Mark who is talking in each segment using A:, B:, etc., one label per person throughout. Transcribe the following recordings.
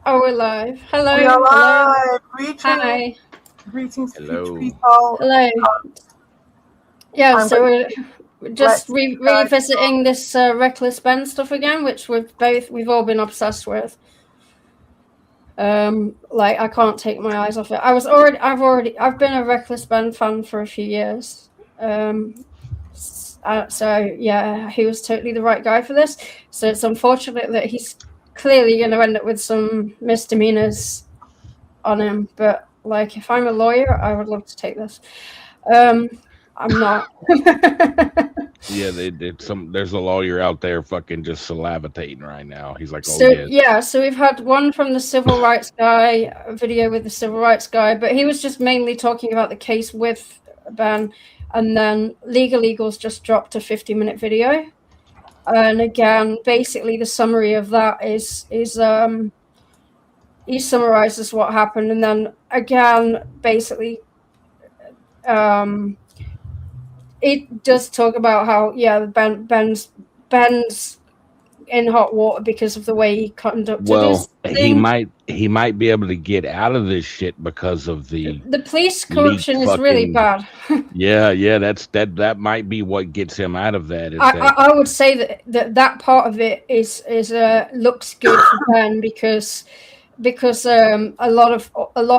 A: Oh, we're live. Hello,
B: We are
A: hello.
B: live. Greetings,
A: Hi.
B: greetings, future
C: Hello.
B: people.
A: Hello. Yeah,
B: I'm
A: so
B: going
A: we're
B: to
A: just
B: let guys.
A: revisiting this Reckless Ben stuff again, which we've all been obsessed with. Like I can't take my eyes off it. I've been a Reckless Ben fan for a few years. So yeah, he was totally the right guy for this. So it's unfortunate that he's clearly going to end up with some misdemeanors on him. But like, if I'm a lawyer, I would love to take this. I'm not.
C: Yeah, there's a lawyer out there fucking just salivating right now. He's like, oh
A: So
C: yes.
A: yeah, so we've had one from the civil rights guy, a video with the civil rights guy, but he was just mainly talking about the case with Ben, and then Legal Eagles just dropped a 50-minute video, and again, basically the summary of that is he summarizes what happened, and then again, basically, it does talk about how Ben's in hot water because of the way he conducted his
C: Well,
A: thing.
C: he might be able to get out of this shit because of the
A: The police
C: leaked
A: corruption is really
C: fucking.
A: bad.
C: Yeah. That might be what gets him out of that. Is
A: I,
C: that
A: I, I would say that part of it is looks good for Ben because a lot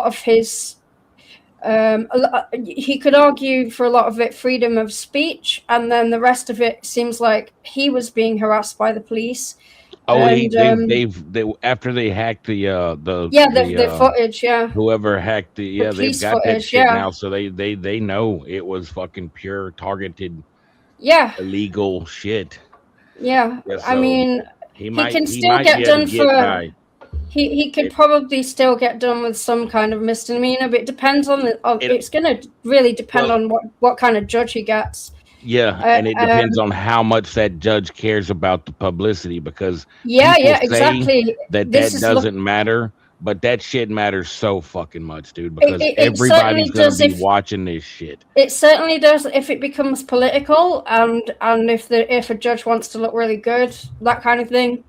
A: of his he could argue for a lot of it freedom of speech, and then the rest of it seems like he was being harassed by the police.
C: oh
A: And
C: they after they hacked
A: yeah, the footage, yeah,
C: whoever hacked
A: the
C: they've
A: police
C: got that
A: footage,
C: shit
A: yeah,
C: now, so they know it was fucking pure targeted
A: yeah,
C: illegal shit.
A: yeah.
C: Yeah,
A: I
C: so
A: mean, he can
C: he
A: still
C: might
A: get
C: be able to
A: done
C: get
A: for.
C: by.
A: He could
C: It
A: probably still get done with some kind of misdemeanor, but it depends on the.
C: it
A: It's going to really depend
C: well
A: on what kind of judge he gets.
C: yeah,
A: Uh,
C: and it
A: um,
C: depends on how much that judge cares about the publicity, because people
A: yeah,
C: say
A: exactly.
C: that
A: This is look.
C: doesn't matter, but that shit matters so fucking much, dude, because
A: It
C: everybody's
A: certainly
C: gonna
A: does
C: be
A: if
C: watching this shit.
A: it certainly does if it becomes political and if a judge wants to look really good, that kind of thing.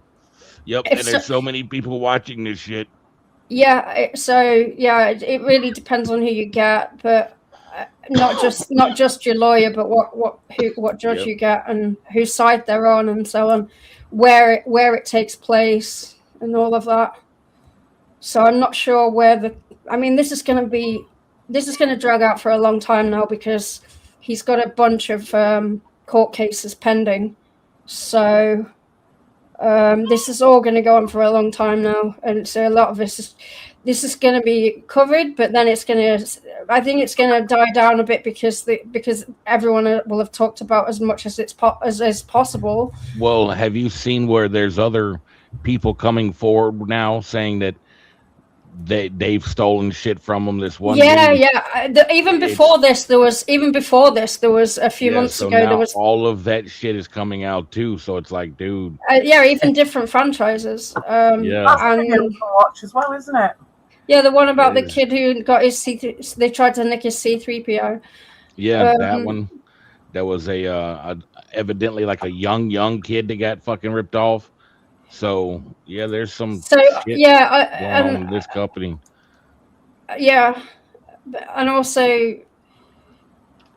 C: Yep,
A: If
C: and
A: so,
C: there's so many people watching this shit.
A: it really depends on who you get, but not just your lawyer, but what judge
C: Yep.
A: you get and whose side they're on and so on, where it takes place and all of that. So I'm not sure where the. I mean, this is going to drag out for a long time now because he's got a bunch of court cases pending. So this is all going to go on for a long time now, and so a lot of this is going to be covered, but then I think it's going to die down a bit because everyone will have talked about as much as as possible.
C: Well, have you seen where there's other people coming forward now saying that they've stolen shit from them? This one
A: Yeah,
C: dude,
A: yeah.
C: it's
A: Even before this, there was a few
C: yeah.
A: months
C: So
A: ago. There
C: now
A: was
C: all of that shit is coming out too. So it's like, dude,
A: yeah, even different franchises.
C: yeah,
B: That's a video we
A: And
B: can watch as well, isn't it?
A: yeah, the one
C: it
A: about the
C: is.
A: kid who got his they tried to nick his C3PO.
C: Yeah, that
A: Um,
C: one. That was evidently like a young kid that got fucking ripped off. So yeah, there's some
A: so
C: shit
A: yeah,
C: going on in this company.
A: yeah, and also,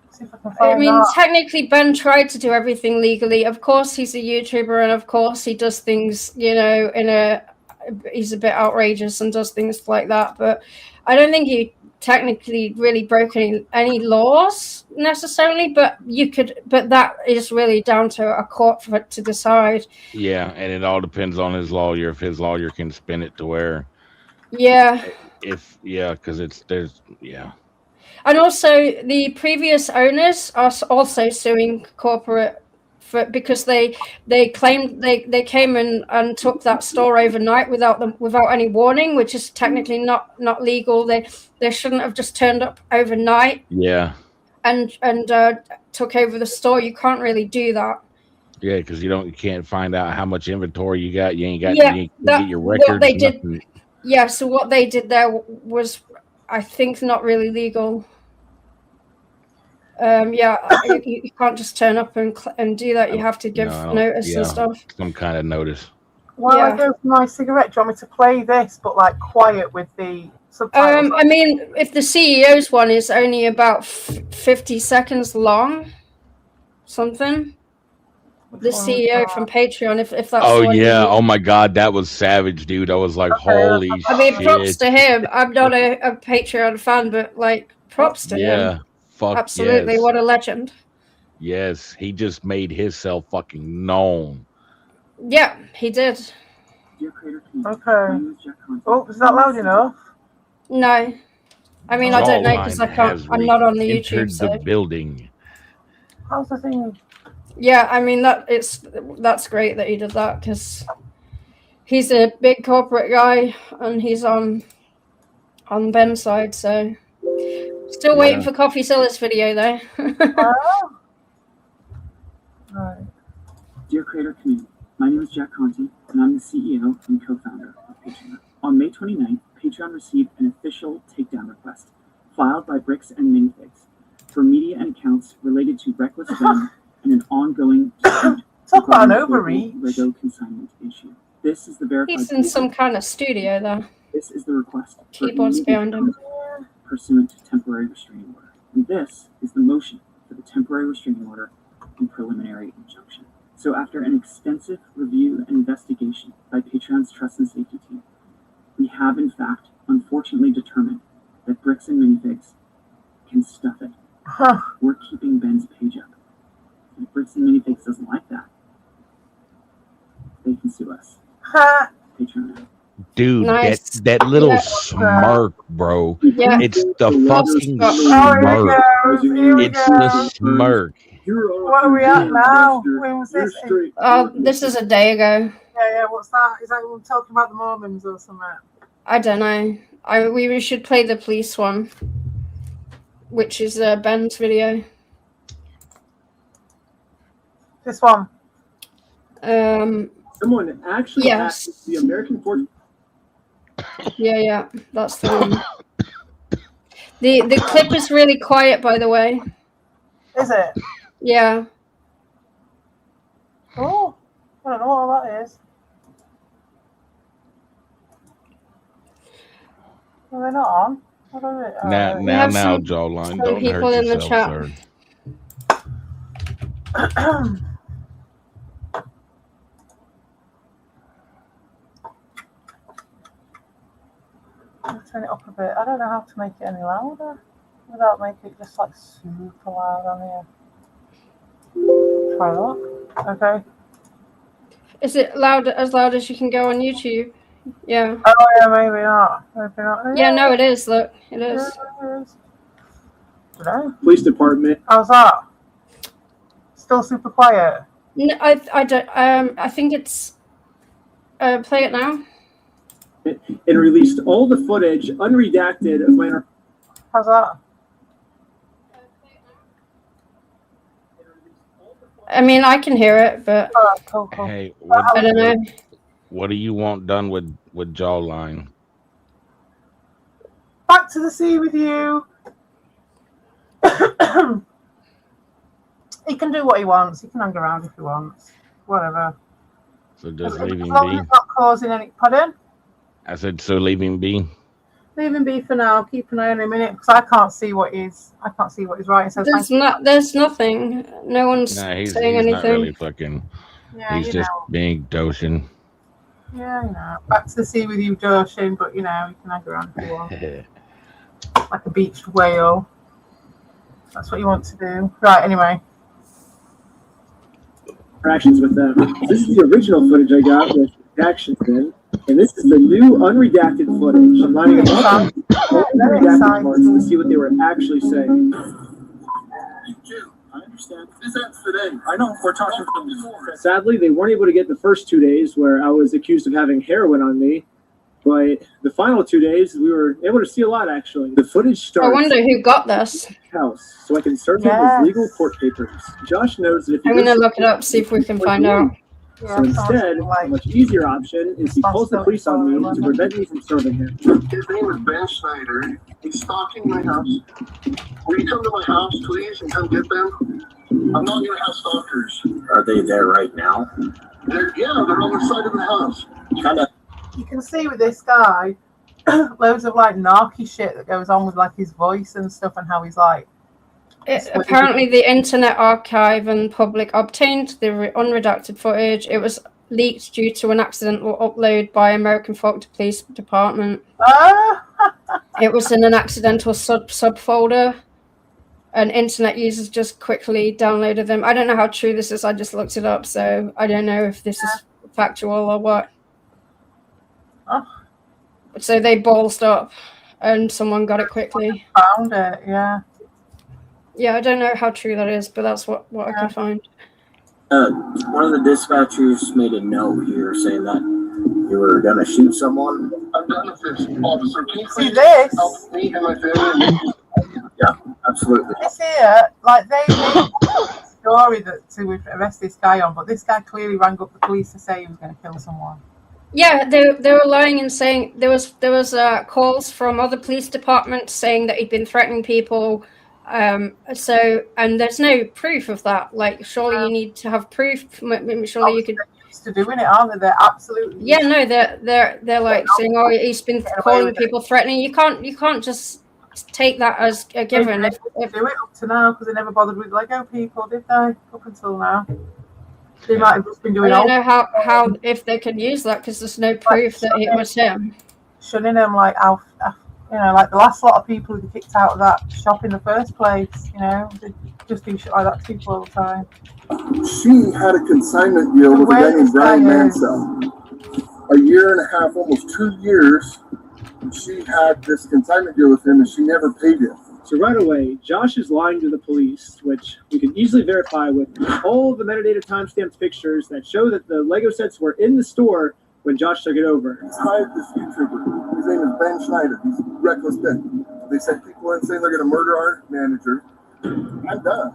B: See if I can
A: I
B: find
A: mean,
B: that.
A: technically, Ben tried to do everything legally. Of course, he's a YouTuber, and of course, he does things, he's a bit outrageous and does things like that. But I don't think he technically really broke any laws necessarily. But that is really down to a court for it to decide.
C: Yeah, and it all depends on his lawyer. If his lawyer can spin it to where,
A: Yeah.
C: if yeah, because it's there's yeah.
A: And also, the previous owners are also suing corporate because they claimed they came and took that store overnight without any warning, which is technically not legal. They shouldn't have just turned up overnight
C: Yeah,
A: and took over the store. You can't really do that.
C: yeah, because you can't find out how much inventory you got.
A: Yeah,
C: You ain't get
A: that
C: your
A: what
C: records,
A: they did.
C: nothing.
A: Yeah, so what they did there was, I think, not really legal. You can't just turn up and do that. You have to give
C: No,
A: notice and
C: yeah,
A: stuff.
C: some kind of notice.
B: While I
A: Yeah.
B: go for my cigarette, do you want me to play this, but like quiet with the subtitles?
A: I mean, if the CEO's one is only about 50 seconds long, something. The CEO from Patreon, if that's
C: Oh
A: the one
C: yeah.
A: you
C: Oh my god, that was savage, dude. I was like, holy
A: I mean, props
C: shit.
A: to him. I'm not a Patreon fan, but like, props to
C: Yeah.
A: him.
C: Fuck
A: Absolutely,
C: yes.
A: what a legend.
C: Yes. He just made himself fucking known.
A: Yeah, he did.
B: Okay. Oh, is that loud enough?
A: No, I mean, I don't know because
C: Jawline
A: I can't.
C: has
A: I'm not on the YouTube,
C: entered the
A: so
C: building.
B: How's the thing?
A: yeah. I mean, that's great that he did that because he's a big corporate guy and he's on Ben's side. So still waiting for Coffee Seller's video though.
B: Oh. Right.
D: Dear Creator Community, my name is Jack Conti, and I'm the CEO and co-founder of Patreon. On May 29th, Patreon received an official takedown request filed by Bricks and Minifigs for media and accounts related to reckless gun and an ongoing dispute
B: Talk about an
D: regarding the
B: overreach.
D: Lego consignment issue. This is the verified.
A: He's in some kind of studio there.
D: This is the request. for
A: Keyboard's
D: immediate
A: behind him.
D: contact pursuant to temporary restraining order. And this is the motion for the temporary restraining order and preliminary injunction. So after an extensive review and investigation by Patreon's Trust and Safety team, we have in fact unfortunately determined that Bricks and Minifigs can stuff it.
B: Huh.
D: We're keeping Ben's page up. If Bricks and Minifigs doesn't like that, they can sue us.
B: Ha.
D: Patreon.
C: Dude,
A: Nice.
C: that little
A: Yeah.
C: smirk, bro.
A: Yeah.
C: It's the fucking
B: Oh, here
C: smirk.
B: we go. Here we
C: It's the
B: go.
C: smirk.
B: What are we at now? When was this?
A: This is a day ago.
B: Yeah, what's that? Is that we're talking about the Mormons or something?
A: I don't know. We should play the police one, which is Ben's video.
B: This one.
D: Someone actually
A: Yes.
D: asked the American Force.
A: Yeah, that's the one. The clip is really quiet, by the way.
B: Is it?
A: Yeah.
B: Oh, I don't know what all that is. Are they not on? What are they?
C: Now,
A: have some-
C: Jawline.
A: some
C: Don't
A: people
C: hurt
A: in the
C: yourself,
A: chat.
C: sir.
B: I'll turn it up a bit. I don't know how to make it any louder without making it just like super loud on here. Try that. Okay.
A: Is it as loud as you can go on YouTube? Yeah.
B: Oh yeah, maybe not. Maybe not.
A: Yeah, no, it is. Look, it is.
B: Yeah, it is. Dunno.
D: Police department.
B: How's that? Still super quiet.
A: No, I don't. I think it's. Play it now.
D: And released all the footage unredacted of minor.
B: How's that?
A: I mean, I can hear it, but
B: Oh, cool.
C: Hey,
A: I don't know.
C: what do you want done with Jawline?
B: Back to the sea with you. He can do what he wants. He can hang around if he wants. Whatever.
C: So just
B: As
C: leave him
B: long as
C: be.
B: it's not causing any. Pardon?
C: I said, so leave him be.
B: Leave him be for now. Keep an eye on him in it because I can't see what he's writing. So
A: There's nothing. No one's
C: Nah, he's
A: saying
C: not
A: anything.
C: really fucking.
B: yeah,
C: He's
B: you
C: just
B: know.
C: being doshin.
B: Yeah, you know. Back to the sea with you, Joshing, but you know, you can hang around if you want. Like a beached whale. That's what you want to do. Right, anyway.
D: Interactions with them. This is the original footage I got with actions in, and this is the new unredacted footage. I'm lining them up unredacted parts to see what they were actually saying. I understand. This ends today. I know. We're talking from before. Sadly, they weren't able to get the first 2 days where I was accused of having heroin on me, but the final 2 days we were able to see a lot. Actually, the footage starts.
A: I wonder who got this.
D: House, so I can search his legal court papers. Josh knows that if he
A: I'm gonna
D: goes-
A: look it up, see if we can find out.
B: Yeah,
D: So instead, a much easier option is he calls the police on me to prevent me from serving him.
E: His name is Ben Schneider. He's stalking my house. Will you come to my house, please, and come get them? I'm not going to have stalkers.
F: Are they there right now?
E: They're on the side of the house.
D: Kind of.
B: You can see with this guy, loads of like narky shit that goes on with like his voice and stuff, and how he's like.
A: Apparently, the Internet Archive and public obtained the unredacted footage. It was leaked due to an accidental upload by American Fork Police Department. It was in an accidental subfolder, and internet users just quickly downloaded them. I don't know how true this is. I just looked it up, so I don't know if this is factual or what. So they ballsed up, and someone got it quickly.
B: Found it, yeah.
A: Yeah, I don't know how true that is, but that's what I could find.
D: One of the dispatchers made a note here saying that you were gonna shoot someone.
E: I'm done with this, officer. Can you
B: See
E: please
B: this?
E: help me and my family?
D: Yeah, absolutely.
B: This here, like they made a story to arrest this guy on, but this guy clearly rang up the police to say he was going to kill someone.
A: Yeah, they were lying and saying there was calls from other police departments saying that he'd been threatening people. And there's no proof of that. Like, surely you need to have proof. Surely you could.
B: They're used to doing it, aren't they? They're absolutely.
A: Yeah, no, they're like saying, "Oh, he's been calling people threatening." You can't just take that as a given.
B: They do it up to now because they never bothered with Lego people, did they? Up until now, they might have just been doing.
A: I don't know how if they can use that because there's no proof that it was him.
B: Shunning them like how. Like the last lot of people who kicked out of that shop in the first place, they just do shit like that to people all the time.
E: She had a consignment deal with a guy named Brian Mansell. A year and a half, almost 2 years, she had this consignment deal with him and she never paid him.
F: So right away, Josh is lying to the police, which we can easily verify with all the metadata timestamped pictures that show that the Lego sets were in the store when Josh took it over.
E: He's hired this YouTuber. His name is Ben Schneider. He's reckless Ben. They sent people in saying they're going to murder our manager. I'm done.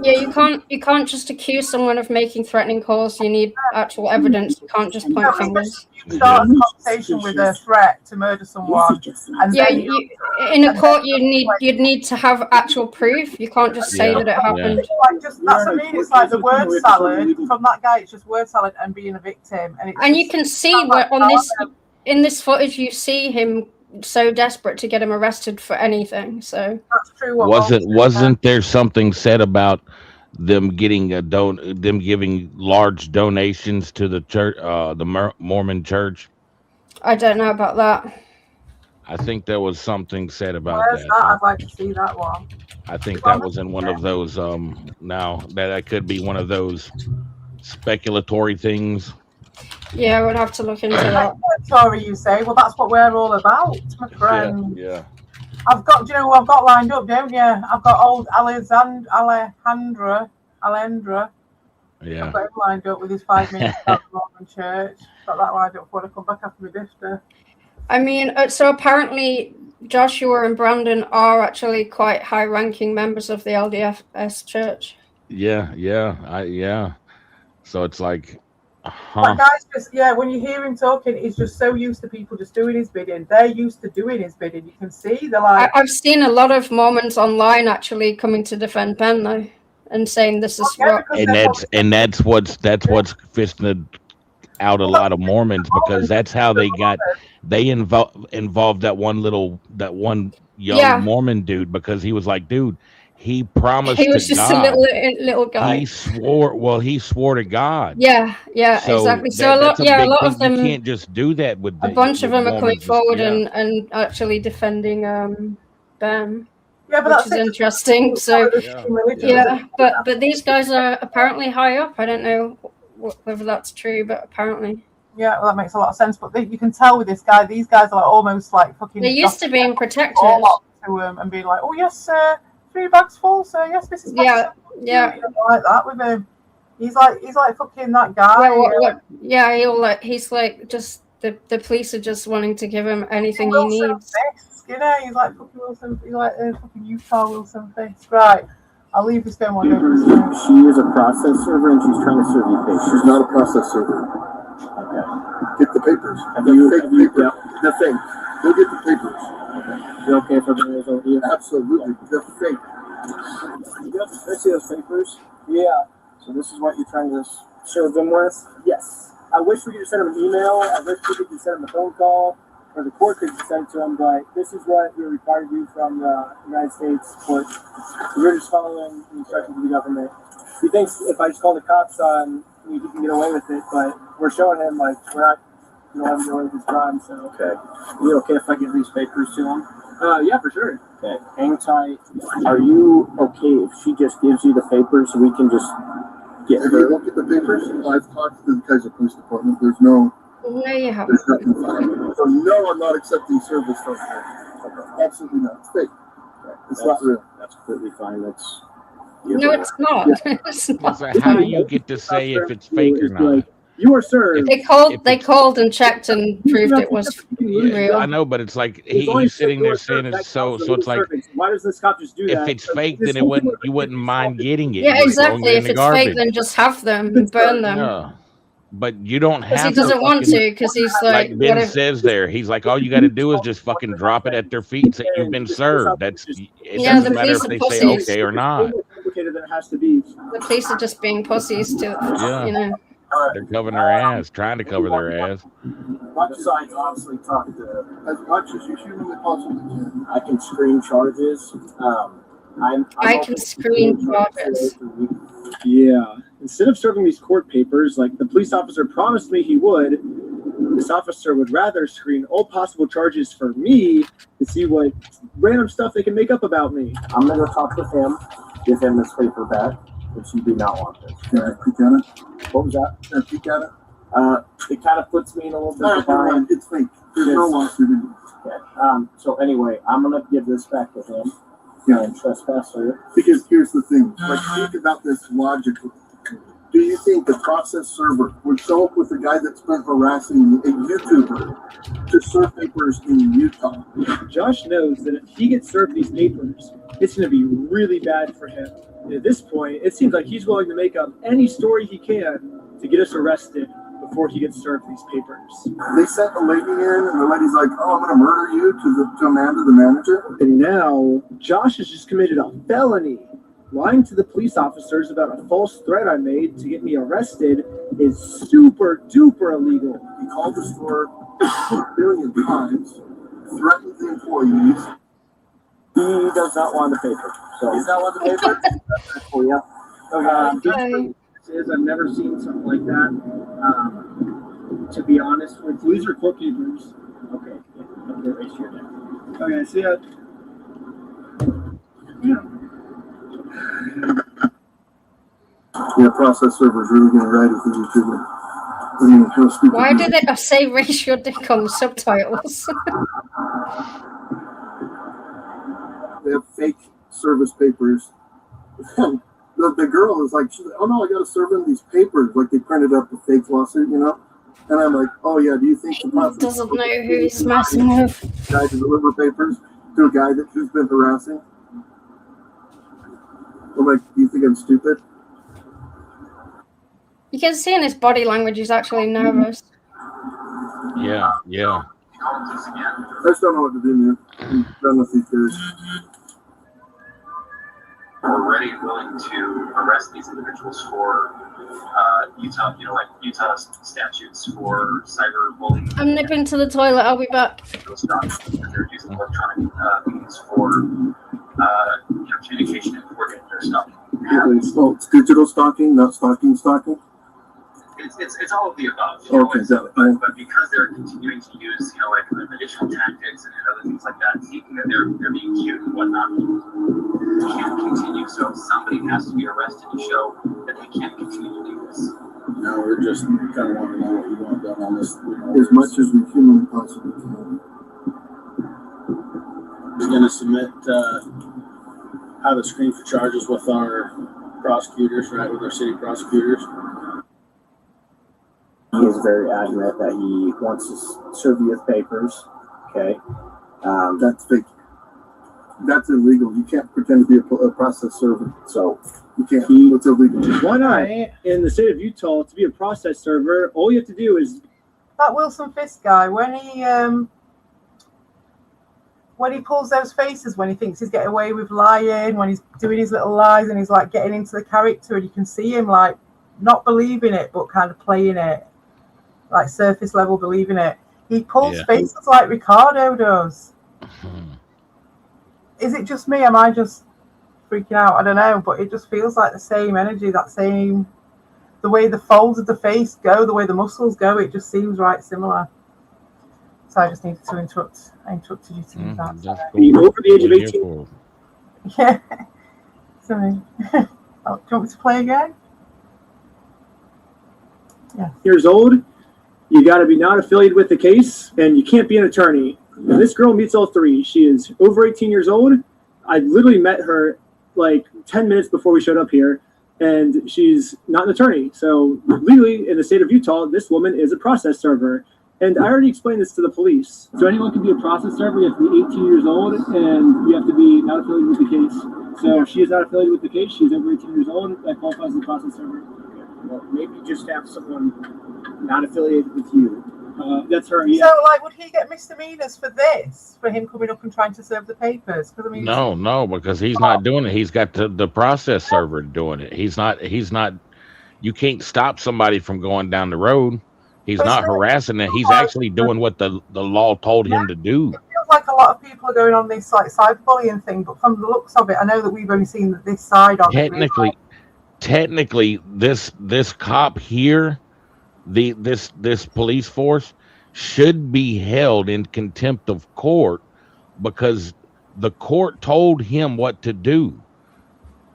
A: Yeah, you can't just accuse someone of making threatening calls. You need actual evidence. You can't just point fingers.
B: You start a conversation with a threat to murder someone, and
A: Yeah,
B: then
A: in a court you'd need to have actual proof. You can't just say that it happened.
B: like that's what I mean. It's like the word salad from that guy. It's just word salad and being a victim,
A: And you can see what in this footage you see him so desperate to get him arrested for anything. So
B: that's true.
C: Wasn't there something said about them getting them giving large donations to the church, the Mormon church?
B: I
A: don't know about that.
C: I think there was something said about
B: that. I'd like to see that one.
C: I think that was in one of those. Now that could be one of those speculatory things.
A: Yeah, I would have to look into that.
B: Sorry, you say. Well, that's what we're all about, my friend.
C: Yeah.
B: I've got, do you know who I've got lined up, don't you? I've got old Alejandra.
C: Yeah.
B: I've got him lined up with his 5 minutes at the Mormon church. Got that lined up before I come back after my difter.
A: I mean, so apparently Joshua and Brandon are actually quite high-ranking members of the LDS church.
C: Yeah. So it's like,
B: That guy's just, when you hear him talking, he's just so used to people just doing his bidding. They're used to doing his bidding. You can see they're like.
A: I've seen a lot of Mormons online actually coming to defend Ben though, and saying this is what.
C: And that's what's fisting out a lot of Mormons, because that's how they involved that one young Mormon dude, because he was like, dude, he promised
A: he was
C: to
A: just
C: God.
A: a little guy.
C: He swore to God.
A: Yeah, so exactly. So a lot of them.
C: You can't just do that with
A: a bunch of them are coming forward and actually defending Ben.
B: Yeah, but
A: which is interesting. So but these guys are apparently high up. I don't know whether that's true, but apparently.
B: Yeah, well, that makes a lot of sense. But you can tell with this guy, these guys are like almost like fucking.
A: They're used to being protected.
B: To him and being like, oh yes, sir. 3 bags full, so yes, this is
A: yeah.
B: Like that with him. He's like fucking that guy.
A: He's like just the police are just wanting to give him anything
B: Wilson
A: he needs.
B: Fisk, he's like fucking Wilson. He's like fucking Utah Wilson Fisk. Right, I'll leave this going on.
D: She is a process server and she's trying to serve you patients.
E: She's not a process server.
D: Okay.
E: Get the papers. The thing. Go get the papers.
D: You okay for bringing those over here?
E: Absolutely. The fake.
D: Yep, I see those papers.
G: Yeah. So this is what you're trying to serve them with?
F: Yes. I wish we could just send them an email. I wish we could just send them a phone call, or the court could just send it to them. But this is what we're required to do from the United States court. So we're just following the instructions of the government. He thinks if I just call the cops on, he can get away with it. But we're showing him like we're not. You don't have to go into his crime. So
G: Okay. You okay if I give these papers to him?
F: yeah, for sure.
G: Okay. Hang tight. Are you okay if she just gives you the papers so we can just get
E: Have
G: her?
E: you looked at the papers? I've talked to the Kaiser Police Department. There's no.
A: No, you haven't.
E: There's nothing fine. So no, I'm not accepting service from her. Absolutely not. It's fake. It's not real.
G: That's completely fine. That's.
A: No, it's not. It's not.
C: So how do you get to say if it's fake or not?
F: You are served.
A: They called and checked and proved it was
C: Yeah,
A: real.
C: I know, but it's like he's sitting there saying it's so it's like
F: why does this cop just do that?
C: if it's fake, then you wouldn't mind getting it.
A: Yeah,
C: You're just throwing
A: exactly.
C: it in
A: If
C: the
A: it's
C: garbage.
A: fake, then just have them and burn them.
C: Yeah. But you don't
A: Because
C: have
A: he doesn't want
C: fucking-
A: to, because he's like,
C: Ben
A: what if,
C: says there, he's like, all you got to do is just fucking drop it at their feet. Say you've been served. It
A: Yeah,
C: doesn't
A: the
C: matter if
A: police
C: they
A: are
C: say
A: pussies.
C: okay or not.
F: More complicated than it has to be.
A: the police are just being pussies to,
C: Yeah.
A: you know.
C: They're covering their ass, trying to cover their ass.
G: Both sides obviously talk to.
E: As much as you humanly possibly can.
G: I can screen charges.
A: I can screen charges.
F: Yeah. Instead of serving these court papers, like the police officer promised me he would, this officer would rather screen all possible charges for me to see what random stuff they can make up about me.
G: I'm gonna go talk with him. Give him this paper back, which you do not want this.
E: Can I peek at it?
G: What was that?
E: Can I peek at it?
G: It kind of puts me in a little bit
E: No,
G: of a bind.
E: it's fake. There's no lawsuit in it.
G: Okay. So anyway, I'm gonna give this back to him.
E: Yeah.
G: And trespasser.
E: Because here's the thing. Like, think about this logically. Do you think the process server would show up with a guy that's been harassing a YouTuber to serve papers in Utah?
F: Josh knows that if he gets served these papers, it's going to be really bad for him. And at this point, it seems like he's willing to make up any story he can to get us arrested before he gets served these papers.
E: They sent the lady in, and the lady's like, "Oh, I'm going to murder you," to Amanda, the manager.
F: And now Josh has just committed a felony. Lying to the police officers about a false threat I made to get me arrested is super duper illegal.
E: He called the store a billion times, threatened the employees.
G: He does not want the paper. So
E: Is that what the paper?
G: for you.
A: Okay.
F: I've never seen something like that. To be honest with you, these are court papers.
G: Okay. Okay, raise your hand.
F: Okay, see ya.
E: Yeah, process server's really going to ride with the YouTuber. I mean, how stupid.
A: Why do they say raise your dick on the subtitles?
E: They have fake service papers. The girl is like, "Oh no, I got to serve them these papers." Like they printed up a fake lawsuit, you know. And I'm like, "Oh yeah, do you think the process
A: Doesn't know who he's messing with.
E: guy to deliver papers to a guy who's been harassing?" I'm like, "Do you think I'm stupid?"
A: You can see in his body language he's actually nervous.
C: Yeah.
E: I just don't know what to do, man. I'm done with these guys.
H: We're ready and willing to arrest these individuals for Utah, Utah statutes for cyberbullying.
A: I'm nipping to the toilet, I'll be back.
H: Those documents, and they're using electronic means for communication and coordinating their stuff.
E: Oh, it's digital stalking, not stalking.
H: It's all of the above.
E: Okay,
H: But because they're continuing to use, additional tactics and other things like that, thinking that they're being cute and whatnot, it can't continue. So somebody has to be arrested to show that they can't continue to do this.
G: No, we're just kind of want to know what you want done on this.
E: As much as we humanly possibly can.
G: He's going to submit how to screen for charges with our prosecutors, right? With our city prosecutors. He is very adamant that he wants to serve you with papers. Okay.
E: That's fake. That's illegal. You can't pretend to be a process server. So you can't. It's illegal.
F: Why not? In the state of Utah, to be a process server, all you have to do is
B: That Wilson Fisk guy, when when he pulls those faces, when he thinks he's getting away with lying, when he's doing his little lies and he's like getting into the character, and you can see him like not believing it, but kind of playing it, like surface level believing it. He pulls faces like Ricardo does. Is it just me? Am I just freaking out? I don't know, but it just feels like the same energy, that same, the way the folds of the face go, the way the muscles go, it just seems right similar. So I just needed to interrupt. I interrupted you to do that.
F: Are you over the age of 18?
B: Yeah. Sorry. Do you want me to play again? Yeah.
F: Years old, you got to be not affiliated with the case, and you can't be an attorney. Now, this girl meets all three. She is over 18 years old. I literally met her like 10 minutes before we showed up here, and she's not an attorney. So legally, in the state of Utah, this woman is a process server. And I already explained this to the police. So anyone can be a process server. You have to be 18 years old, and you have to be not affiliated with the case. So she is not affiliated with the case. She's over 18 years old. That qualifies as a process server.
I: Well, maybe just have someone not affiliated with you.
F: That's her. Yeah.
B: So, like, would he get misdemeanors for this? For him coming up and trying to serve the papers? Because I mean,
C: no, because he's not doing it. He's got the process server doing it. He's not. You can't stop somebody from going down the road. He's not harassing it. He's actually doing what the law told him to do.
B: It feels like a lot of people are going on this like cyberbullying thing, but from the looks of it, I know that we've only seen this side of it.
C: Technically, this cop here, this police force should be held in contempt of court because the court told him what to do,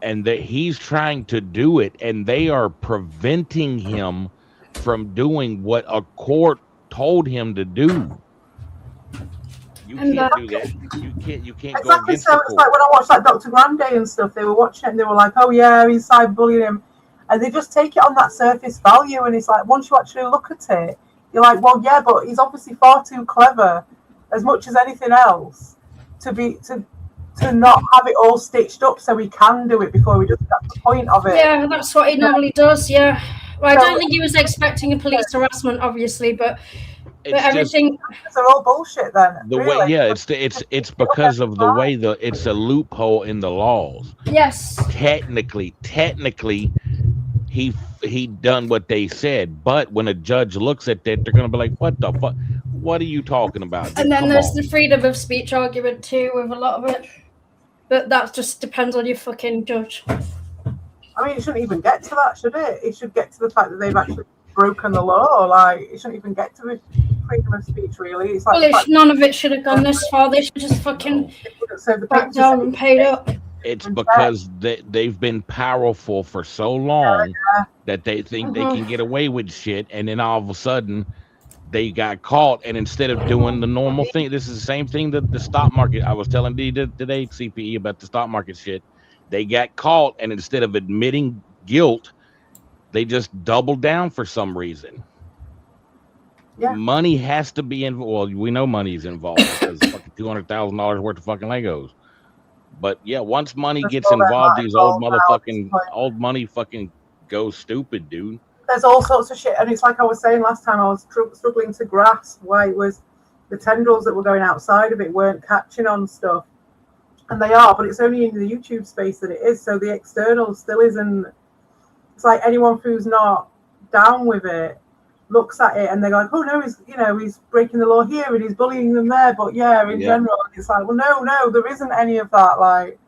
C: and that he's trying to do it, and they are preventing him from doing what a court told him to do. You can't do that. You can't go against the court.
B: It's like when I watched like Dr. Grande and stuff, they were watching it and they were like, oh yeah, he's cyberbullying him. And they just take it on that surface value, and it's like once you actually look at it, you're like, well yeah, but he's obviously far too clever, as much as anything else, to not have it all stitched up so he can do it before we just get the point of it.
A: Yeah, that's what he normally does, yeah. Well, I don't think he was expecting a police harassment, obviously, but everything.
B: They're all bullshit then.
C: The way, yeah, it's because of the way it's a loophole in the laws.
A: Yes.
C: Technically, he done what they said, but when a judge looks at that, they're gonna be like, "What the fuck? What are you talking about?"
A: And then there's the freedom of speech argument too, with a lot of it. But that just depends on your fucking judge.
B: I mean, it shouldn't even get to that, should it? It should get to the fact that they've actually broken the law. Like, it shouldn't even get to freedom of speech, really. It's like
A: none of it should have gone this far. They should just fucking back down and paid up.
C: It's because they've been powerful for so long that they think they can get away with shit, and then all of a sudden they got caught, and instead of doing the normal thing, this is the same thing that the stock market, I was telling D today, CPE, about the stock market shit. They got caught, and instead of admitting guilt, they just doubled down for some reason. Yeah. Money has to be involved. Well, we know money's involved because fucking $200,000 worth of fucking Legos. But yeah, once money gets involved, these old money fucking goes stupid, dude.
B: There's all sorts of shit, and it's like I was saying last time, I was struggling to grasp why it was the tendrils that were going outside of it weren't catching on stuff. And they are, but it's only in the YouTube space that it is. So the external still isn't. It's like anyone who's not down with it looks at it and they're like, oh no, he's breaking the law here and he's bullying them there. But yeah, in general, it's like, well, no, there isn't any of that. Like,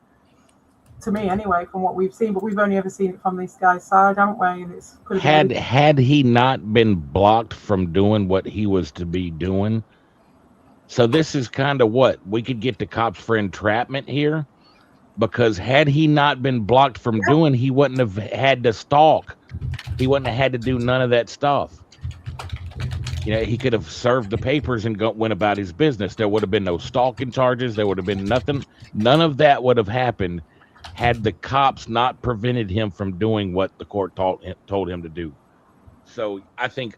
B: to me anyway, from what we've seen, but we've only ever seen it from this guy's side, haven't we? And it's
C: had he not been blocked from doing what he was to be doing. So this is kind of what we could get the cops for entrapment here, because had he not been blocked from doing, he wouldn't have had to stalk. He wouldn't have had to do none of that stuff. You know, he could have served the papers and went about his business. There would have been no stalking charges. There would have been nothing. None of that would have happened had the cops not prevented him from doing what the court told him to do. So I think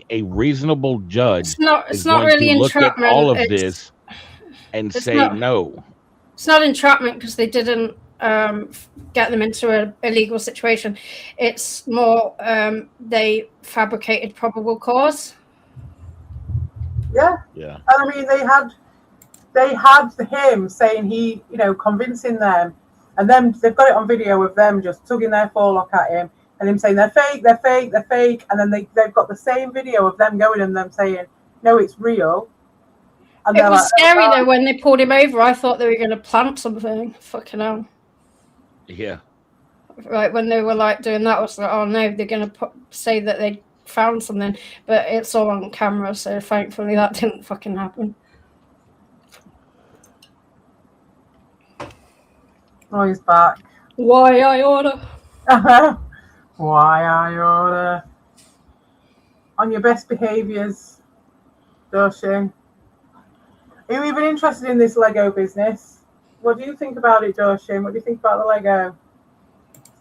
C: a reasonable judge is going to look at all of this and say no.
A: It's not entrapment because they didn't get them into an illegal situation. It's more they fabricated probable cause.
B: Yeah. I mean, they had they had him saying he, convincing them, and then they've got it on video of them just tugging their forelock at him, and him saying they're fake, and then they've got the same video of them going and them saying, no, it's real. And
A: it was scary though when they pulled him over. I thought they were going to plant something. Fucking hell.
C: Yeah.
A: Right, when they were like doing that, I was like, oh no, they're going to say that they found something, but it's all on camera, so thankfully that didn't fucking happen.
B: Oh, he's back.
A: Why I order?
B: Why I order? On your best behaviours, Doshin. Are you even interested in this Lego business? What do you think about it, Doshin? What do you think about the Lego?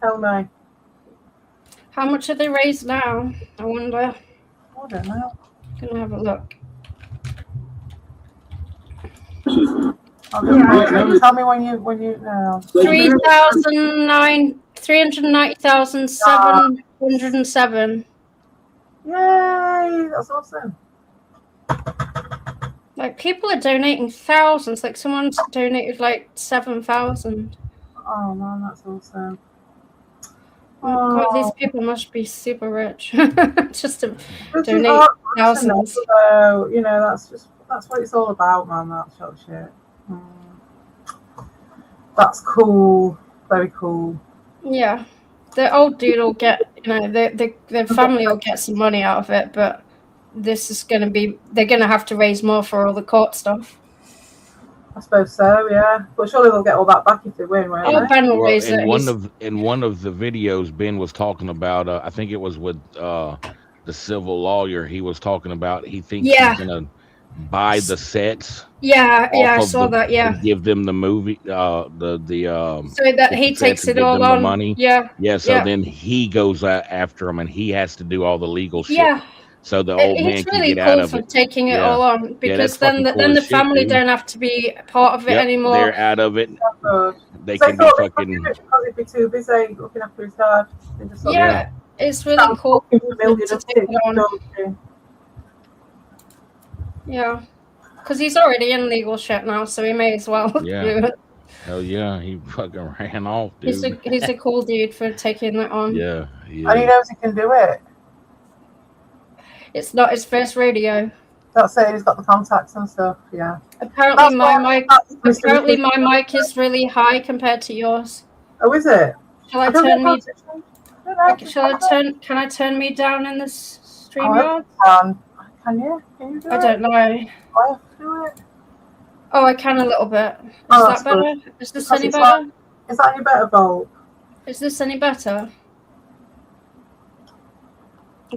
B: Tell me.
A: How much have they raised now? I wonder.
B: I don't know.
A: Gonna have a look.
B: Tell me when you know.
A: 390,707.
B: Yay! That's awesome.
A: Like, people are donating thousands. Like, someone's donated like 7,000.
B: Oh man, that's awesome.
A: God, these people must be super rich. Just to donate thousands.
B: So, that's what it's all about, man. That sort of shit. That's cool. Very cool.
A: Yeah, the old dude will get, their family will get some money out of it, but this is going to be, they're going to have to raise more for all the court stuff.
B: I suppose so, yeah. But surely they'll get all that back if they win, won't they?
A: Ben will raise it.
C: In one of the videos, Ben was talking about, I think it was with the civil lawyer. He was talking about he thinks he's going to buy the sets.
A: Yeah, I saw that. Yeah,
C: and give them the movie, so
A: that he takes it all on.
C: The money.
A: Yeah.
C: So then he goes after him, and he has to do all the legal shit.
A: Yeah.
C: So the old man can
A: really
C: get out of
A: for
C: it.
A: Taking it all on, because then
C: cool
A: the family don't have to be part of it anymore.
C: They're out of it. They
B: so
C: can be fucking.
B: Because he'd be too busy looking after his dad.
A: It's really cool to take it on. Yeah, because he's already in legal shit now, so he may as well do it.
C: Hell yeah, he fucking ran off, dude.
A: He's a cool dude for taking that on.
C: Yeah.
B: And he knows he can do it.
A: It's not his first rodeo.
B: That's it. He's got the contacts and stuff. Yeah.
A: Apparently my mic is really high compared to yours.
B: Oh, is it?
A: Shall I turn? Can I turn me down in this StreamYard?
B: Can you? Can you do it?
A: I don't know.
B: I have to do it.
A: Oh, I can a little bit. Is that better? Is this any better?
B: Is that any better, Bolt?
A: Is this any better?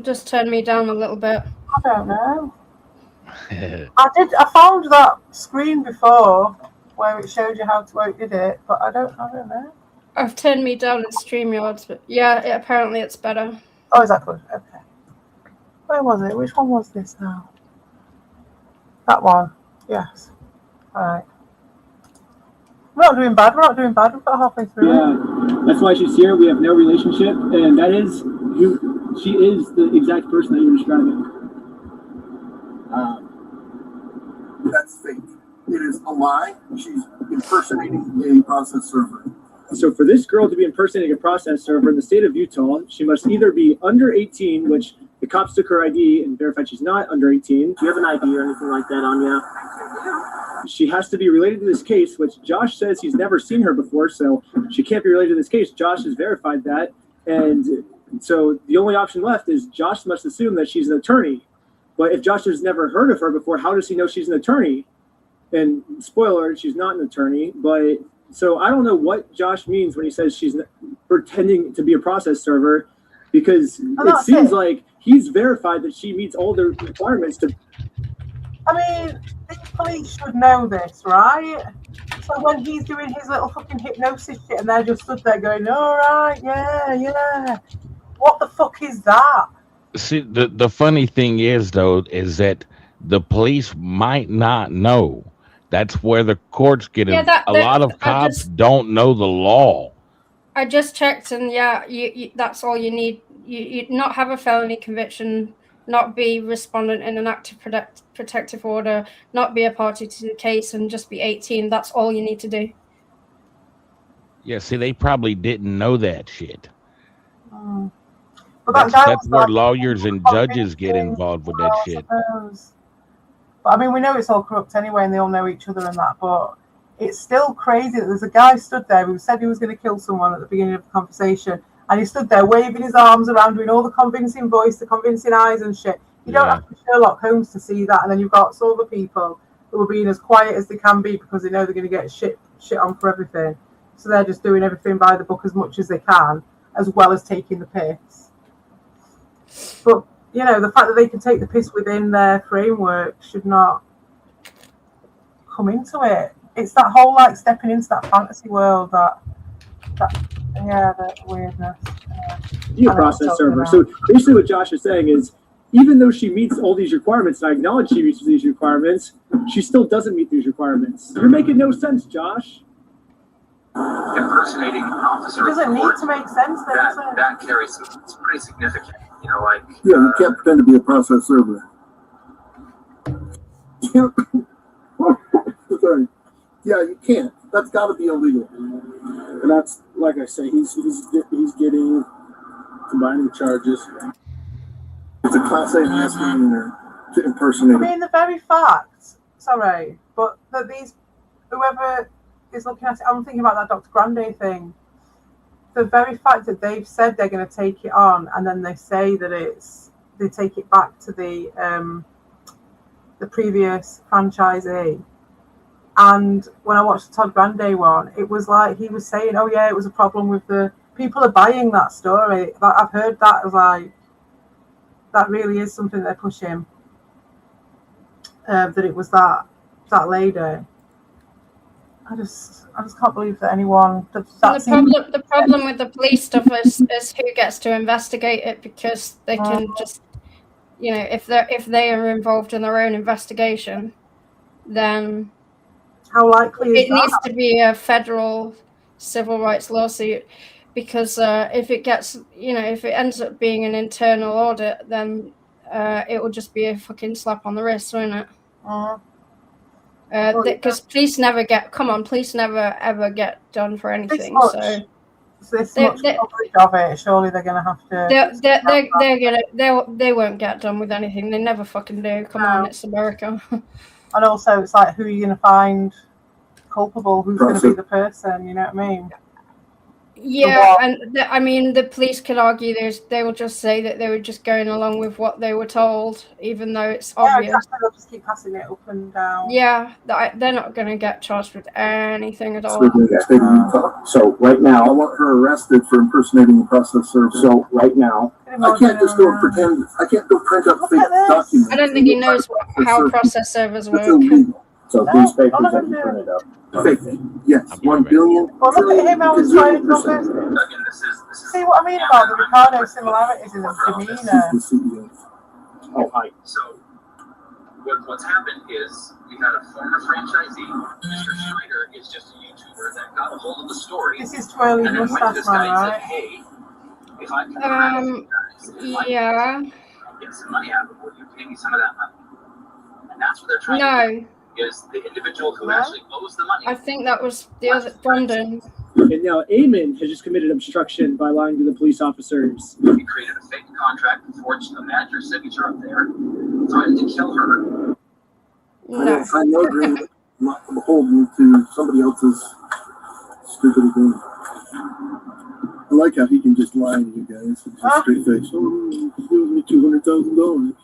A: Just turn me down a little bit.
B: I don't know. I found that screen before where it showed you how it did it, but I don't know.
A: I've turned me down in StreamYards, but apparently it's better.
B: Oh, is that good? Okay. Where was it? Which one was this now? That one. Yes. All right. We're not doing bad. We've got halfway through.
F: Yeah, that's why she's here. We have no relationship, and that is who she is. The exact person that you're describing.
E: That's fake. It is a lie. She's impersonating a process server.
F: So for this girl to be impersonating a process server in the state of Utah, she must either be under 18, which the cops took her ID and verified she's not under 18. Do you have an ID or anything like that on you? She has to be related to this case, which Josh says he's never seen her before, so she can't be related to this case. Josh has verified that, and so the only option left is Josh must assume that she's an attorney. But if Josh has never heard of her before, how does he know she's an attorney? And spoiler, she's not an attorney. But so I don't know what Josh means when he says she's pretending to be a process server, because it seems like he's verified that she meets all the requirements to.
B: I mean, the police should know this, right? So when he's doing his little fucking hypnosis shit and they're just stood there going, all right, yeah. What the fuck is that?
C: See, the funny thing is, though, is that the police might not know. That's where the courts get in. A lot of cops don't know the law.
A: I just checked, and you that's all you need. You not have a felony conviction, not be respondent in an active protective order, not be a party to the case, and just be 18. That's all you need to do.
C: Yeah, see, they probably didn't know that shit.
B: But that
C: That's where lawyers and judges get involved with that shit.
B: But I mean, we know it's all corrupt anyway, and they all know each other and that. But it's still crazy that there's a guy stood there who said he was going to kill someone at the beginning of the conversation, and he stood there waving his arms around, doing all the convincing voice, the convincing eyes and shit. You don't have to be Sherlock Holmes to see that. And then you've got some other people who are being as quiet as they can be because they know they're going to get shit on for everything. So they're just doing everything by the book as much as they can, as well as taking the piss. But, you know, the fact that they can take the piss within their framework should not come into it. It's that whole, like, stepping into that fantasy world that weirdness.
F: Your process server. So basically what Josh is saying is, even though she meets all these requirements, and I acknowledge she meets these requirements, she still doesn't meet these requirements. You're making no sense, Josh.
H: Impersonating an officer.
B: It doesn't need to make sense, then, does it?
H: That carries it's pretty significant. You know, like
E: you can't pretend to be a process server. Sorry. Yeah, you can't. That's got to be illegal.
G: And that's, like I say, he's getting combining charges.
E: It's a class A misdemeanor to impersonate.
B: I mean, the very fact, sorry, but that whoever is looking at it, I'm thinking about that Dr. Grande thing. The very fact that they've said they're going to take it on, and then they say that they take it back to the previous franchisee. And when I watched the Todd Grande one, it was like he was saying, "Oh yeah, it was a problem with the people are buying that story." Like, I've heard that as like that really is something they're pushing. That it was that lady. I just can't believe that anyone.
A: The problem with the police stuff is who gets to investigate it, because they can just, you know, if they are involved in their own investigation, then
B: how likely is
A: it needs to be a federal civil rights lawsuit, because if it gets, you know, if it ends up being an internal audit, then it will just be a fucking slap on the wrist, won't it? Because police never ever get done for anything.
B: This much coverage of it, surely they're gonna have to.
A: They won't get done with anything. They never fucking do. Come on, it's America.
B: And also, it's like, who are you gonna find culpable? Who's gonna be the person? You know what I mean?
A: Yeah, and I mean, the police could argue they will just say that they were just going along with what they were told, even though it's obvious.
B: Yeah, exactly. They'll just keep passing it up and down.
A: Yeah, they're not going to get charged with anything at all.
E: So right now, I want her arrested for impersonating the process server. So right now, I can't just go pretend. I can't go print up fake documents.
A: I don't think he knows how process servers work.
E: So these papers that you printed up. Yes, 1 billion.
B: Well, look at him, how he's trying to convince him. See what I mean about the Ricardo similarities in his demeanor?
H: Oh, hi. So, what's happened is we had a former franchisee, Mr. Schneider, is just a YouTuber that got a hold of the story.
B: This is Twirly Mustache Man, right?
H: Hey, if I can
A: yeah.
H: get some money out of it, will you pay me some of that money? And that's what they're trying to do. Is the individual who actually owes the money.
A: I think that was the other Brandon.
F: And now Eamon has just committed obstruction by lying to the police officers.
H: He created a fake contract and forged the manager's signature up there, threatened to kill her.
A: No.
E: I know agreement not beholden to somebody else's stupid agreement. I like how he can just lie to you guys. It's just straight face. Oh, he owes me $200,000.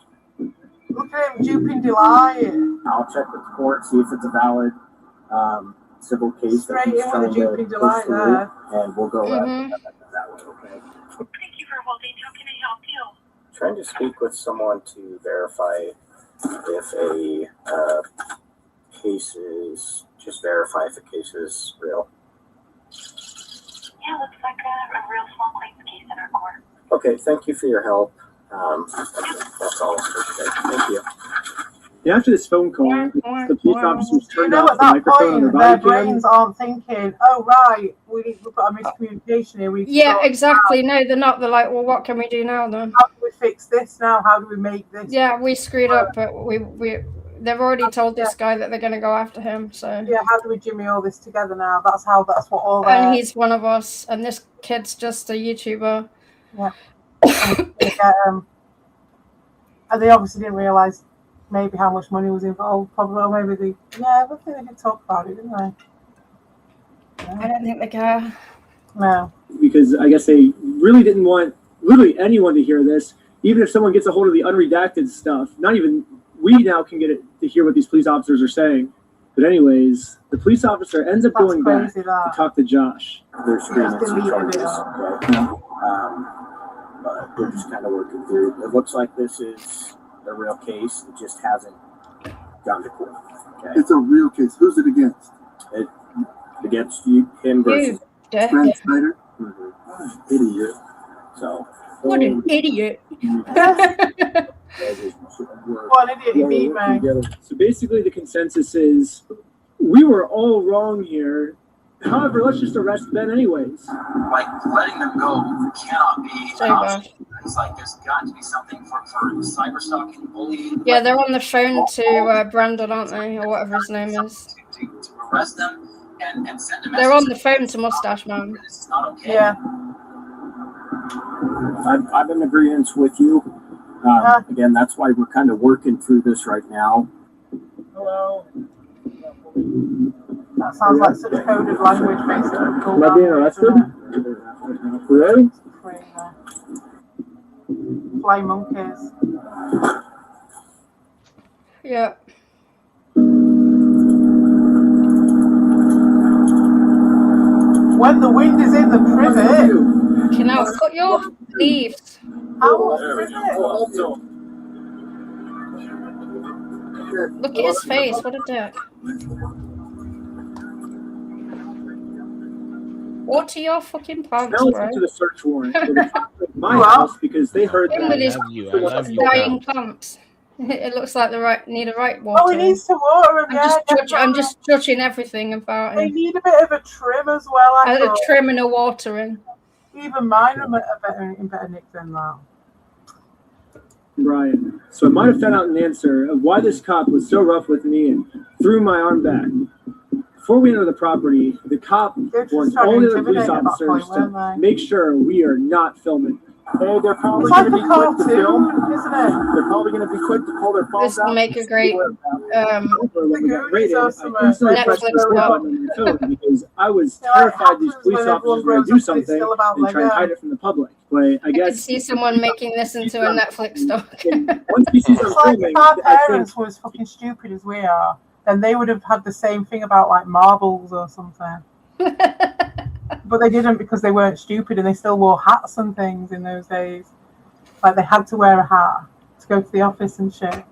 B: Look at him duping delight.
J: I'll check with the court, see if it's a valid civil case that he's trying to push through, and we'll go that way. Okay.
K: Thank you for holding. How can I help you?
J: Trying to speak with someone to verify if a case is, just verify if a case is real.
K: Yeah, looks like a real small claims case in our court.
J: Okay, thank you for your help. That's all for today. Thank you.
F: And after this phone call, the police officers
B: You
F: turned
B: know,
F: off
B: at
F: the
B: that
F: microphone on their
B: point, their
F: body cam.
B: brains aren't thinking, "Oh right, we've got a miscommunication here.
A: Yeah, exactly. No, they're not. They're like, well, what can we do now then?
B: How do we fix this now? How do we make this?"
A: Yeah, we screwed up, but they've already told this guy that they're going to go after him. So
B: yeah, how do we jimmy all this together now? That's what all.
A: And he's one of us, and this kid's just a YouTuber.
B: Yeah. And they obviously didn't realise maybe how much money was involved. Probably, or maybe I don't think they did talk about it, didn't they? Yeah.
A: I don't think they care.
B: No.
F: Because I guess they really didn't want literally anyone to hear this. Even if someone gets a hold of the unredacted stuff, not even we now can get it to hear what these police officers are saying. But anyways, the police officer ends up going back to talk to Josh.
J: There's screening some charges right now, but we're just kind of working through. It looks like this is a real case. It just hasn't gone to court. Okay?
E: It's a real case. Who's it against?
J: Against him versus
E: Fred Snyder.
J: Mm-hmm. Idiot. So.
A: What an idiot.
B: What an idiot you mean, man.
F: So basically the consensus is we were all wrong here. However, let's just arrest Ben anyways.
H: Like, letting them go cannot be an option. It's like there's got to be something for cyber stalking, bullying.
A: Yeah, they're on the phone to Brandon, aren't they? Or whatever his name is.
H: To arrest them and send a message.
A: They're on the phone to Mustache Man.
H: This is not okay.
B: Yeah.
J: I'm in agreement with you. Again, that's why we're kind of working through this right now.
B: Hello. That sounds like such coded language, basically.
F: Am I being arrested? Really?
B: Fly monkeys.
A: Yeah.
B: When the wind is in the privet.
A: Can I cut your leaves?
B: How was privet?
A: Look at his face. What a dick. What are your fucking plans,
F: Now let's
A: bro?
F: get to the search warrant for my house because they heard
A: Him
F: that.
A: with his dying plants. It looks like need a right water.
B: Oh, he needs to water him,
A: I'm just judging everything about
B: They
A: him.
B: need a bit of a trim as well.
A: A trim and a watering.
B: Even mine are in better nick than that.
F: Brian. So I might have found out an answer of why this cop was so rough with me and threw my arm back. Before we enter the property, the cop warns all the other police officers to make sure we are not filming.
I: Hey, they're probably
B: It's like
I: going to
B: a
I: be quick to film.
B: cartoon, isn't it?
I: They're probably going to be quick to pull their phones
A: This will
I: out.
A: make a great
F: When we got raided, I
B: Netflix
F: instantly pressed the record button on my phone because I was terrified these police officers were going to do something and try and hide it from the public. But I
A: I
F: guess
A: could see someone making this into a Netflix doc.
F: once he sees I'm
B: It's like
F: filming,
B: if our
F: I think
B: parents were as fucking stupid as we are, then they would have had the same thing about like marbles or something. But they didn't because they weren't stupid and they still wore hats and things in those days. Like they had to wear a hat to go to the office and shit.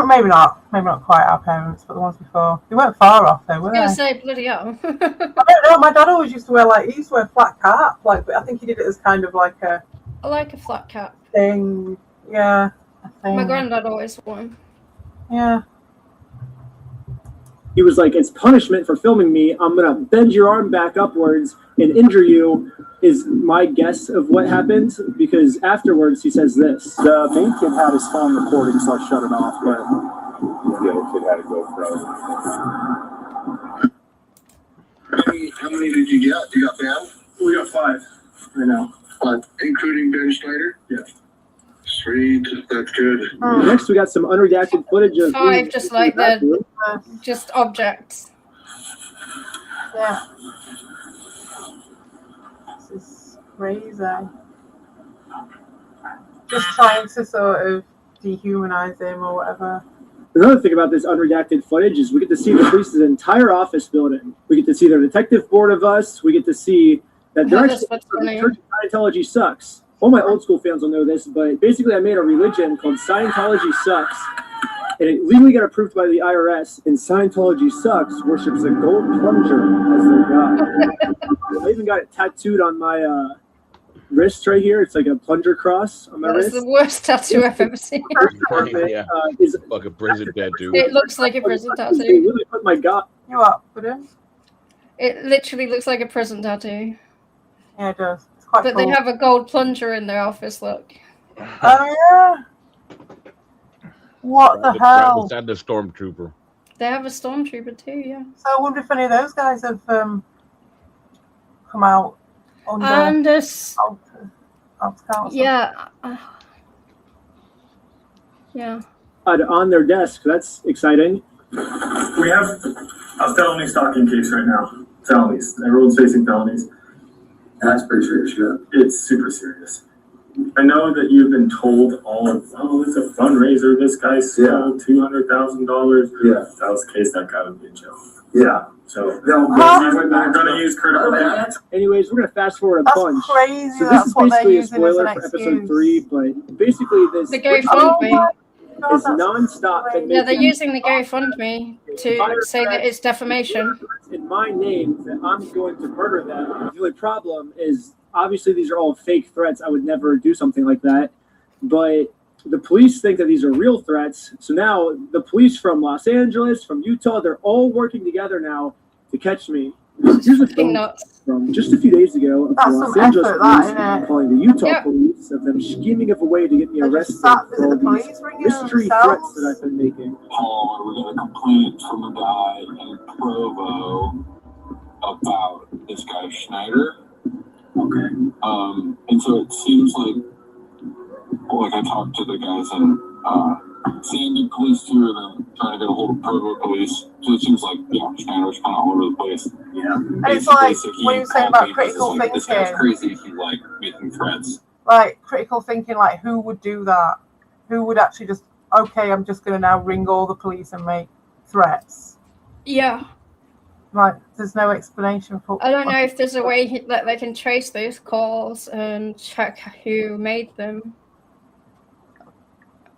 B: maybe not quite our parents, but the ones before. They weren't far off though, were
A: I was
B: they?
A: gonna say, bloody hell.
B: I don't know. My dad always used to wear a flat cap. But I think he did it as kind of like a
A: I like a flat cap.
B: thing. Yeah, a thing.
A: My granddad always wore them.
B: Yeah.
F: he was like, "It's punishment for filming me. I'm gonna bend your arm back upwards and injure you." Is my guess of what happened, because afterwards he says this.
I: The main kid had his phone recording, so I shut it off. But
E: The other kid had a GoPro. How many did you get? You got Ben?
I: we got 5 right now.
E: Including Ben Schneider?
I: Yeah.
E: Sweet, that's good.
F: Next, we got some unredacted footage of
A: 5, just like the just objects.
B: Yeah. This is crazy. Just trying to sort of dehumanize him or whatever.
F: Another thing about this unredacted footage is we get to see the police's entire office building. We get to see their detective board of us. We get to see that they're
A: That's what's funny.
F: Church of Scientology sucks. All my old school fans will know this, but basically I made a religion called Scientology Sucks. And it legally got approved by the IRS, and Scientology Sucks worships a gold plunger as their god. I even got it tattooed on my wrist right here. It's like a plunger cross on my
A: That's
F: wrist.
A: the worst tattoo I've ever seen.
C: Yeah.
F: Is
C: Fucking prison tattoo.
A: It looks like a prison
F: They
A: tattoo.
F: really put my god.
B: You up with him?
A: It literally looks like a prison tattoo.
B: Yeah, it does. It's quite
A: But
B: cool.
A: they have a gold plunger in their office, look.
B: Oh yeah. What the
C: Right
B: hell?
C: beside the stormtrooper.
A: They have a stormtrooper too, yeah.
B: So I wonder if any of those guys have come out under
A: And
B: Council.
A: yeah. Yeah.
F: On their desk. That's exciting.
L: We have a felony stalking case right now. Felonies. Everyone's facing felonies. That's pretty serious shit. It's super serious. I know that you've been told it's a fundraiser. This guy stole $200,000. Yeah. If that was the case, that guy would be in jail. Yeah. So they're going to use critical data.
F: Anyways, we're gonna fast forward a
B: That's
F: bunch.
B: crazy.
F: So this
B: That's
F: is
B: what they're
F: basically a
B: using as
F: spoiler
B: an
F: for episode
B: excuse.
F: 3, but basically this
A: The GoFundMe.
F: is non-stop. been
A: Yeah, they're
F: making
A: using the GoFundMe to say that it's defamation.
F: in my name that I'm going to murder them. The only problem is obviously these are all fake threats. I would never do something like that. But the police think that these are real threats. So now the police from Los Angeles, from Utah, they're all working together now to catch me. Here's a phone from just a few days ago of the Los Angeles police calling the Utah police of them scheming of a way to get me arrested for all these mystery threats that I've been making.
M: Paul, we got a complaint from a guy in Provo about this guy Schneider.
L: Okay.
M: And so it seems like I talked to the guys in Sandy police too, and then trying to get a hold of Provo police. So it seems like, Schneider's kind of all over the place.
L: Yeah.
B: And it's like, what you saying about critical thinking?
M: This guy's crazy. He's like making threats.
B: Like critical thinking, like who would do that? Who would actually just, okay, I'm just going to now ring all the police and make threats?
A: Yeah.
B: Like, there's no explanation for.
A: I don't know if there's a way that they can trace those calls and check who made them.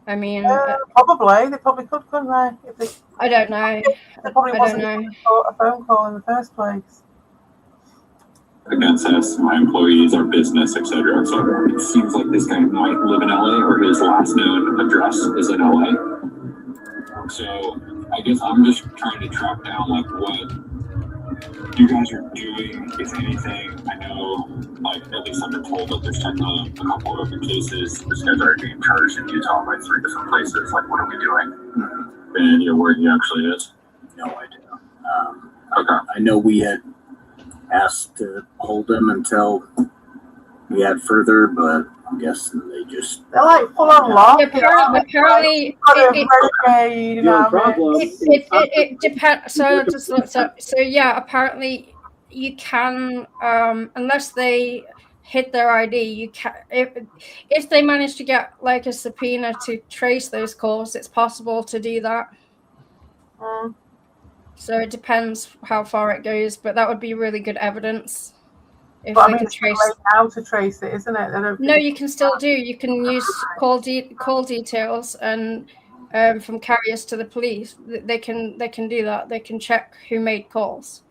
A: I mean,
B: probably they probably could, couldn't they? If they
A: I don't know.
B: There probably
A: I
B: wasn't
A: don't know.
B: a phone call in the first place.
M: Against us, my employees, our business, etc., etc. It seems like this guy might live in LA, or his last known address is in LA. So I guess I'm just trying to track down what you guys are doing, if anything. I know, at least I've been told that there's checking on a couple of other cases. This guy's already being charged in Utah by 3 different places. What are we doing? And where he actually is?
J: No idea. Okay. I know we had asked to hold him until we had further, but I'm guessing
B: they're like full on lock.
A: Apparently, it depends. So I just looked up. So yeah, apparently you can, unless they hid their ID, you can. If they manage to get a subpoena to trace those calls, it's possible to do that. So it depends how far it goes, but that would be really good evidence. If
B: But
A: they
B: I mean,
A: can
B: it's
A: trace.
B: too late now to trace it, isn't it?
A: No, you can still do. You can use call details and from carriers to the police. They can do that. They can check who made calls.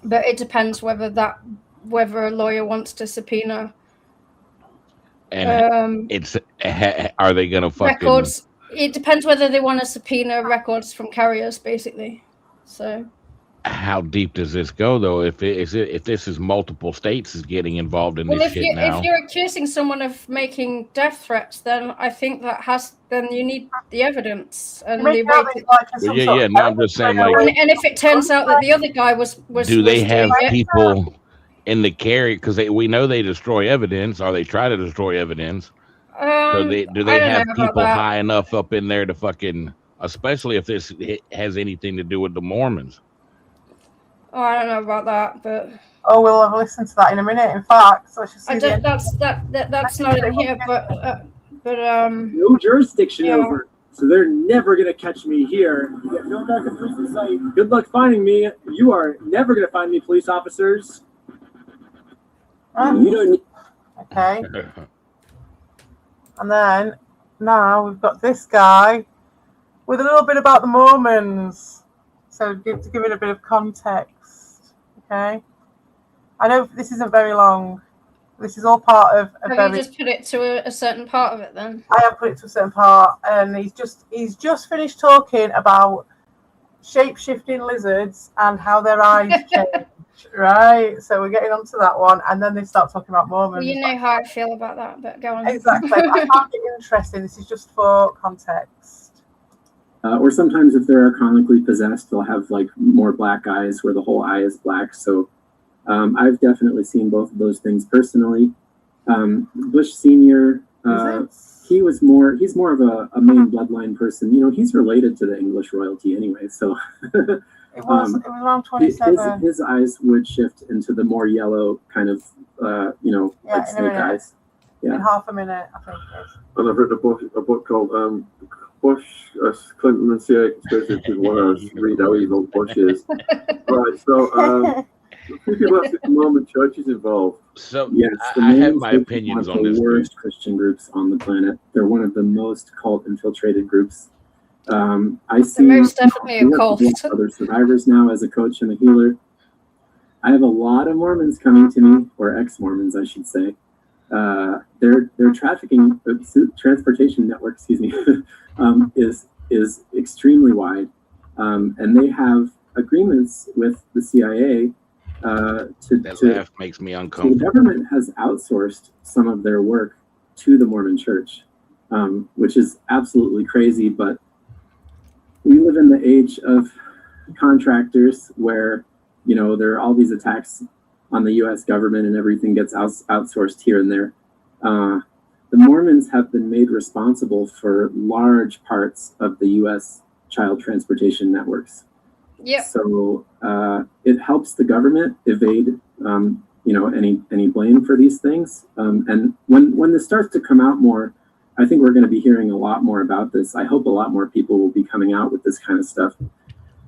A: But it depends whether a lawyer wants to subpoena.
C: And are they gonna fucking
A: records? It depends whether they want to subpoena records from carriers, basically. So.
C: How deep does this go, though? If this is multiple states is getting involved in this shit now,
A: if you're accusing someone of making death threats, then I think then you need the evidence and the way
C: No, I'm just saying,
A: and if it turns out that the other guy was
C: do they have people in the carrier? Because we know they destroy evidence, or they try to destroy evidence. So do they have people high enough up in there to fucking, especially if this has anything to do with the Mormons?
A: Oh, I don't know about that, but
B: we'll have a listen to that in a minute. In fact, so I should see
A: that's not in here, but
F: no jurisdiction over. So they're never gonna catch me here. You get no back at prison site. Good luck finding me. You are never gonna find me, police officers. You don't need.
B: Okay. And then now we've got this guy with a little bit about the Mormons. So to give it a bit of context, okay? I know this isn't very long, This is all part of a
A: Have you just put it to a certain part of it then?
B: I have put it to a certain part, and he's just finished talking about shape-shifting lizards and how their eyes change. Right, so we're getting onto that one, and then they start talking about Mormons.
A: Well, you know how I feel about that, but go on.
B: Exactly. I found it interesting. This is just for context.
D: Or sometimes if they're chronically possessed, they'll have like more black eyes where the whole eye is black. So I've definitely seen both of those things personally. Bush Sr., he's more of a main bloodline person. You know, he's related to the English royalty anyway. So
B: it was around 27.
D: His eyes would shift into the more yellow kind of, like snake eyes.
B: Yeah. In half a minute, I think it is.
E: And I've written a book called Bush, Clinton and CIA Conspiracy, if you want to read how evil Bush is. Right, so people ask if the Mormon Church is involved.
C: So
D: yes,
C: I have my opinions on this.
D: The worst Christian groups on the planet. They're one of the most cult-infiltrated groups. I see
A: most definitely a cult.
D: Other survivors now as a coach and a healer. I have a lot of Mormons coming to me, or ex-Mormons, I should say. Their trafficking transportation network, is extremely wide, and they have agreements with the CIA.
C: That laugh makes me uncomfortable.
D: So the government has outsourced some of their work to the Mormon Church, which is absolutely crazy. But we live in the age of contractors, where there are all these attacks on the U.S. government, and everything gets outsourced here and there. The Mormons have been made responsible for large parts of the U.S. child transportation networks.
A: Yeah.
D: So it helps the government evade, any blame for these things. And when this starts to come out more, I think we're going to be hearing a lot more about this. I hope a lot more people will be coming out with this kind of stuff.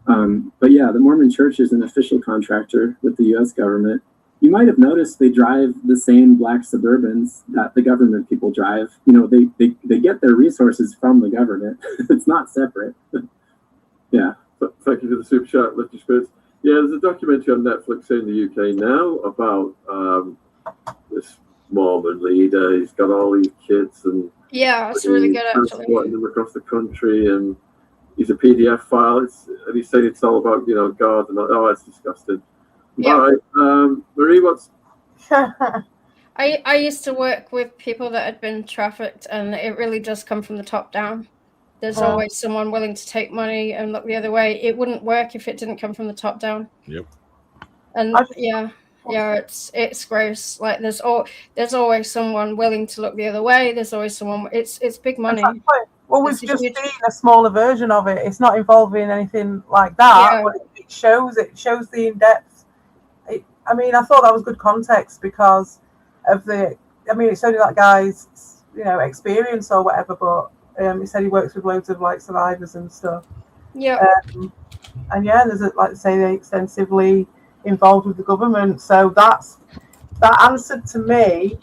D: But yeah, the Mormon Church is an official contractor with the U.S. government. You might have noticed they drive the same black Suburbans that the government people drive. They get their resources from the government. It's not separate. Yeah.
E: Thank you for the super chat, Lucky Spirits. Yeah, there's a documentary on Netflix in the UK now about this Mormon leader. He's got all these kids, and
A: yeah, it's really good actually.
E: Transporting them across the country, and he's a PDF file. And he's saying it's all about God, and it's disgusting.
A: Yeah.
E: All right, Marie, what's?
A: I used to work with people that had been trafficked, and it really does come from the top down. There's always someone willing to take money and look the other way. It wouldn't work if it didn't come from the top down.
C: Yep.
A: And it's gross. Like there's always someone willing to look the other way. There's always someone. It's big money.
B: Exactly. Well, we've just seen a smaller version of it. It's not involving anything like that, but it shows the in-depth. I thought that was good context because of it's only that guy's experience or whatever, but he said he works with loads of like survivors and stuff.
A: Yeah.
B: And there's they're extensively involved with the government. So that answered to me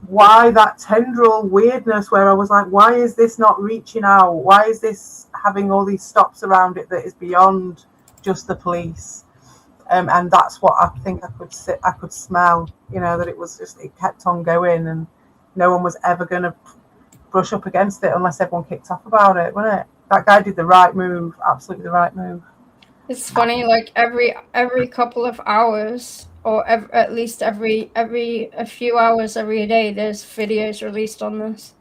B: why that tendril weirdness, where I was like, why is this not reaching out? Why is this having all these stops around it that is beyond just the police? And that's what I think I could smell, that it kept on going, and no one was ever going to brush up against it unless everyone kicked off about it, wasn't it? That guy did the right move, absolutely the right move.
A: It's funny, like every couple of hours, or at least every a few hours every day, there's videos released on this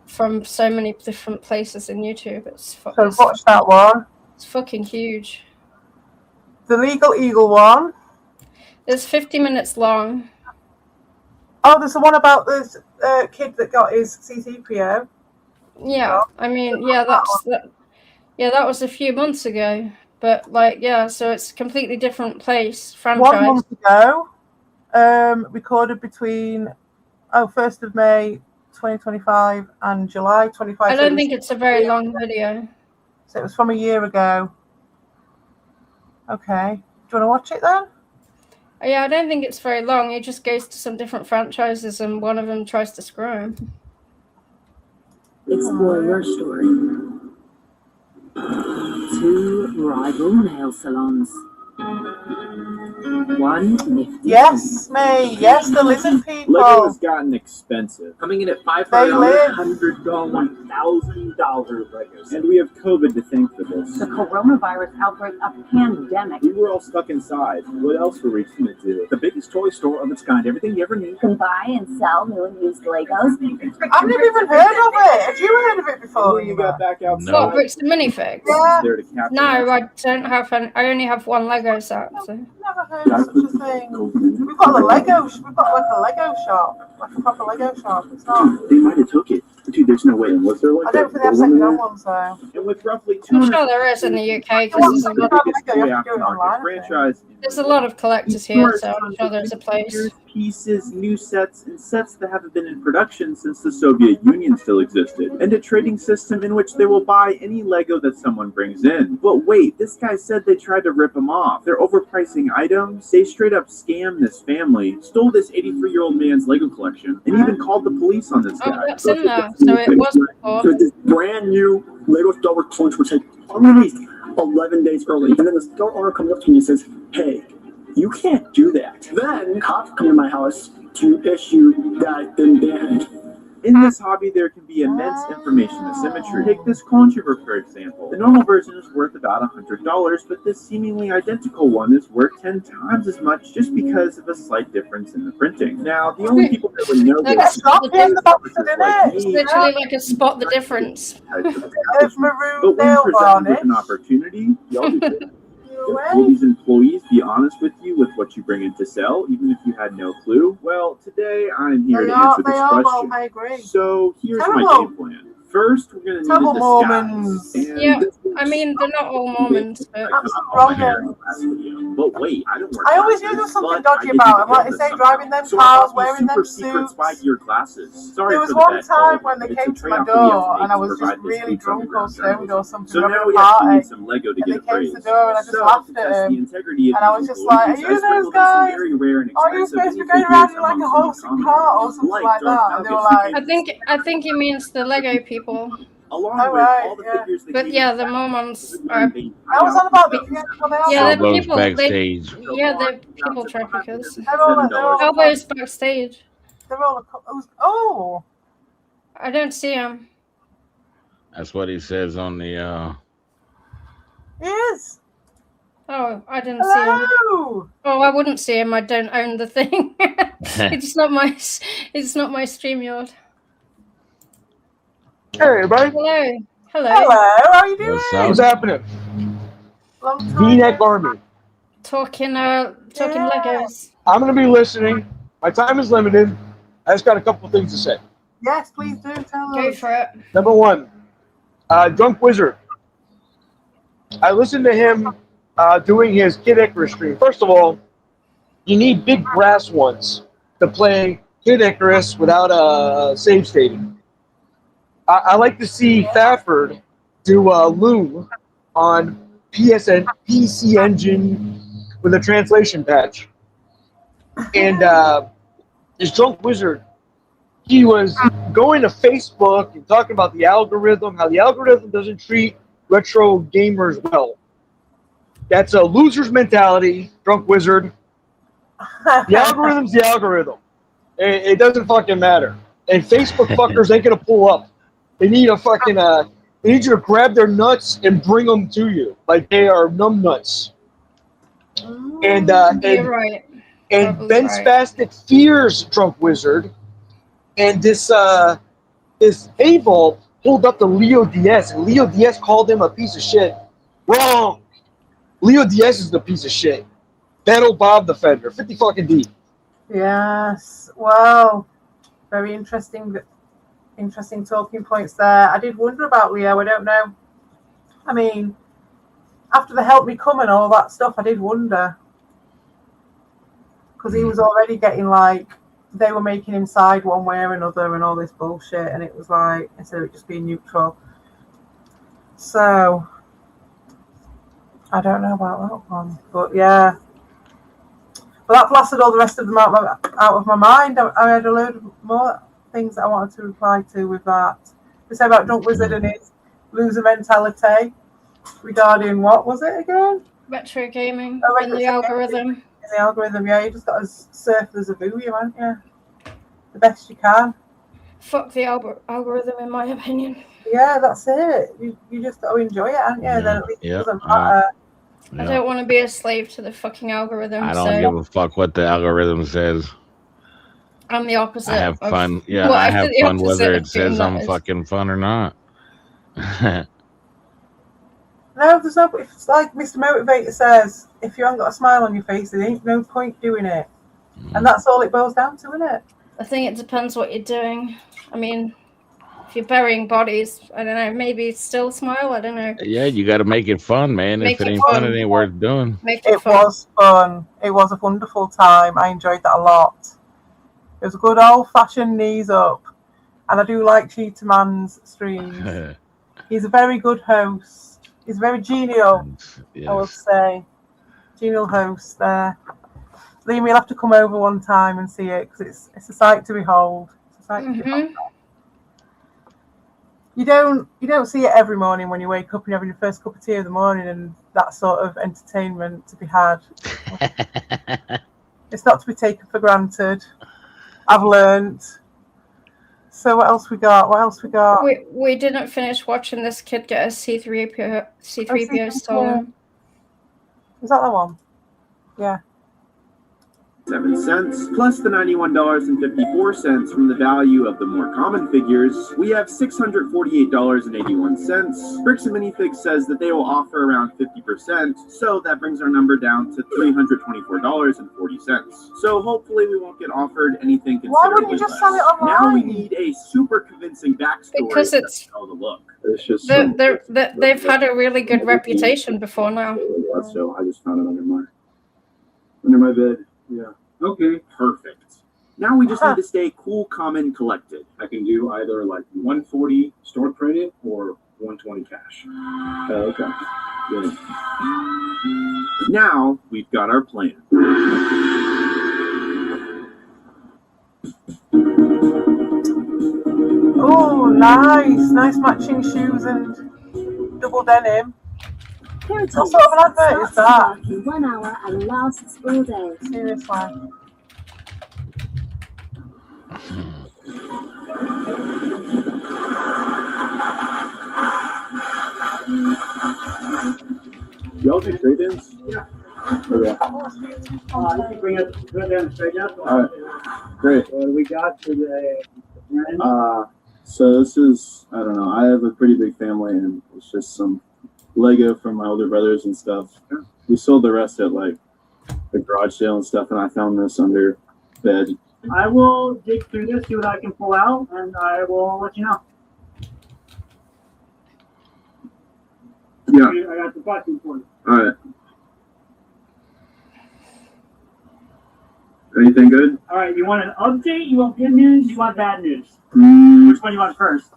A: from so many different places in YouTube.
B: So watch that one.
A: It's fucking huge.
B: The Legal Eagle one.
A: It's 50 minutes long.
B: Oh, there's the one about this kid that got his C3PO.
A: Yeah, that was a few months ago. But so it's a completely different franchise.
B: 1 month ago, recorded between 1st of May 2025 and July 25.
A: I don't think it's a very long video.
B: So it was from a year ago. Okay. Do you want to watch it then?
A: Yeah, I don't think it's very long. He just goes to some different franchises and one of them tries to screw him.
N: Explore your story. 2 rival nail salons.
D: One nifty.
B: Yes, me. Yes, the lizard people.
J: Lego has gotten expensive.
D: Coming in at
B: They live.
D: $500, $1,000 Legos. And we have COVID to thank for this.
N: The coronavirus outbreak, a pandemic.
J: We were all stuck inside. What else were we going to do? The biggest toy store of its kind. Everything you ever need.
N: You can buy and sell new and used Legos.
B: I've never even heard of it. Have you heard of it before?
J: When you got back outside.
A: What, bricks and minifigs?
B: Yeah.
J: There to capture
A: No, I don't have any. I only have one Lego set. So.
B: Never heard of such a thing. We've got a Lego. We've got like a Lego shop, like a proper Lego shop. It's not.
D: They might have took it. Dude, there's no way. Was there like
B: I don't think they have second-hand ones though.
J: And with roughly
A: I'm
J: 200
A: sure there is in the UK because there's a lot of collectors here, so I'm sure there's a place.
D: Pieces, new sets, and sets that haven't been in production since the Soviet Union still existed, and a trading system in which they will buy any Lego that someone brings in. But wait, this guy said they tried to rip him off. They're overpricing items. They straight up scammed this family, stole this 83-year-old man's Lego collection, and even called the police on this guy.
A: Oh, that's in there, so it was before.
F: So this brand new Lego Star Wars toys were taken released 11 days early, and then the store owner comes up to me and says, "Hey, you can't do that." Then cops come to my house to issue that demand.
D: In this hobby, there can be immense information asymmetry. Take this controver, for example. The normal version is worth about $100, but this seemingly identical one is worth 10 times as much just because of a slight difference in the printing. Now, the only people that would know this
A: It's literally like a spot the difference.
B: It's maroon
D: but when
B: nail
D: presented
B: varnish.
D: with an opportunity, y'all do it. Will these employees be honest with you with what you bring in to sell, even if you had no clue? Well, today I'm here to answer this question.
B: I agree.
D: So here's my
B: Terrible.
D: game plan. First, we're going to need
B: Terrible
D: a
B: Mormons.
D: disguise. And
A: Yeah, I mean they're not all Mormons, but
D: But wait, I don't work.
B: I always knew there was something dodgy about them. Like they say, driving them cars, wearing them suits.
D: Secret glasses. Sorry
B: There was
D: for the
B: one
D: bad
B: time
D: call.
B: when they
D: It's
B: came
D: a
B: to my
D: trade-off that we have
B: door
D: to
B: and I
D: make
B: was
D: to
B: just
D: provide this
B: really
D: needs
B: drunk or
D: underground
B: stoned
D: journalism.
B: or something.
D: So
B: having
D: now
B: a
D: we actually
B: party.
D: need some Lego to
B: And
D: get
B: they came to
D: appraised.
B: the door and I just
D: So,
B: laughed
D: to
B: at
D: test the
B: him.
D: integrity of
B: And I
D: these
B: was just like,
D: employees,
B: "Are you
D: I sprinkled
B: those
D: in some
B: guys?
D: very rare and
B: Are you
D: expensive
B: supposed to be
D: mini
B: going
D: figures
B: around in like a
D: among
B: horse
D: some
B: and cart or something
D: like
B: like
D: dark
B: that?" And they were
D: nuggets.
B: like,
A: I think he means the Lego people.
D: Along
B: Oh,
D: with
B: right,
D: all the
B: yeah.
D: figures that
A: But
D: came
A: yeah,
D: in
A: the Mormons are.
B: I was on about the people they
A: Yeah,
B: are.
A: they're
C: Elbows
A: people.
C: backstage.
A: Yeah, they're people traffickers.
B: They're all
A: Elbows backstage.
B: They're all oh.
A: I don't see him.
C: That's what he says on the.
B: He is.
A: Oh, I didn't see him.
B: Hello.
A: Oh, I wouldn't see him. I don't own the thing. It's not my StreamYard.
O: Hey, everybody.
A: Hello. Hello.
B: Hello. How are you doing?
O: What's happening?
B: Long time.
O: V-neck Army.
A: Talking Legos.
O: I'm going to be listening. My time is limited. I just got a couple of things to say.
B: Yes, please do tell
A: Go
B: us.
A: for it.
O: Number one, Drunk Wizard. I listened to him doing his Kid Icarus stream. First of all, you need big brass ones to play Kid Icarus without a save stating. I like to see Fafford do Loom on PC Engine with a translation patch. And this Drunk Wizard, he was going to Facebook and talking about the algorithm, how the algorithm doesn't treat retro gamers well. That's a loser's mentality, Drunk Wizard. The algorithm's the algorithm. It doesn't fucking matter. And Facebook fuckers ain't gonna pull up. They need a fucking they need you to grab their nuts and bring them to you like they are numb nuts. And
A: You're right.
O: and
A: Probably
O: Ben
A: right.
O: Spastic fears Drunk Wizard, and this A-Vault pulled up to Leo DS, and Leo DS called him a piece of shit. Wrong. Leo DS is the piece of shit. Battle Bob the Fender, 50 fucking deep.
B: Yes. Well, very interesting talking points there. I did wonder about Leo. I don't know. I mean, after the Help Me Come and all that stuff, I did wonder. Because he was already getting like, they were making him side one way or another and all this bullshit. And it was like, instead of it just being neutral. So, I don't know about that one. But yeah. But that blasted all the rest of them out of my mind. I had a load of more things that I wanted to reply to with that. They say about Drunk Wizard and his loser mentality regarding what was it again?
A: Retro gaming
B: Oh,
A: in the algorithm.
B: In the algorithm, yeah. You just got to surf the Zabuya, haven't you? The best you can.
A: Fuck the algorithm, in my opinion.
B: Yeah, that's it. You just got to enjoy it, haven't you?
C: Yeah,
B: Then at least
C: yeah,
B: it doesn't matter.
A: I don't want to be a slave to the fucking algorithm.
C: I don't give a fuck what the algorithm says.
A: I'm the opposite.
C: I have fun. Yeah,
A: well,
C: I have
A: the
C: fun
A: opposite
C: whether
A: of
C: it says
A: being
C: I'm
A: nice.
C: fucking fun or not.
B: No, there's no. It's like Mr. Motivator says, if you haven't got a smile on your face, there ain't no point doing it. And that's all it boils down to, isn't it?
A: I think it depends what you're doing. I mean, if you're burying bodies, I don't know, maybe still smile, I don't know.
C: Yeah, you got to make it fun, man.
A: Make
C: If it
A: it
C: ain't
A: fun.
C: fun, it ain't worth doing.
A: Make it fun.
B: Was fun. It was a wonderful time. I enjoyed that a lot. It was a good old-fashioned knees up. And I do like Cheetah Man's streams. He's a very good host. He's very genial,
C: yes.
B: I would say. Genial host there. Liam, you'll have to come over one time and see it, because it's a sight to behold. It's a sight to behold. You don't see it every morning when you wake up and you're having your first cup of tea in the morning and that sort of entertainment to be had. It's not to be taken for granted. I've learned. So what else we got?
A: We didn't finish watching this kid get a C3PO stolen.
B: Is that the one? Yeah.
P: 7 cents, plus the $91.54 from the value of the more common figures, we have $648.81. Bricks and Minifigs says that they will offer around 50%, so that brings our number down to $324.40. So hopefully we won't get offered anything considerably
B: Why wouldn't you just sell it online?
P: Now we need a super convincing backstory
A: because it's
P: to look.
M: It's just
A: they've had a really good reputation before now.
M: So I just found it under my bed. Yeah.
P: Okay. Perfect. Now we just need to stay cool, calm, and collected.
M: I can do either like 140 store credit or 120 cash. Okay. Good.
P: Now we've got our plan.
B: Oh, nice matching shoes and double denim. What sort of an advert is that?
N: 1 hour and lasts all day.
B: Seriously.
M: Y'all do trade-ins?
F: Yeah.
M: Okay.
F: You can bring it down straight up.
M: All right. Great.
F: What do we got for the
M: So this is, I don't know, I have a pretty big family and it's just some Lego from my older brothers and stuff. We sold the rest at like the garage sale and stuff, and I found this under bed.
F: I will dig through this, see what I can pull out, and I will let you know.
M: Yeah.
F: I got the question for you.
M: All right. Anything good?
F: All right, you want an update? You want good news? You want bad news? Which one do you want first?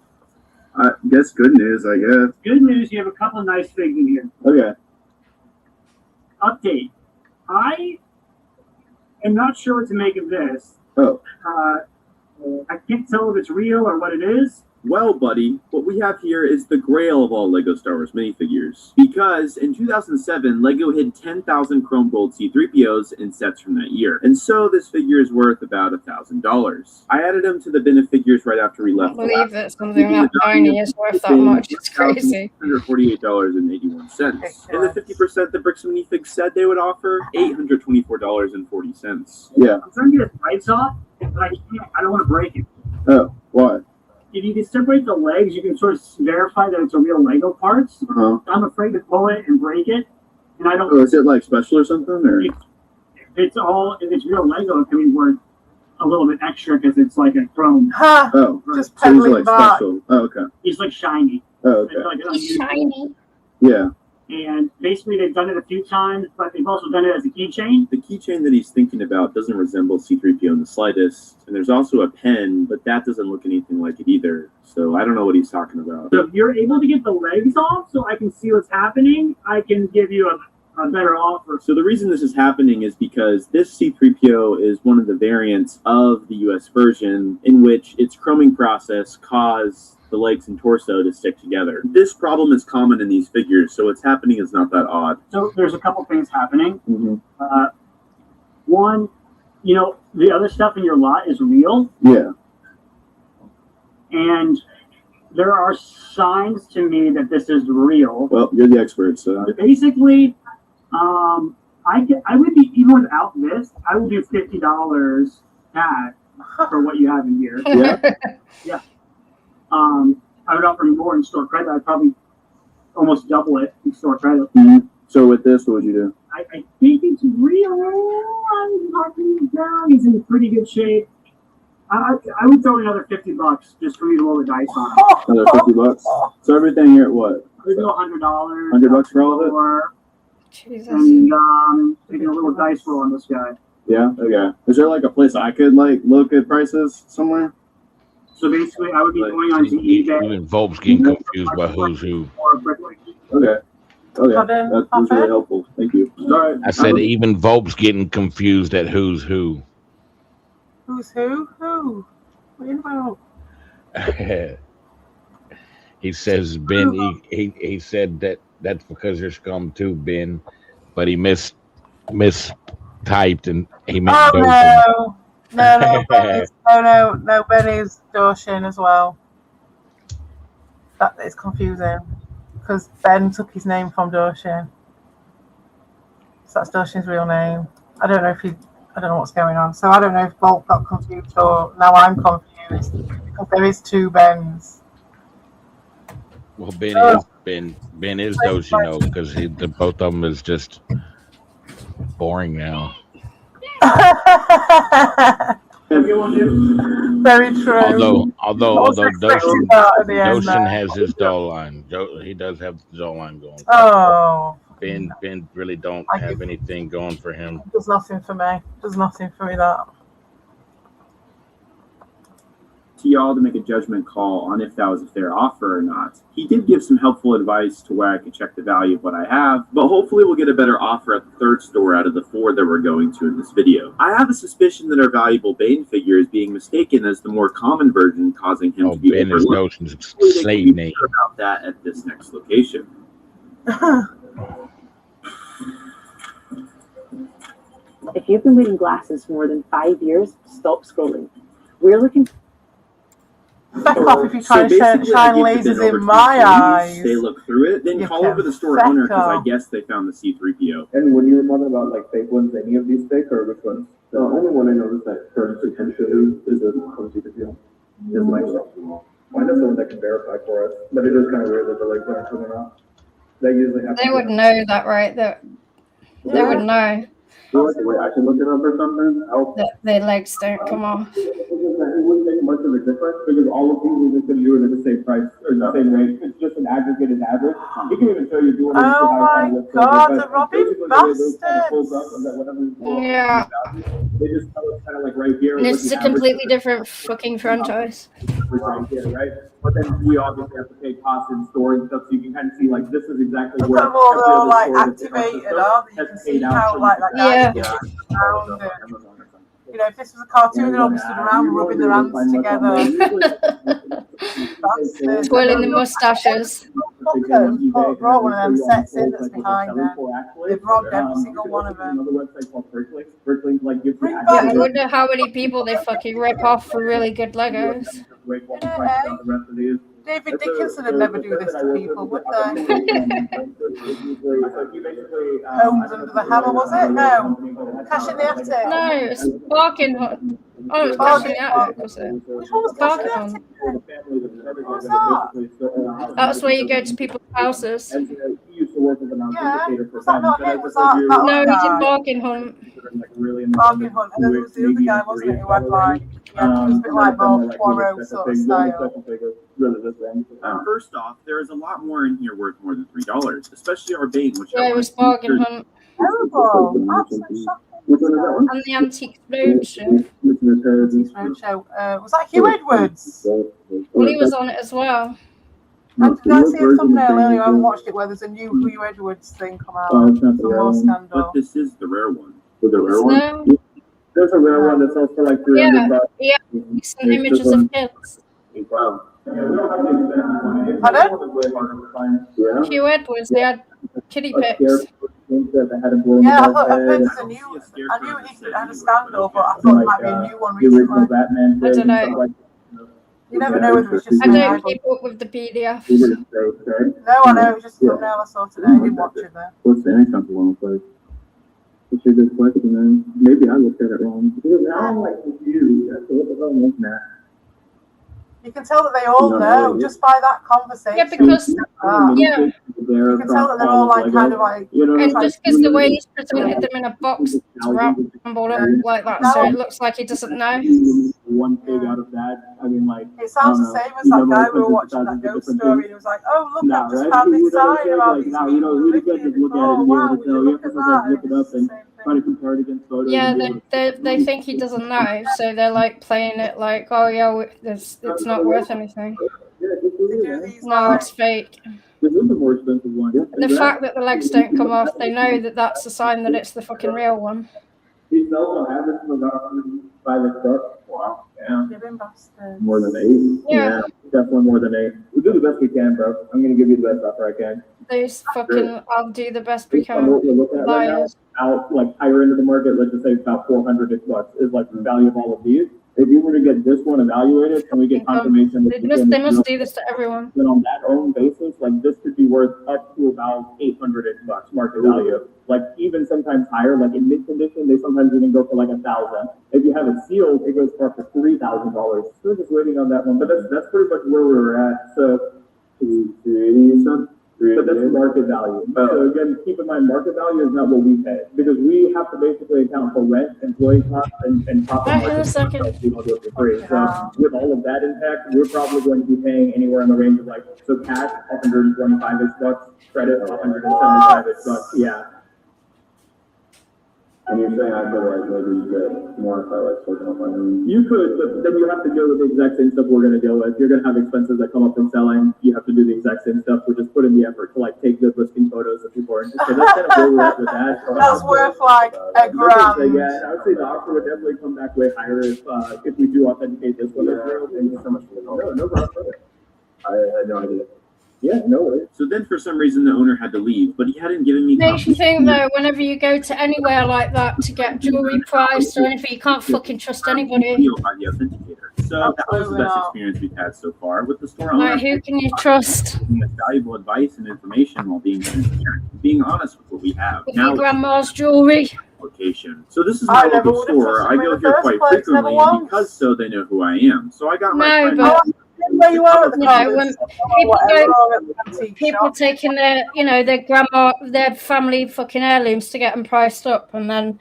M: I guess good news, I guess.
F: Good news, you have a couple of nice things in here.
M: Okay.
F: Update. I am not sure what to make of this.
M: Oh.
F: I can't tell if it's real or what it is.
P: Well, buddy, what we have here is the grail of all LEGO Star Wars minifigures. Because in 2007, LEGO hid 10,000 chrome gold C-3POs in sets from that year. And so this figure is worth about $1,000. I added him to the bin of figures right after we left.
A: I believe that something that tiny is worth that much. It's crazy.
P: $148.81. And the 50% that Bricks and Minifigs said they would offer, $824.40.
M: Yeah.
F: I'm trying to get his lights off, but I can't. I don't want to break it.
M: Oh, why?
F: If you can separate the legs, you can sort of verify that it's a real Lego parts.
M: Uh-huh.
F: I'm afraid to pull it and break it, and I don't.
M: Oh, is it like special or something? Or?
F: If it's real Lego, it can be worth a little bit extra because it's like a chrome.
B: Ha!
M: Oh,
B: just
M: so it's
B: peddling
M: like
B: back.
M: special. Oh, okay.
F: It's like shiny.
M: Oh, okay.
F: It's like
A: It's shiny.
M: Yeah.
F: And basically, they've done it a few times, but they've also done it as a keychain.
P: The keychain that he's thinking about doesn't resemble C-3PO in the slightest. And there's also a pen, but that doesn't look anything like it either. So I don't know what he's talking about.
F: So if you're able to get the legs off so I can see what's happening, I can give you a better offer.
P: So the reason this is happening is because this C-3PO is one of the variants of the US version in which its chroming process caused the legs and torso to stick together. This problem is common in these figures, so what's happening is not that odd.
F: So there's a couple things happening.
P: Mm-hmm.
F: One, you know, the other stuff in your lot is real,
P: Yeah.
F: and there are signs to me that this is real.
P: Well, you're the expert, so.
F: Basically, I would be, even without this, I would do $50 cash for what you have in here.
P: Yeah.
F: Yeah. I would offer more in store credit. I'd probably almost double it in store credit.
P: Mm-hmm. So with this, what would you do?
F: I think it's real. I'm talking down. He's in pretty good shape. I would throw another $50 just for me to roll the dice on it.
P: Another $50. So everything here at what?
F: I'd go $100.
P: $100 for all of it?
A: Jesus.
F: And taking a little dice roll on this guy.
P: Yeah. Okay. Is there like a place I could like look at prices somewhere?
F: So basically, I would be going on to eBay.
C: Even Volp's getting confused by who's who.
P: Okay. Okay. That's really helpful. Thank you. All right.
C: I said even Volp's getting confused at who's who.
B: Who's who? Who? What are you about?
C: He says Ben. He said that's because you're scum too, Ben. But he mistyped and he meant.
B: Oh no, Benny's, no, Benny's Doshin as well. That is confusing because Ben took his name from Doshin, so that's Doshin's real name. I don't know what's going on. So I don't know if Bolt got confused or now I'm confused because there is two Bens.
C: Well, Ben is Doshin, because both of them is just boring now.
B: Very true.
C: Although Doshin has his doll line. He does have the doll line going.
B: Oh.
C: Ben really don't have anything going for him.
B: Does nothing for me. Does nothing for me, that.
P: To y'all to make a judgment call on if that was a fair offer or not. He did give some helpful advice to where I could check the value of what I have, but hopefully we'll get a better offer at the third store out of the 4 that we're going to in this video. I have a suspicion that our valuable Bane figure is being mistaken as the more common version, causing him to be
C: Ben is Doshin's slave name.
P: About that at this next location.
Q: If you've been reading glasses for more than 5 years, stop scrolling. We're looking.
B: Back off if you try to shine lasers in my eyes.
P: They look through it, then call over the store owner because I guess they found the C-3PO.
R: And when you were talking about like fake ones, any of these fake or which ones? The only one I noticed that turns attention is a C-3PO. Is like, I know someone that can verify for us, but it is kind of weird that the legs aren't coming out. They usually have.
A: They would know that, right? They would know.
R: Wait, I can look it up or something.
A: Their legs don't come off.
R: It wouldn't make much of a difference because all of these are just going to do it at the same price or the same rate. It's just an aggregate and average. He can even show you doing it.
B: Oh my god, the Robin bastards!
A: Yeah.
R: They just tell us kind of like right here.
A: And this is a completely different fucking franchise.
R: Right? But then we obviously have to pay costs in store and stuff, so you can kind of see like this is exactly
B: look
R: where.
B: at them all, they're all like activated, aren't they? You can see how like that guy gets around it. You know, if this was a cartoon, they'd all be stood around rubbing their hands together.
A: Twirling the mustaches.
B: Look at them, brought one of them sets in that's behind them. They've robbed every single one of them.
A: I wonder how many people they fucking rip off for really good Legos.
B: David Dickinson would never do this to people, would they? Homes Under the Hammer, was it? No. Cash in the Attic.
A: No, it's Forkin Hell. Oh, it was Cash in the Attic, was it?
B: Which one was Cash in the Attic? What was that?
A: That's where you go to people's houses.
B: Yeah. Was that not him? Was that
A: no, he did Bargain Hunt.
B: Bargain Hunt. And then there was the other guy, wasn't it, who had like, yeah, it was a bit like more Poirot sort of style.
P: First off, there is a lot more in here worth more than $3, especially our Bane, which
A: yeah, it was Bargain Hunt.
B: Terrible. Absolutely shocking.
A: And the Antiques Roadshow.
B: Was that Hugh Edwards?
A: Well, he was on it as well.
B: And did I see a thumbnail earlier? I haven't watched it where there's a new Hugh Edwards thing come out. Some more scandal.
P: But this is the rare one.
R: The rare one? There's a rare one that sells for like $300.
A: Yeah, some images of kids.
R: Wow.
B: Pardon?
A: Hugh Edwards, they had kiddie pics.
B: Yeah, I thought I've heard there's a new. I knew he had a scandal, but I thought it might be a new one recently.
A: I don't know.
B: You never know whether it's just.
A: I don't keep up with the PDFs.
B: No, I know. It's just a thumbnail I saw today. I didn't watch it though.
R: What's the income along place? It's a good question, man. Maybe I looked at it wrong. I'm like confused. That's what the hell was that?
B: You can tell that they all know just by that conversation.
A: Yeah, because yeah,
B: you can tell that they're all like kind of like.
A: And just because the way he's presented them in a box, it's wrapped like that, so it looks like he doesn't know.
R: One pig out of that. I mean, like.
B: It sounds the same as that guy we were watching that ghost story. And he was like, "Oh, look, I've just found this sign about these people living." Oh, wow, would you look at that?
R: Trying to compare it against photos.
A: Yeah, they think he doesn't know, so they're like playing it like, oh yeah, it's not worth anything. No, it's fake.
R: This is the more expensive one.
A: The fact that the legs don't come off, they know that that's a sign that it's the fucking real one.
R: He's also had this for about 5 bucks. Wow. Yeah. More than 8.
A: Yeah.
R: Definitely more than 8. We do the best we can, bro. I'm gonna give you the best offer I can.
A: Those fucking, I'll do the best we can.
R: What we're looking at right now, out like higher into the market, let's just say about 400 bucks is like the value of all of these. If you were to get this one evaluated and we get confirmation,
A: they must do this to everyone.
R: Then on that own basis, like this could be worth up to about 800 bucks market value. Like even sometimes higher, like in mid condition, they sometimes even go for like 1,000. If you have it sealed, it goes for up to $3,000. So we're just waiting on that one, but that's pretty much where we're at. So. But that's market value. So again, keep in mind, market value is not what we pay because we have to basically account for rent, employee costs, and profit margin. We don't do it for free. So with all of that impact, we're probably going to be paying anywhere in the range of like, so cash, 125 bucks, credit, 175 bucks. Yeah.
E: And you're saying I could like maybe get more if I like working on my own.
R: You could, but then you have to deal with the exact same stuff we're going to deal with. You're going to have expenses that come up from selling. You have to do the exact same stuff. We're just putting the effort to like take good listing photos of people are interested. That's kind of where we're at with that.
B: That's worth like $1 grand.
R: Yeah, I would say the offer would definitely come back way higher if we do authenticate this one.
E: Thank you so much for the call.
R: No problem.
E: I had no idea.
R: Yeah, no worries.
P: So then for some reason the owner had to leave, but he hadn't given me
A: Makes you think though, whenever you go to anywhere like that to get jewelry priced or anything, you can't fucking trust anybody.
P: By the authenticator. So that was the best experience we've had so far with the store owner.
A: Like, who can you trust?
P: Giving us valuable advice and information while being transparent, being honest with what we have.
A: With your grandma's jewelry.
P: Location. So this is my local store. I go here quite frequently, and because so they know who I am. So I got my friend.
B: Where you are at the
A: when people taking their grandma, their family fucking heirlooms to get them priced up, and then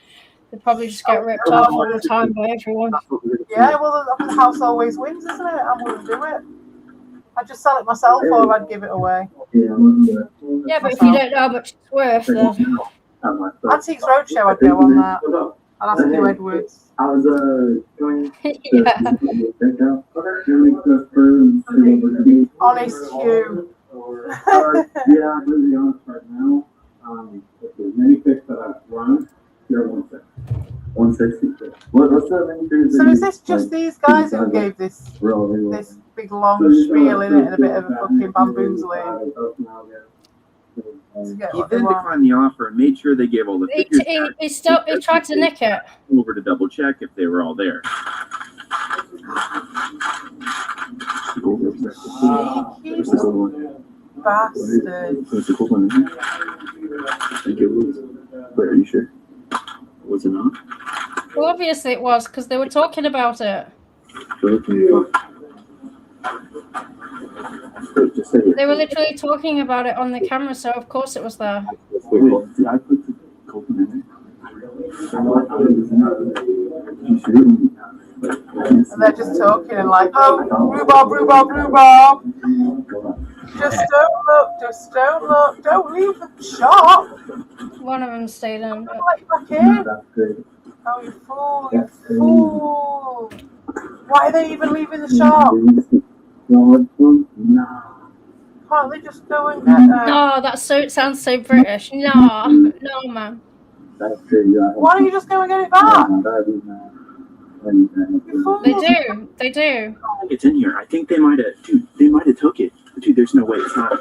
A: they probably just get ripped off all the time by everyone.
B: Yeah, well, the house always wins, isn't it? I wouldn't do it. I'd just sell it myself, or I'd give it away.
A: Yeah, but if you don't know how much it's worth, then
B: Antiques Roadshow, I'd go on that. I'll ask you, Edwards.
E: I was going
A: yeah.
B: Honest Hugh.
E: Yeah, I'm really honest right now. If there's many picks that I've run, they're 160. 160. What's that many?
B: So is this just these guys who gave this big long spiel in it and a bit of a fucking bamboozling?
P: He then declined the offer and made sure they gave all the figures back.
A: He tried to nick it.
P: Over to double check if they were all there.
B: Bastard.
E: Wait, are you sure? Was it not?
A: Well, obviously it was, because they were talking about it. They were literally talking about it on the camera, so of course it was there.
B: And they're just talking and like, oh, rhubarb. Just don't look, don't leave the shop.
A: One of them stayed in.
B: Like back in. Oh, you fool. Why are they even leaving the shop? Can't they just go and get her?
A: No, it sounds so British. No, man.
B: Why don't you just go and get it back?
A: They do. They do.
P: It's in here. I think they might have. Dude, they might have took it. Dude, there's no way it's not.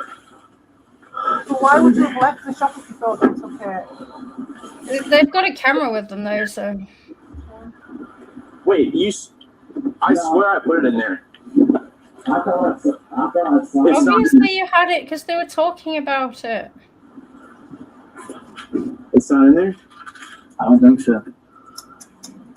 B: But why would you have left the shop if you thought they took it?
A: They've got a camera with them though, so.
P: Wait, I swear I put it in there.
A: Obviously, you had it because they were talking about it.
P: It's not in there?
J: I don't think so.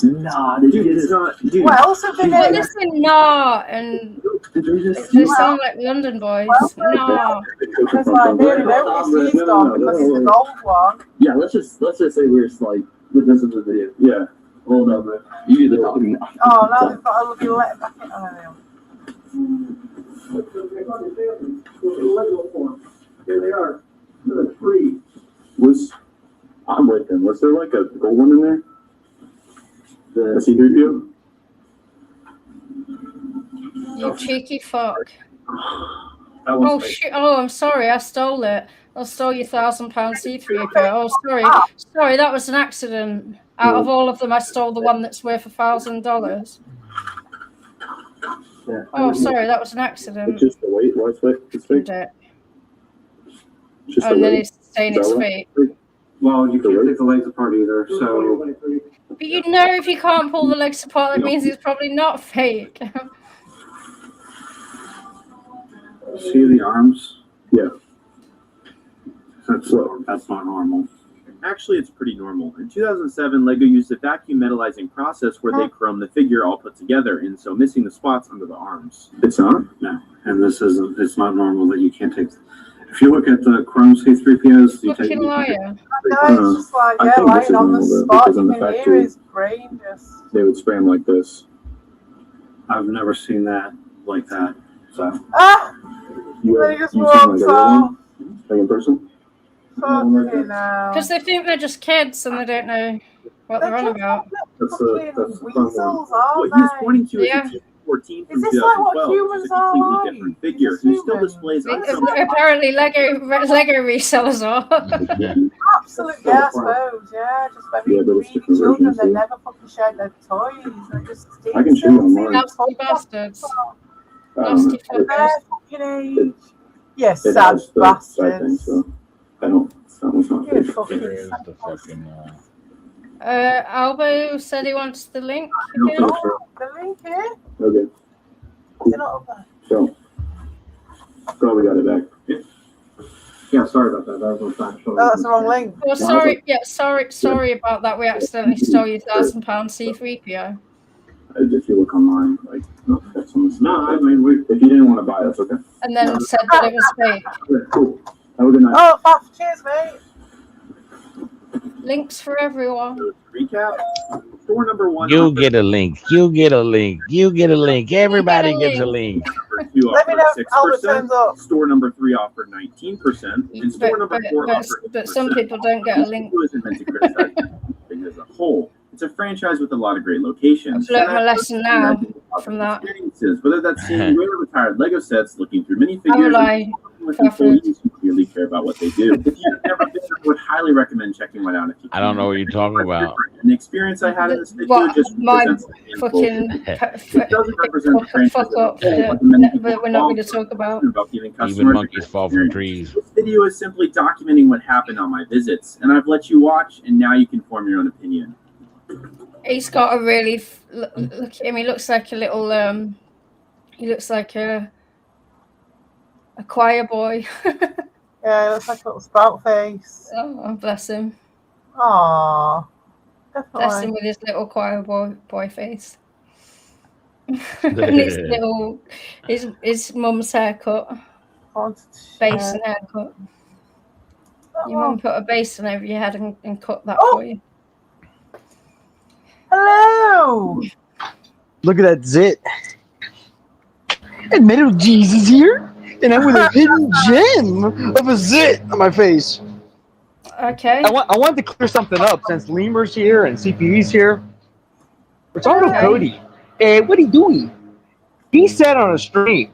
J: Nah,
P: dude, it's not. Dude.
B: What else have they
A: Well,
B: done?
A: this is nah, and they sound like London boys. Nah.
B: Because like nearly nobody's sees gone because it's the gold one.
J: Yeah, let's just say we're just like this is the video. Yeah. Hold up, man. You do the talking now.
B: Oh, now they've got a little let back in. Oh,
E: Here they are. The free.
P: I'm with them. Was there like a gold one in there? The C3PO?
A: You cheeky fuck.
L: That was
A: Oh
L: fake.
A: shit! Oh, I'm sorry. I stole it. I stole your £1,000 C3PO. Oh, sorry. Sorry, that was an accident. Out of all of them, I stole the one that's worth $1,000.
P: Yeah.
A: Oh, sorry, that was an accident.
P: It's just the weight. Why it's fake? It's fake. Just the
A: And then
P: weight.
A: it's saying it's fake.
L: Well, you can't take the legs apart either, so
A: But you know, if you can't pull the legs apart, that means it's probably not fake.
L: see the arms?
P: Yeah.
L: That's not normal.
P: Actually, it's pretty normal. In 2007, LEGO used a vacuum metallizing process where they chrome the figure all put together, and so missing the spots under the arms.
L: It's not? No. And this isn't, it's not normal that you can't take. If you look at the Chrome C3POs, you take.
A: Fucking liar.
B: That guy's just like,
P: I
B: yeah,
P: think this is
B: lying on the
P: normal, though,
B: spot.
P: because in
B: You
P: the
B: can hear
P: factory-
B: his brain just.
P: They would spray them like this.
L: I've never seen that like that. So.
B: Ah!
P: You
B: They just
P: seen
B: walks
P: like a real
B: off.
P: one? Like in person?
B: Fucking hell.
A: Because they think they're just kids and they don't know what they're on about.
P: That's
B: Fucking weasels,
P: What
B: aren't
P: he was
B: they?
P: pointing to
A: Yeah.
P: is a 14 from
B: Is this like what
P: 2012,
B: humans
P: which is a
B: are
P: completely
B: like?
P: different figure who still displays
A: Apparently, Lego resellers are.
B: Absolutely, yeah, I suppose, yeah. Just very
P: Yeah, but it's
B: greedy
P: different
B: children
P: versions,
B: that
P: yeah.
B: never fucking share their toys. They just steal
P: I can show you
B: things.
P: online.
A: Nasty bastards.
B: At
A: Nasty
B: their
A: fuckers.
B: fucking age. Yes,
P: It
B: sad
P: has the side thing,
B: bastards.
P: so I don't. That one's not
B: You
P: fake.
B: fucking
C: There's the fucking.
A: Albo said he wants the link.
P: No,
A: again.
P: sure.
B: The link here?
P: Okay,
B: They're not up there.
P: so we got it back.
E: Yeah, sorry about that. That was a fact.
B: Oh, that's the wrong link.
A: Well, sorry, yeah, sorry about that. We accidentally stole your £1,000 C3PO.
P: If you look online, like that's on this. No, I mean, if you didn't want to buy it, that's okay.
A: And then said that it was fake.
P: Okay, cool. Have a good night.
B: Oh, Faf, cheers, mate.
A: Links for everyone.
P: Recap. Store number one.
C: You get a link. You get a link. You get a link. Everybody gets a link.
P: Number two
B: Let me know
P: offered
B: if Albert
P: 6%.
B: turns up.
P: Store number three offered 19%, and store
A: But,
P: number
A: but,
P: four
A: but,
P: offered.
A: but some people don't get a link.
P: Who isn't meant to criticize thing as a whole? It's a franchise with a lot of great locations.
A: I've learned my lesson now from that.
P: Experiences, whether that's seeing rare retired Lego sets, looking through
A: I
P: minifigures,
A: will
P: or
A: lie.
P: with employees who clearly care about what they do. If you've never been, I would highly recommend checking one out. If you
C: I don't know what you're talking about.
P: And the experience I had in this video
A: What,
P: just
A: my
P: represents a handful.
A: fucking
P: It doesn't represent the franchise
A: fuck
P: as a
A: up
P: whole,
A: that
P: but the many people
A: we're not going to
P: involved
A: talk about.
P: about giving
C: Even
P: customers
C: monkeys fall from trees.
P: This video is simply documenting what happened on my visits, and I've let you watch, and now you can form your own opinion.
A: He's got a really look at him. He looks like a little he looks like a choir boy.
B: Yeah, it looks like a little sprout face.
A: Oh, bless him.
B: Aww.
A: Bless him
B: Definitely.
A: with his little choir boy face. And his little his mum's haircut. Basin haircut. Your mum put a basin over your head and cut that for you.
B: Hello.
O: Look at that zit. And Metal Jesus here, and I'm with a hidden gem of a zit on my face.
A: Okay.
O: I wanted to clear something up since Lemur's here and CPU's here. We're talking about Cody. And what he doing? He said on a streaming,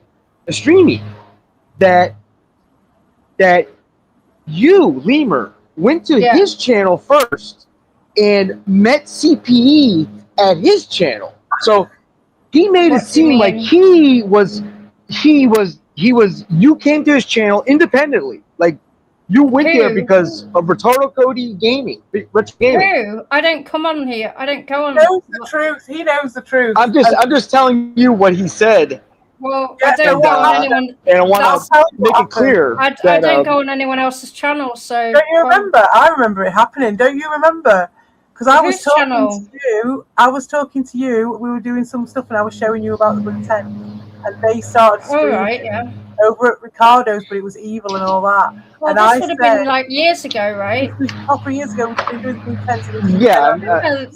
O: that you, Lemur, went to his channel first and met CPE at his channel. So he made it seem like he was. You came to his channel independently. Like you went there
A: Who?
O: because of Retardo Cody Gaming, Retro Gaming.
A: Who? I don't come on here. I don't go on.
B: He knows the truth. He knows the truth.
O: I'm just telling you what he said.
A: Well,
B: Yeah,
A: I don't go on anyone.
O: And I want to make it clear
A: I
O: that
A: don't go on anyone else's channel. So
B: don't you remember? I remember it happening. Don't you remember? Because I was
A: Whose
B: talking
A: channel?
B: to you. I was talking to you. We were doing some stuff, and I was showing you about the blue tent. And they started
A: All
B: streaming
A: right, yeah.
B: over at Ricardo's, but it was evil and all that.
A: Well,
B: and
A: this
B: I
A: would have
B: said,
A: been like years ago, right?
B: this was a couple of years ago. We've been doing the blue tents. And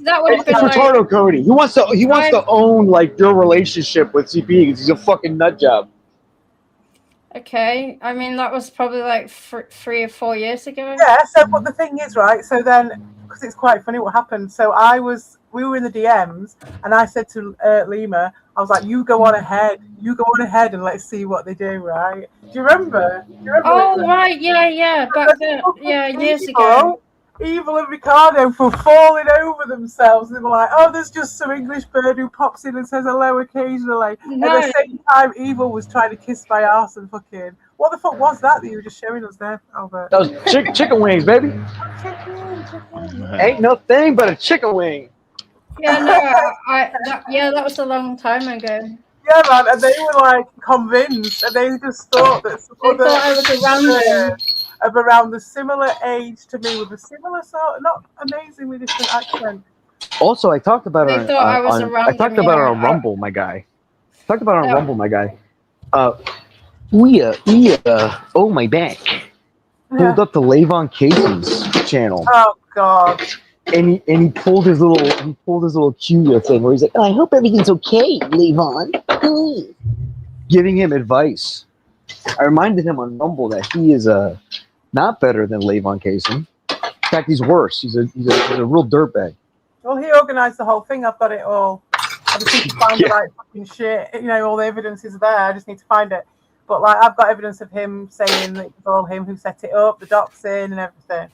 A: that would have been
O: it's
A: like.
O: Retardo Cody. He wants to own like your relationship with CP because he's a fucking nut job.
A: Okay, I mean that was probably like 3 or 4 years ago.
B: Yeah. So, but the thing is, right? So then, because it's quite funny what happened. So we were in the DMs, and I said to Lima, I was like, "You go on ahead. You go on ahead, and let's see what they do." Right? Do you remember?
A: Oh right, yeah. Back then, yeah, years ago.
B: Evil and Ricardo for falling over themselves. They were like, "Oh, there's just some English bird who pops in and says hello occasionally."
A: No.
B: At the same time, Evil was trying to kiss my ass and fucking. What the fuck was that you were just showing us there, Albert?
O: That was chicken wings, baby. Ain't no thing but a chicken wing.
A: Yeah, no, that was a long time ago.
B: Yeah, man, and they were like convinced, and they just thought that some
A: They
B: other
A: thought I was a random.
B: of around the similar age to me with a similar sort, not amazingly different accent.
O: Also, I talked about
A: They
O: it
A: thought I was a
O: on
A: random,
O: I talked about it on Rumble, my guy. Talked about it on Rumble, my guy. Oh my back. Pulled up to Levon Casey's channel.
B: Oh God.
O: And he pulled his little cue thing where he's like, oh, I hope everything's okay, Levon. Giving him advice. I reminded him on Rumble that he is not better than Levon Casey. In fact, he's worse. He's a real dirtbag.
B: Well, he organised the whole thing. I've got it all. I just need to find the right fucking shit. You know, all the evidence is there. I just need to find it. But like, I've got evidence of him saying that it was all him who set it up, the doxing and everything.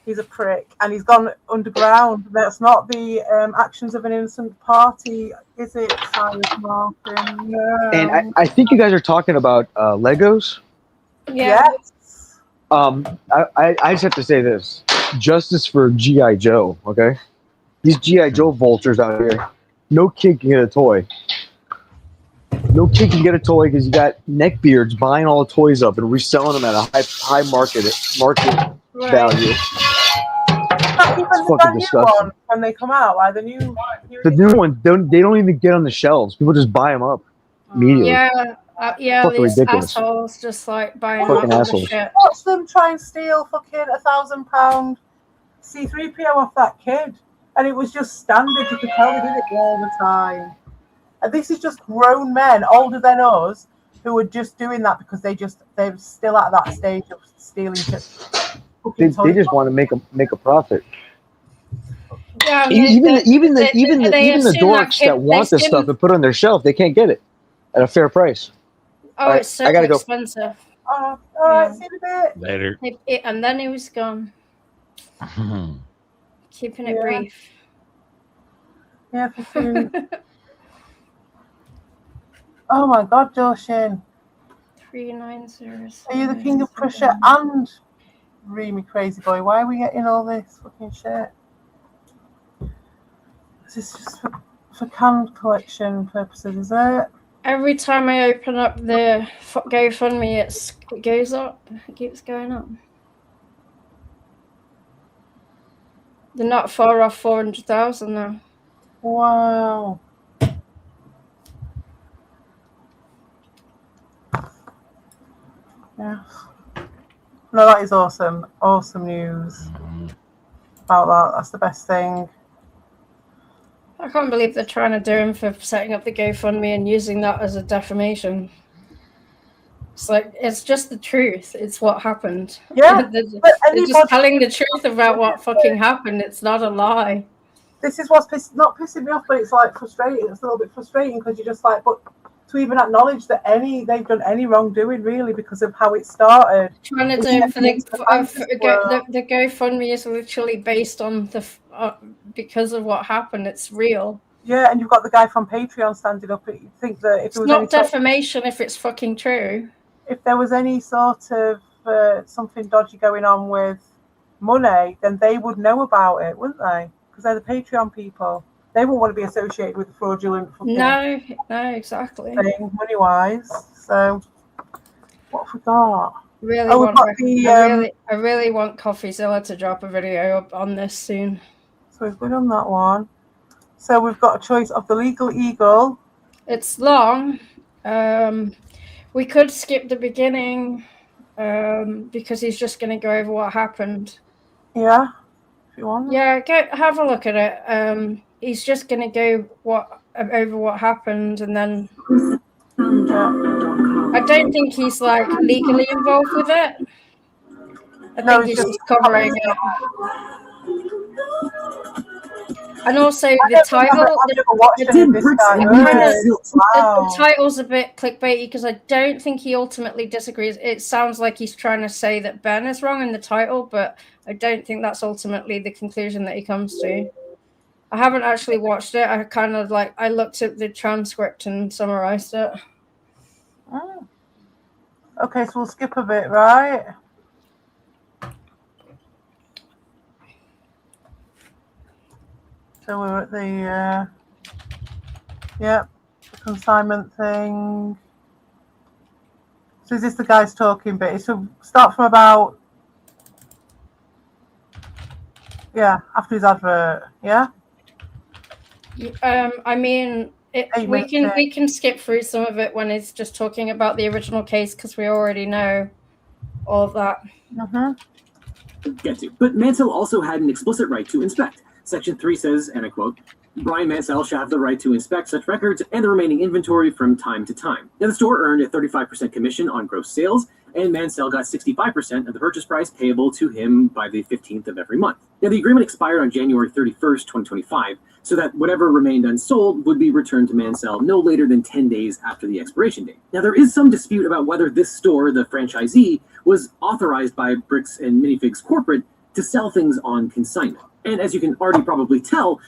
B: He's a prick, and he's gone underground. That's not the actions of an innocent party, is it, Cyrus Martin? No.
O: And I think you guys are talking about Legos.
B: Yeah. Yes.
O: I just have to say this: justice for GI Joe. Okay, these GI Joe vultures out here. No kid can get a toy. No kid can get a toy because you got neckbeards buying all the toys up and reselling them at a high market value.
B: Even the new one when they come out, like the new
O: ones, they don't even get on the shelves. People just buy them up immediately.
A: Yeah, these
O: ridiculous.
A: assholes just like buying
O: Fucking
A: all the
O: assholes.
A: shit.
B: Watch them try and steal fucking £1,000 C3PO off that kid, and it was just standard. You could tell they did it all the time. And this is just grown men, older than us, who are just doing that because they're still at that stage of stealing shit.
O: They just want to make a profit.
A: Yeah,
O: Even the dorks that want this stuff and put it on their shelf, they can't get it at a fair price.
A: Oh, it's so expensive.
B: All right, see you in a bit.
C: Later.
A: And then he was gone. Keeping it brief.
B: Yeah, for soon. Oh my God, Joshin.
A: 390.
B: Are you the king of Prussia and Remy Crazy Boy? Why are we getting all this fucking shit? Is this just for canned collection purposes, is it?
A: Every time I open up the GoFundMe, it goes up. It keeps going up. They're not far off 400,000 now.
B: Wow. Yeah. No, that is awesome. Awesome news about that. That's the best thing.
A: I can't believe they're trying to do him for setting up the GoFundMe and using that as a defamation. It's like, it's just the truth. It's what happened.
B: Yeah.
A: they're just telling the truth about what fucking happened. It's not a lie.
B: This is what's not pissing me off, but it's like frustrating. It's a little bit frustrating because you're just like, but to even acknowledge that they've done any wrongdoing really because of how it started.
A: Trying to do it for the GoFundMe is literally based on because of what happened. It's real.
B: Yeah, and you've got the guy from Patreon standing up. You think that if
A: It's
B: it was
A: not defamation if it's fucking true.
B: if there was any sort of something dodgy going on with money, then they would know about it, wouldn't they? Because they're the Patreon people. They wouldn't want to be associated with the fraudulent fucking
A: No, exactly.
B: thing, money-wise. So, what have we got?
A: Really
B: Oh,
A: want
B: we've got
A: I really want CoffeeZilla to drop a video up on this soon.
B: So we've been on that one. So we've got a choice of the Legal Eagle.
A: It's long. We could skip the beginning because he's just going to go over what happened.
B: Yeah, if you want.
A: Yeah, go have a look at it. He's just going to go over what happened, and then I don't think he's like legally involved with it. I think he's just covering it. And also the title, the title's a bit clickbaity because I don't think he ultimately disagrees. It sounds like he's trying to say that Ben is wrong in the title, but I don't think that's ultimately the conclusion that he comes to. I haven't actually watched it. I kind of I looked at the transcript and summarized it.
B: Oh. Okay, so we'll skip a bit, right? So we're at the the consignment thing. So is this the guy's talking bit? So start from about after his advert, yeah.
A: I mean, we can skip through some of it when he's just talking about the original case because we already know all of that.
S: Get to, but Mansell also had an explicit right to inspect. Section 3 says, and I quote, Brian Mansell shall have the right to inspect such records and the remaining inventory from time to time. Now, the store earned a 35% commission on gross sales, and Mansell got 65% of the purchase price payable to him by the 15th of every month. Now, the agreement expired on January 31st, 2025, so that whatever remained unsold would be returned to Mansell no later than 10 days after the expiration date. Now, there is some dispute about whether this store, the franchisee, was authorized by Bricks and Minifig's corporate to sell things on consignment. And as you can already probably tell,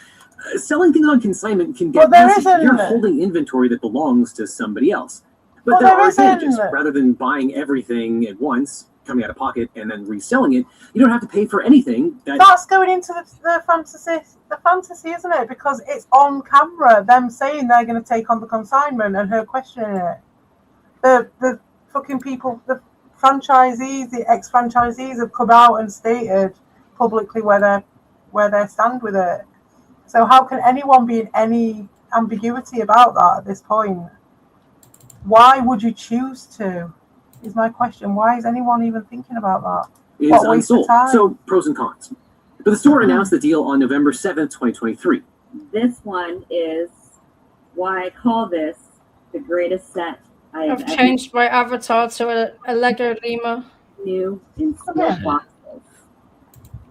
S: selling things on consignment can get messy. You're holding inventory that belongs to somebody else. But there are advantages. Rather than buying everything at once, coming out of pocket, and then reselling it, you don't have to pay for anything.
B: That's going into the fantasy, isn't it? Because it's on camera, them saying they're going to take on the consignment and her questioning it. The fucking people, the franchisees, the ex-franchisees have come out and stated publicly where they stand with it. So how can anyone be in any ambiguity about that at this point? Why would you choose to? Is my question. Why is anyone even thinking about that?
S: Is unsold. So pros and cons. But the store announced the deal on November 7th, 2023.
Q: This one is why I call this the greatest set
A: I've changed my avatar to a Lego Lima.
Q: New in small boxes.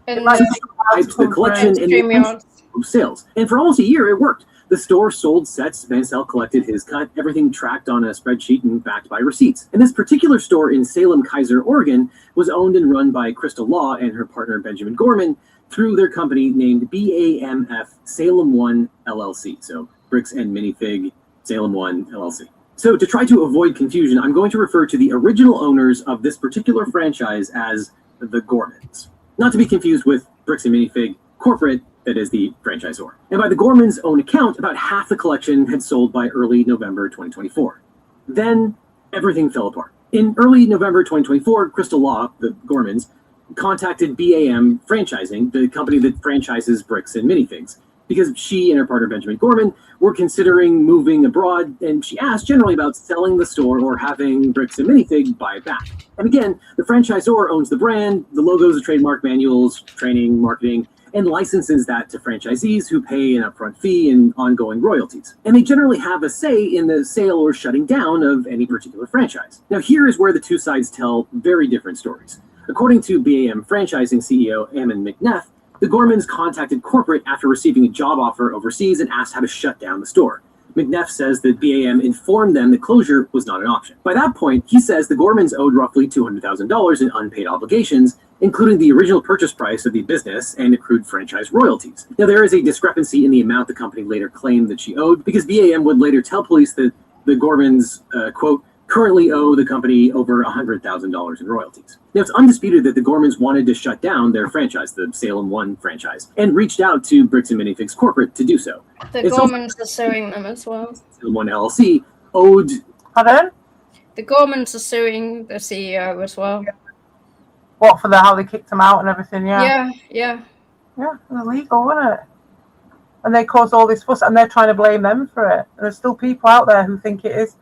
A: And
S: the collection and the sales. And for almost a year, it worked. The store sold sets, Mansell collected his cut, everything tracked on a spreadsheet and backed by receipts. And this particular store in Salem, Keizer, Oregon, was owned and run by Crystal Law and her partner Benjamin Gorman through their company named BAMF Salem One LLC. So Bricks and Minifig Salem One LLC. So to try to avoid confusion, I'm going to refer to the original owners of this particular franchise as the Gormans. Not to be confused with Bricks and Minifig corporate, that is the franchisor. And by the Gormans' own account, about half the collection had sold by early November 2024. Then everything fell apart. In early November 2024, Crystal Law, the Gormans, contacted BAM Franchising, the company that franchises Bricks and Minifigs, because she and her partner Benjamin Gorman were considering moving abroad, and she asked generally about selling the store or having Bricks and Minifig buy it back. And again, the franchisor owns the brand, the logos, the trademark, manuals, training, marketing, and licenses that to franchisees who pay an upfront fee and ongoing royalties. And they generally have a say in the sale or shutting down of any particular franchise. Now here is where the two sides tell very different stories. According to BAM Franchising CEO Ammon McNeff, the Gormans contacted corporate after receiving a job offer overseas and asked how to shut down the store. McNeff says that BAM informed them that closure was not an option. By that point, he says the Gormans owed roughly $200,000 in unpaid obligations, including the original purchase price of the business and accrued franchise royalties. Now, there is a discrepancy in the amount the company later claimed that she owed, because BAM would later tell police that the Gormans, quote, currently owe the company over $100,000 in royalties. Now, it's undisputed that the Gormans wanted to shut down their franchise, the Salem 1 franchise, and reached out to Bricks and Minifigs Corporate to do so.
A: The Gormans are suing them as well.
S: Salem 1 LLC owed...
B: Pardon?
A: The Gormans are suing the CEO as well.
B: What, for how they kicked him out and everything,
A: Yeah,
B: Yeah, it was illegal, wasn't it? And they caused all this fuss, and they're trying to blame them for it. And there's still people out there who think it is,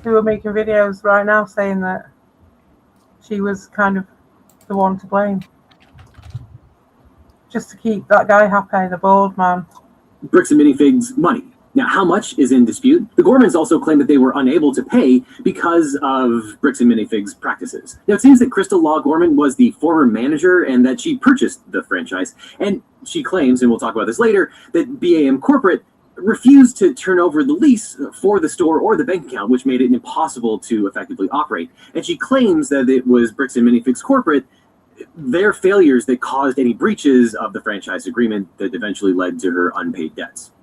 B: who are making videos right now saying that she was kind of the one to blame. Just to keep that guy happy, the bald man.
S: Bricks and Minifigs money. Now, how much is in dispute? The Gormans also claim that they were unable to pay because of Bricks and Minifigs practices. Now, it seems that Crystal Law Gorman was the former manager and that she purchased the franchise. And she claims, and we'll talk about this later, that BAM Corporate refused to turn over the lease for the store or the bank account, which made it impossible to effectively operate. And she claims that it was Bricks and Minifigs Corporate, their failures that caused any breaches of the franchise agreement that eventually led to her unpaid debts.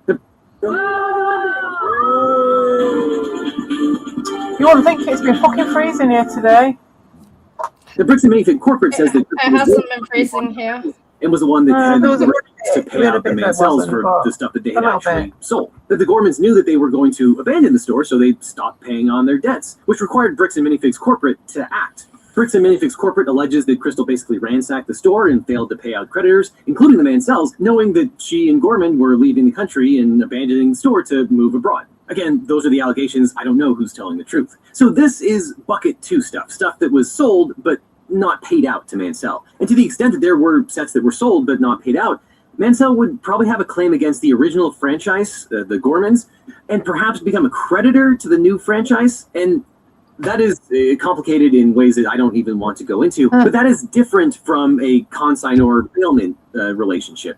B: You wouldn't think it's been fucking freezing here today.
S: The Bricks and Minifigs Corporate says that
A: it hasn't been freezing here.
S: and was the one that had the rights to pay out the Mansell's for
B: but
S: the stuff that they had actually sold. That the Gormans knew that they were going to abandon the store, so they stopped paying on their debts, which required Bricks and Minifigs Corporate to act. Bricks and Minifigs Corporate alleges that Crystal basically ransacked the store and failed to pay out creditors, including the Mansells, knowing that she and Gorman were leaving the country and abandoning the store to move abroad. Again, those are the allegations. I don't know who's telling the truth. So this is bucket 2 stuff that was sold but not paid out to Mansell. And to the extent that there were sets that were sold but not paid out, Mansell would probably have a claim against the original franchise, the Gormans, and perhaps become a creditor to the new franchise. And that is complicated in ways that I don't even want to go into, but that is different from a consignor-bailment relationship.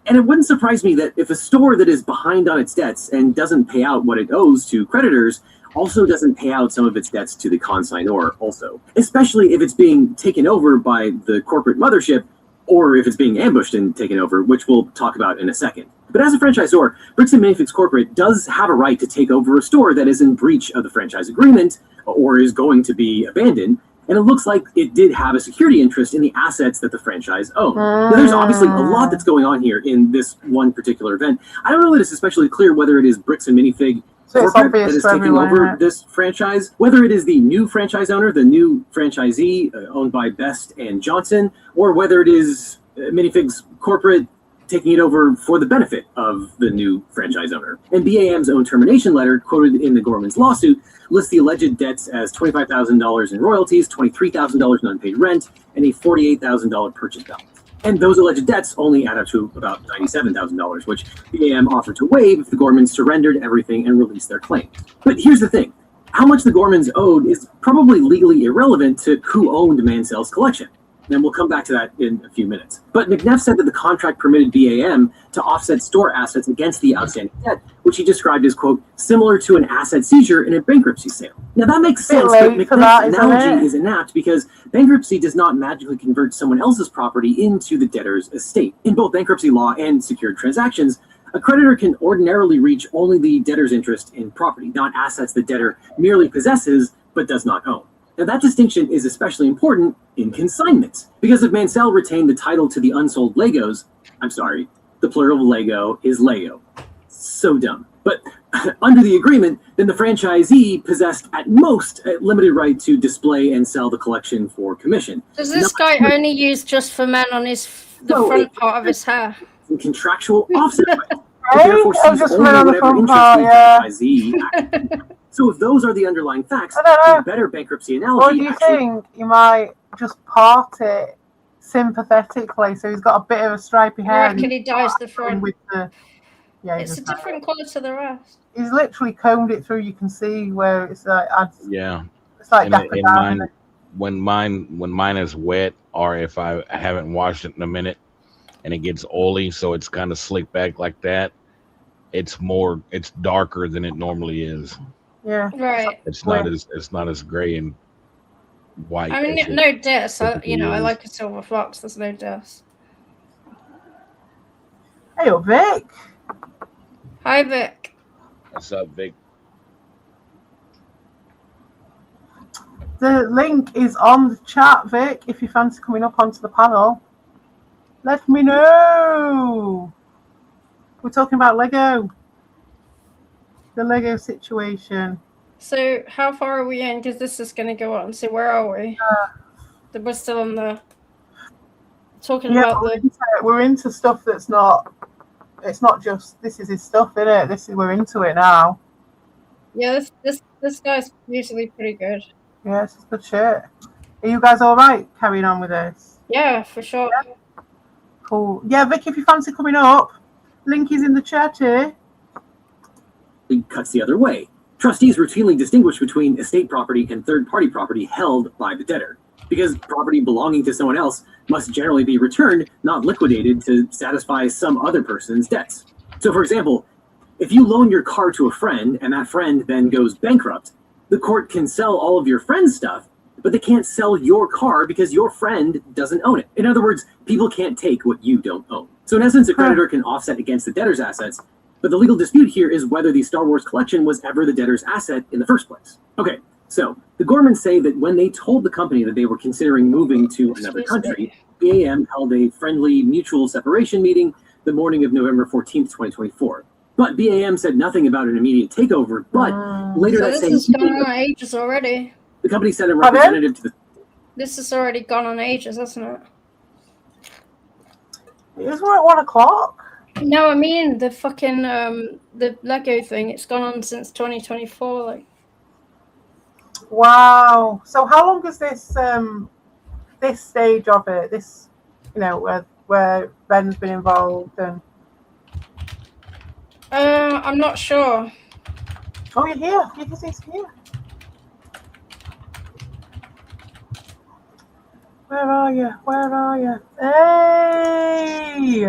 S: And it wouldn't surprise me that if a store that is behind on its debts and doesn't pay out what it owes to creditors also doesn't pay out some of its debts to the consignor also, especially if it's being taken over by the corporate mothership or if it's being ambushed and taken over, which we'll talk about in a second. But as a franchisor, Bricks and Minifigs Corporate does have a right to take over a store that is in breach of the franchise agreement or is going to be abandoned, and it looks like it did have a security interest in the assets that the franchise owned. Now, there's obviously a lot that's going on here in this one particular event. I don't know that it's especially clear whether it is Bricks and Minifig Corporate that is taking over this franchise, whether it is the new franchise owner, the new franchisee owned by Best and Johnson, or whether it is Minifigs Corporate taking it over for the benefit of the new franchise owner. And BAM's own termination letter, quoted in the Gormans lawsuit, lists the alleged debts as $25,000 in royalties, $23,000 in unpaid rent, and a $48,000 purchase balance. And those alleged debts only add up to about $97,000, which BAM offered to waive if the Gormans surrendered everything and released their claims. But here's the thing. How much the Gormans owed is probably legally irrelevant to who owned Mansell's collection. And we'll come back to that in a few minutes. But McNeff said that the contract permitted BAM to offset store assets against the outstanding debt, which he described as, quote, similar to an asset seizure in a bankruptcy sale. Now that makes sense, but McNeff's analogy is inapt because bankruptcy does not magically convert someone else's property into the debtor's estate. In both bankruptcy law and secured transactions, a creditor can ordinarily reach only the debtor's interest in property, not assets the debtor merely possesses but does not own. Now that distinction is especially important in consignments, because if Mansell retained the title to the unsold Legos, I'm sorry, the plural of Lego is Lego. So dumb. But under the agreement, then the franchisee possessed at most a limited right to display and sell the collection for commission.
A: Does this guy only use Just for Men on the front part of his hair?
S: Contractual offset right.
B: Therefore, sees only whatever interest the
S: franchisee. So if those are the underlying facts, the better bankruptcy analogy.
B: Or do you think you might just part it sympathetically? So he's got a bit of a stripy hair.
A: I reckon he dyes the front.
B: With the,
A: it's a different colour to the rest.
B: He's literally combed it through. You can see where it's like.
C: Yeah.
B: It's like
C: in mine, when mine is wet, or if I haven't washed it in a minute, and it gets oily, so it's kind of slicked back like that. it's darker than it normally is.
B: Yeah.
A: Right.
C: It's not as gray and white.
A: I mean, no deaths. I like a silver fox. There's no deaths.
B: Hey, Vic.
A: Hi, Vic.
C: What's up, Vic?
B: The link is on the chat, Vic. If you fancy coming up onto the panel, let me know. We're talking about Lego. The Lego situation.
A: So, how far are we in? Because this is going to go on. So, where are we? We're still on the talking about
B: we're into stuff that's not. It's not just this is his stuff, isn't it? We're into it now.
A: Yeah, this guy's usually pretty good.
B: Yeah, this is good shit. Are you guys all right carrying on with this?
A: Yeah, for sure.
B: Yeah. Cool. Yeah, Vic, if you fancy coming up, link is in the chat here.
S: It cuts the other way. Trustees routinely distinguish between estate property and third-party property held by the debtor, because property belonging to someone else must generally be returned, not liquidated, to satisfy some other person's debts. So, for example, if you loan your car to a friend and that friend then goes bankrupt, the court can sell all of your friend's stuff, but they can't sell your car because your friend doesn't own it. In other words, people can't take what you don't own. So in essence, a creditor can offset against the debtor's assets, but the legal dispute here is whether the Star Wars collection was ever the debtor's asset in the first place. Okay, so the Gormans say that when they told the company that they were considering moving to another country, BAM held a friendly mutual separation meeting the morning of November 14th, 2024. But BAM said nothing about an immediate takeover, but later that same
A: this has gone on ages already.
S: The company sent a representative to the...
A: This has already gone on ages, hasn't it?
B: It we're at 1 o'clock.
A: No, I mean the fucking the Lego thing. It's gone on since 2024. Like.
B: Wow. So how long is this this stage of it? This, where Ben's been involved and.
A: I'm not sure.
B: Oh, you're here. He's here. Where are you? Hey!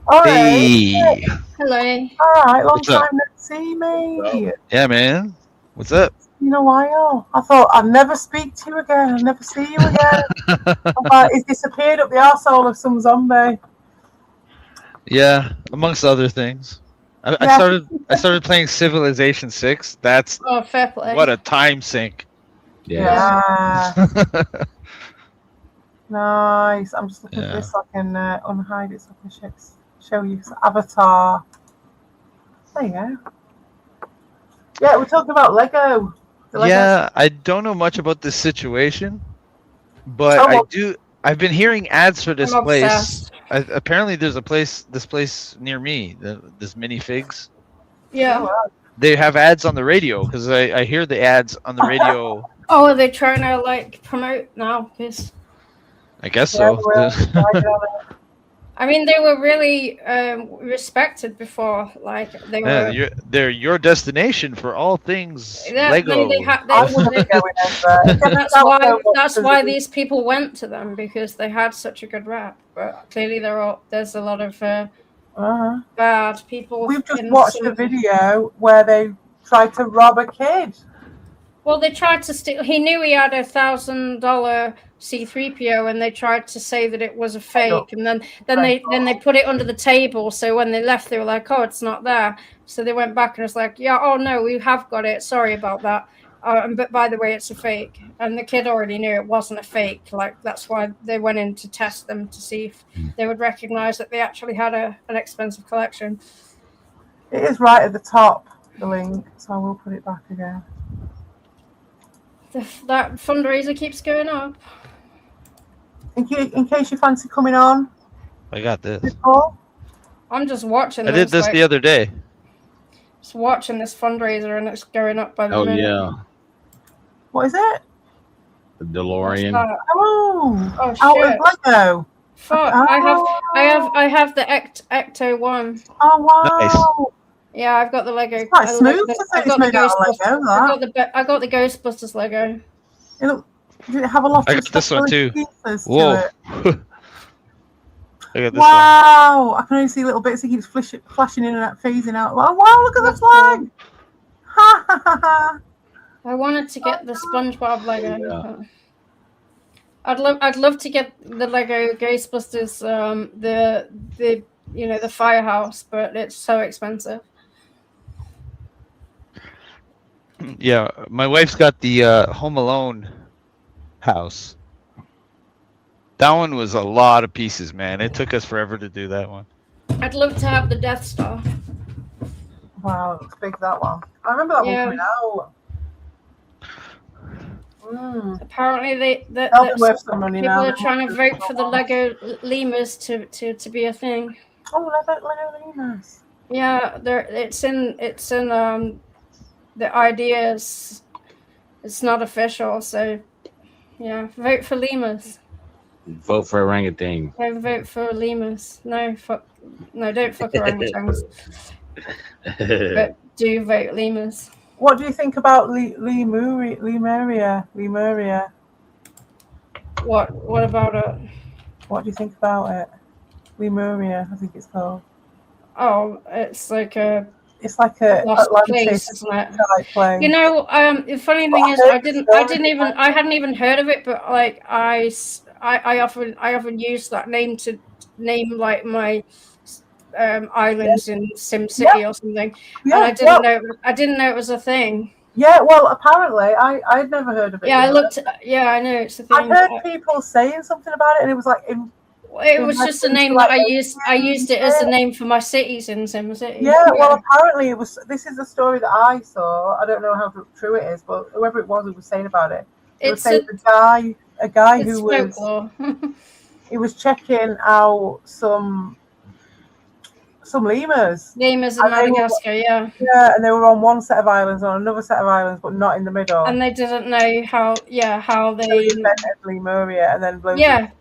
B: All right.
T: Hey.
A: Hello.
B: All right. Long
T: What's up?
B: time no see, mate.
T: Yeah, man. What's up?
B: In a while. I thought I'd never speak to you again. I'd never see you again. But he's disappeared up the arsehole of some zombie.
T: Yeah, amongst other things. I started playing Civilization 6. That's
A: fair play.
T: What a time sink.
B: Yeah. Nice. I'm just looking at this so I can unhide it so I can show you his avatar. There you go. Yeah, we're talking about Lego.
T: Yeah, I don't know much about this situation, but I've been hearing ads for this place. Apparently, there's this place near me. This mini figs.
A: Yeah.
T: They have ads on the radio because I hear the ads on the radio.
A: Oh, are they trying to promote now? Because
T: I guess so.
A: I mean, they were really respected before. Like they were.
T: They're your destination for all things Lego.
A: That's why these people went to them, because they had such a good rap. But clearly, there's a lot of bad people.
B: We've just watched a video where they tried to rob a kid.
A: Well, they tried to steal. He knew he had $1,000 C-3PO, and they tried to say that it was a fake, and then they put it under the table. So when they left, they were like, "Oh, it's not there." So they went back and was like, "Yeah, oh no, we have got it. Sorry about that. But by the way, it's a fake." And the kid already knew it wasn't a fake. Like that's why they went in to test them to see if they would recognize that they actually had an expensive collection.
B: It is right at the top, the link, so I will put it back again.
A: That fundraiser keeps going up.
B: In case you fancy coming on.
T: I got this.
A: I'm just watching.
T: I did this the other day.
A: Just watching this fundraiser, and it's going up by the minute.
C: Yeah.
B: What is it?
C: The DeLorean.
B: Oh
A: shit!
B: Lego.
A: Fuck! I have the Ecto one.
B: Oh wow!
T: Nice.
A: Yeah, I've got the Lego.
B: It's quite smooth. I
A: got the Ghostbusters Lego.
B: Did it have a lot
T: I got this one too.
B: Whoa!
T: Look at this
B: Wow! I can only see little bits. He keeps flashing in and out, phasing out. Wow! Look at the flag! Ha ha ha ha!
A: I wanted to get the SpongeBob Lego.
C: Yeah.
A: I'd love to get the Lego Ghostbusters, the the firehouse, but it's so expensive.
T: Yeah, my wife's got the Home Alone house. That one was a lot of pieces, man. It took us forever to do that one.
A: I'd love to have the Death Star.
B: Wow, it looks big, that one. I remember that one coming out.
A: Apparently, people are trying to vote for the Lego lemurs to be a thing.
B: Oh, Lego lemurs.
A: Yeah, it's in the ideas. It's not official, so yeah, vote for lemurs.
C: Vote for orangutan.
A: No, vote for lemurs. No, don't fuck orangutans. But do vote lemurs.
B: What do you think about Lemuria?
A: What about it?
B: What do you think about it? Lemuria, I think it's called.
A: Oh, it's like a
B: lost
A: place, isn't it?
B: Place.
A: You know, the funny thing is, I hadn't even heard of it, but like I often use that name to name like my islands in SimCity or something.
B: Yeah,
A: and I didn't know it was a thing.
B: Yeah, well, apparently I'd never heard of it.
A: Yeah, I looked. Yeah, I know it's a thing.
B: I heard people saying something about it, and it was like
A: it was just a name that I used. I used it as a name for my cities in SimCity.
B: Yeah, well, apparently it was. This is the story that I saw. I don't know how true it is, but whoever it was who was saying about it,
A: It's
B: a guy who was
A: folklore.
B: he was checking out some lemurs.
A: Lemurs in Madagascar, yeah.
B: Yeah, and they were on one set of islands, on another set of islands, but not in the middle.
A: And they didn't know how they
B: invented Lemuria, and then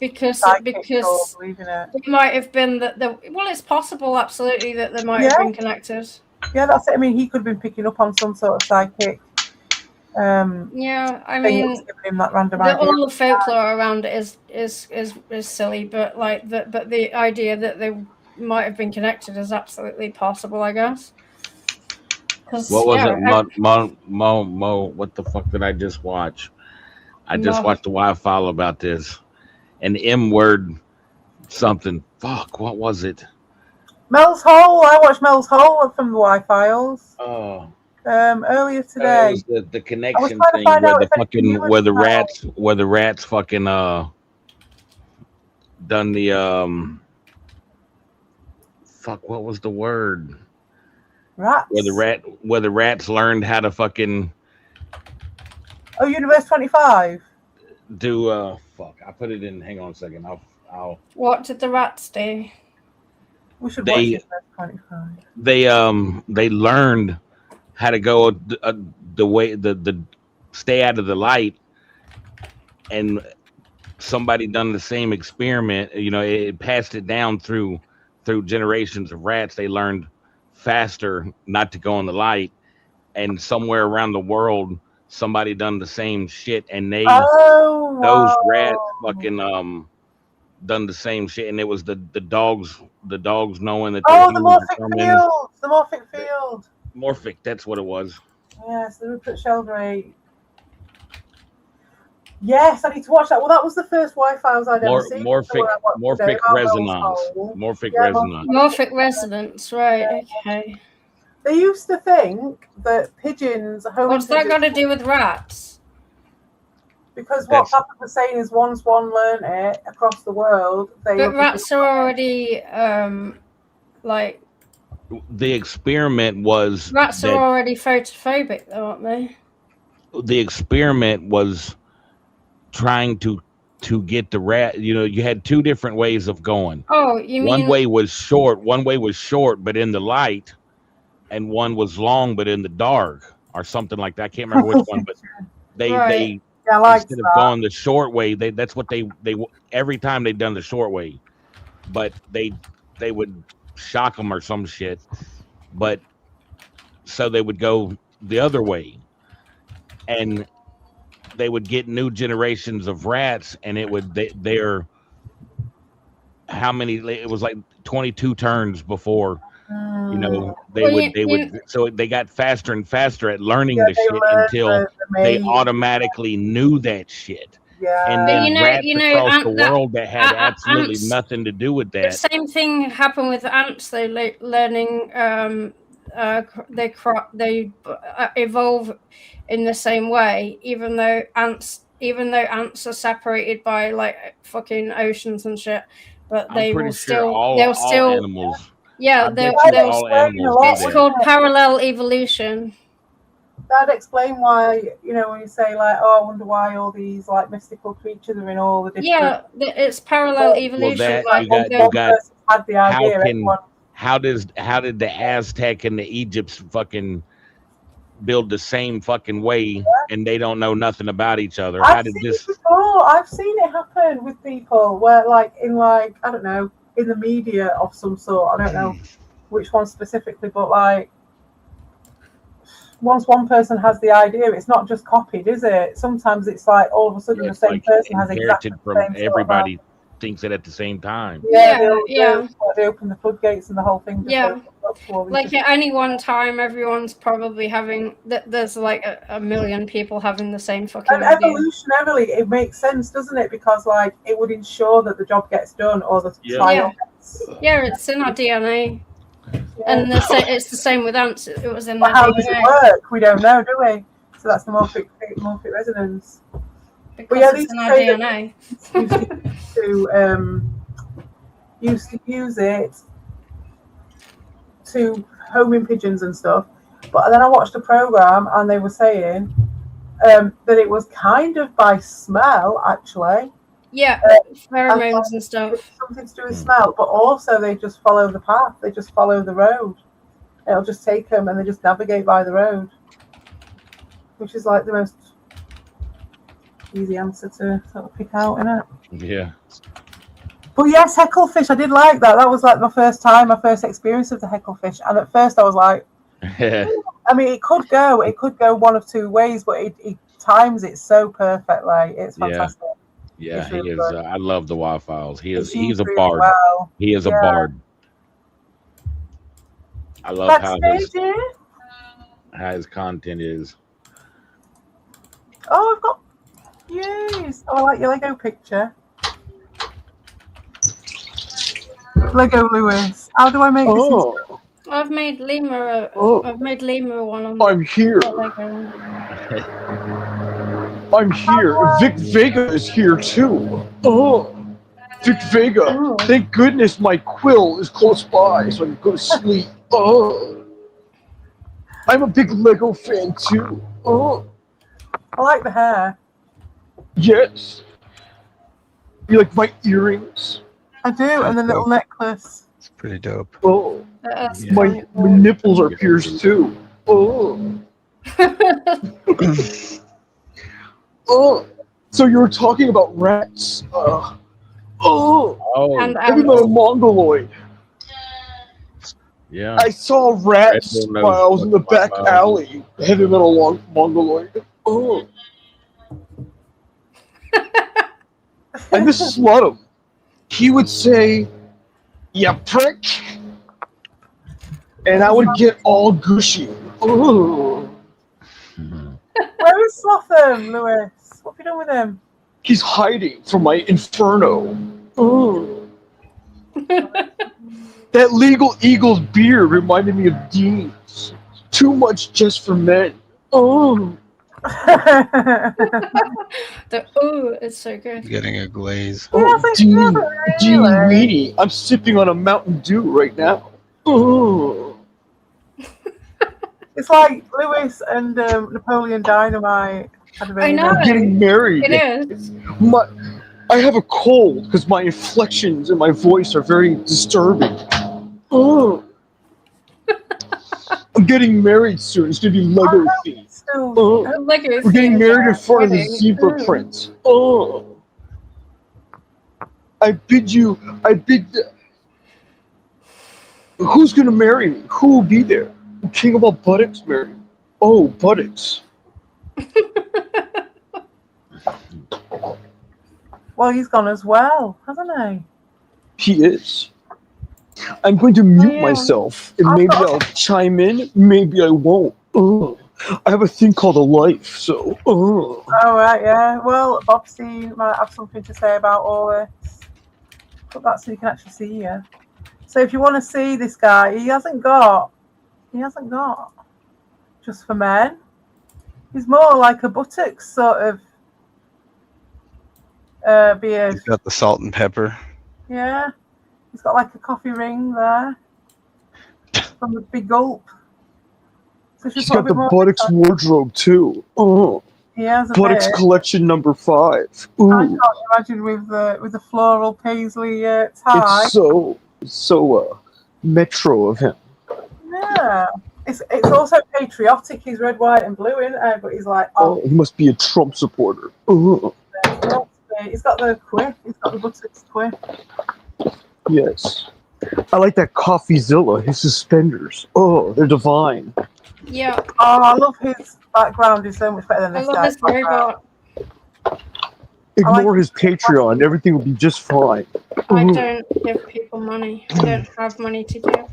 A: because
B: believing it.
A: It might have been that it's possible, absolutely, that they might have been connected.
B: Yeah, that's it. I mean, he could have been picking up on some sort of psychic.
A: Yeah, I mean,
B: him that random
A: all the folklore around it is silly, but like the idea that they might have been connected is absolutely possible, I guess.
C: What was it? Mo, what the fuck did I just watch? I just watched the Y-File about this. An M-word something. Fuck, what was it?
B: Mel's Hole. I watched Mel's Hole from the Y-Files.
C: Oh.
B: Earlier today.
C: It was the connection thing where the rats fucking done the fuck, what was the word?
B: Rats.
C: Where the rats learned how to fucking
B: Universe 25.
C: Do fuck. I put it in. Hang on a second. I'll.
A: What did the rats do?
B: We should watch Universe 25.
C: They learned how to go the way the stay out of the light, and somebody done the same experiment. You know, it passed it down through generations of rats. They learned faster not to go in the light, and somewhere around the world somebody done the same shit, and those rats fucking done the same shit, and it was the dogs knowing that
B: the morphic field.
C: Morphic, that's what it was.
B: Yes, the Rupert Sheldrake. Yes, I need to watch that. Well, that was the first Y-Files I'd ever seen.
C: Morphic resonance.
A: Morphic resonance, right, okay.
B: They used to think that pigeons...
A: What's that got to do with rats?
B: Because what Papa was saying is once one learned it across the world...
A: But rats are already, like...
C: The experiment was...
A: Rats are already photophobic, though, aren't they?
C: The experiment was trying to get the rat. You know, you had two different ways of going.
A: Oh, you mean...
C: One way was short, but in the light, and one was long, but in the dark, or something like that. I can't remember which one, but they instead of going the short way, that's what they every time they'd done the short way, but they would shock them or some shit, but so they would go the other way, and they would get new generations of rats, and it would how many. It was like 22 turns before. You know, they
A: Well,
C: would. So they got faster and faster at learning
B: Yeah,
C: the
B: they
C: shit
B: learn
C: until
B: the
C: they
B: maze.
C: automatically knew that shit. And
B: Yeah.
A: But
C: then rats across the
A: that
C: world that had absolutely
A: ants.
C: nothing to do with
A: The
C: that.
A: same thing happened with ants. They learning. They evolve in the same way, even though ants are separated by like fucking oceans and shit. But
C: I'm
A: they will
C: pretty sure
A: still.
C: all
A: They'll still.
C: animals.
A: Yeah,
C: I bet you
A: they'll.
C: all animals do
A: It's
C: that.
A: called parallel evolution.
B: That'd explain why, when you say like, oh, I wonder why all these like mystical creatures are in all the different.
A: Yeah, it's parallel evolution.
C: Well, that
A: like
C: you got.
B: Had the idea.
C: How did the Aztec and the Egypts fucking build the same fucking way and they don't know nothing about each other? How
B: I've
C: did
B: seen
C: this?
B: it before. I've seen it happen with people where, like, I don't know, in the media of some sort. I don't know which one specifically, but like, once one person has the idea, it's not just copied, is it? Sometimes it's like all of a sudden the same person has exactly the
C: From
B: same
C: everybody thinks it at the same time.
B: They open the floodgates and the whole thing just opens up to all these
A: like at any one time, everyone's probably having there's like a million people having the same fucking
B: and
A: idea.
B: evolutionarily it makes sense, doesn't it? Because like it would ensure that the job gets done or the trial
A: it's in our DNA. And it's the same with ants. It was in
B: but
A: their
B: how
A: DNA.
B: does it work? We don't know, do we? So that's the morphic resonance.
A: Because it's in our DNA.
B: Used to use it to homing pigeons and stuff. But then I watched a program and they were saying that it was kind of by smell, actually.
A: Yeah, pheromones and stuff.
B: Something to do with smell, but also they just follow the path. They just follow the road. It'll just take them and they just navigate by the road, which is like the most easy answer to sort of pick out, isn't it?
C: Yeah.
B: But yes, hecklefish, I did like that. That was like my first experience of the hecklefish. And at first I was like, I mean, it could go one of two ways, but it times it so perfectly. It's fantastic.
C: Yeah,
B: really
C: he is.
B: good.
C: I love the Wildfowls. He's a
B: really
C: bard.
B: well.
C: He is a bard. I love how his content is.
B: Oh, I've got yes. Oh, I like your Lego picture. Lego Lewis. How do I make this?
A: I've made Lima. I've made Lima one on.
O: I'm here. I'm here. Vic Vega is here too. Oh, Vic Vega. Thank goodness my quill is close by so I can go to sleep. Oh, I'm a big Lego fan too. Oh,
B: I like the hair.
O: Yes. You like my earrings?
B: I do, and the little necklace.
T: It's pretty dope.
O: Oh, my nipples are pierced too. Oh. Oh, so you were talking about rats. Heavy metal mongoloid.
C: Yeah.
O: I saw rats while I was in the back alley. Heavy metal mongoloid. Oh. And this is Ludum. He would say, "Ya prick," and I would get all gushy. Oh.
B: Where is Slotham, Lewis? What have you done with him?
O: He's hiding from my inferno. Oh. That Legal Eagles beer reminded me of Dean's. Too much just for men. Oh.
A: It's so good.
T: Getting a glaze.
O: Oh, Dean Weenie. I'm sipping on a Mountain Dew right now. Oh.
B: It's like Lewis and Napoleon Dynamite.
A: I know.
O: I'm getting married.
A: It is.
O: I have a cold because my inflections in my voice are very disturbing. Oh. I'm getting married soon. It's gonna be Lego themed. Oh. We're getting married in front of the zebra print. Oh. I bid. Who's gonna marry me? Who will be there? King of all buttocks marry me. Oh, buttocks.
B: Well, he's gone as well, hasn't he?
O: He is. I'm going to mute myself, and maybe I'll chime in, maybe I won't. I have a thing called a life, so.
B: Oh, right, yeah. Well, Bobsy might have something to say about all this. Put that so you can actually see you. So if you want to see this guy, he hasn't got just for men. He's more like a buttocks sort of beard.
T: He's got the salt and pepper.
B: Yeah. He's got like a coffee ring there from the big gulp. So
O: He's got the buttocks wardrobe too.
B: He has a
O: buttocks
B: bit.
O: collection number 5.
B: I can't imagine with the floral paisley tie.
O: It's so metro of him.
B: Yeah. It's also patriotic. He's red, white, and blue in it, but he's like,
O: He must be a Trump supporter.
B: He's got the quiff. He's got the buttocks quiff.
O: Yes. I like that CoffeeZilla, his suspenders. Oh, they're divine.
A: Yeah.
B: Oh, I love his background. He's so much better than this
A: I love
B: guy's
A: his robot.
O: Ignore his Patreon. Everything will be just fine.
A: I don't give people money. I don't have money to give.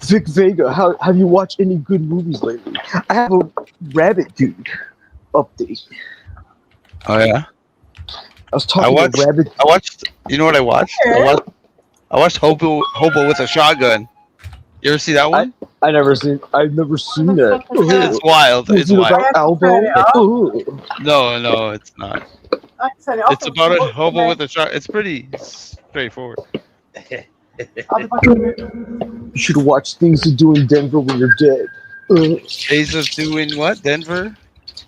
O: Vic Vega, have you watched any good movies lately? I have a Rabbit Dude update.
T: Oh yeah.
O: I was talking to Rabbit.
T: I watched. You know what I watched? I watched Hobo with a Shotgun. You ever see that one?
O: I've never seen that.
T: It's wild.
O: Is
T: It's
O: it
T: wild.
O: about Albo?
T: No, it's not. It's about a hobo with a shot. It's pretty straightforward.
O: You should watch Things to Do in Denver when you're dead.
T: Days of Doing what? Denver?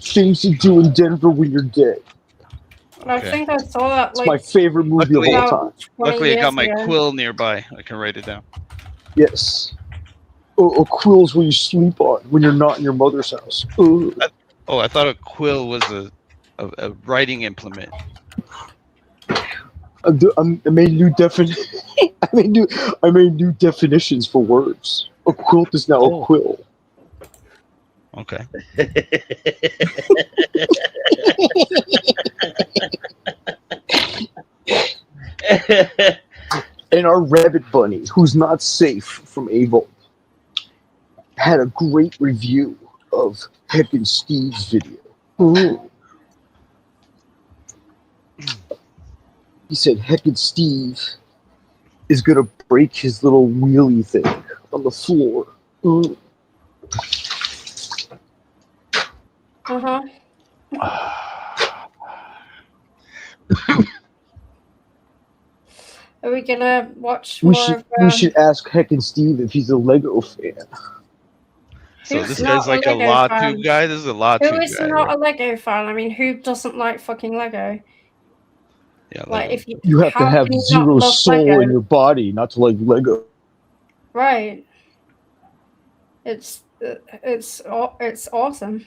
O: Things to Do in Denver when you're dead.
A: I think I saw that.
O: It's my favorite movie of all time.
T: Luckily, I got my quill nearby. I can write it down.
O: Yes. A quill's where you sleep on when you're not in your mother's house.
T: I thought a quill was a writing implement.
O: I made new I made new definitions for words. A quilt is now a quill.
T: Okay.
O: And our Rabbit Bunny, who's not safe from Abel, had a great review of Heck and Steve's video. He said Heck and Steve is gonna break his little wheelie thing on the floor.
A: Are we gonna watch
O: We
A: more
O: should ask Heck and Steve if he's a Lego fan.
T: So this guy's like a Latu guy. This is a Latu guy.
A: Who is not a Lego fan? I mean, who doesn't like fucking Lego?
T: Yeah,
A: like if
O: you have to have zero soul in your body not to like Lego.
A: Right. It's awesome.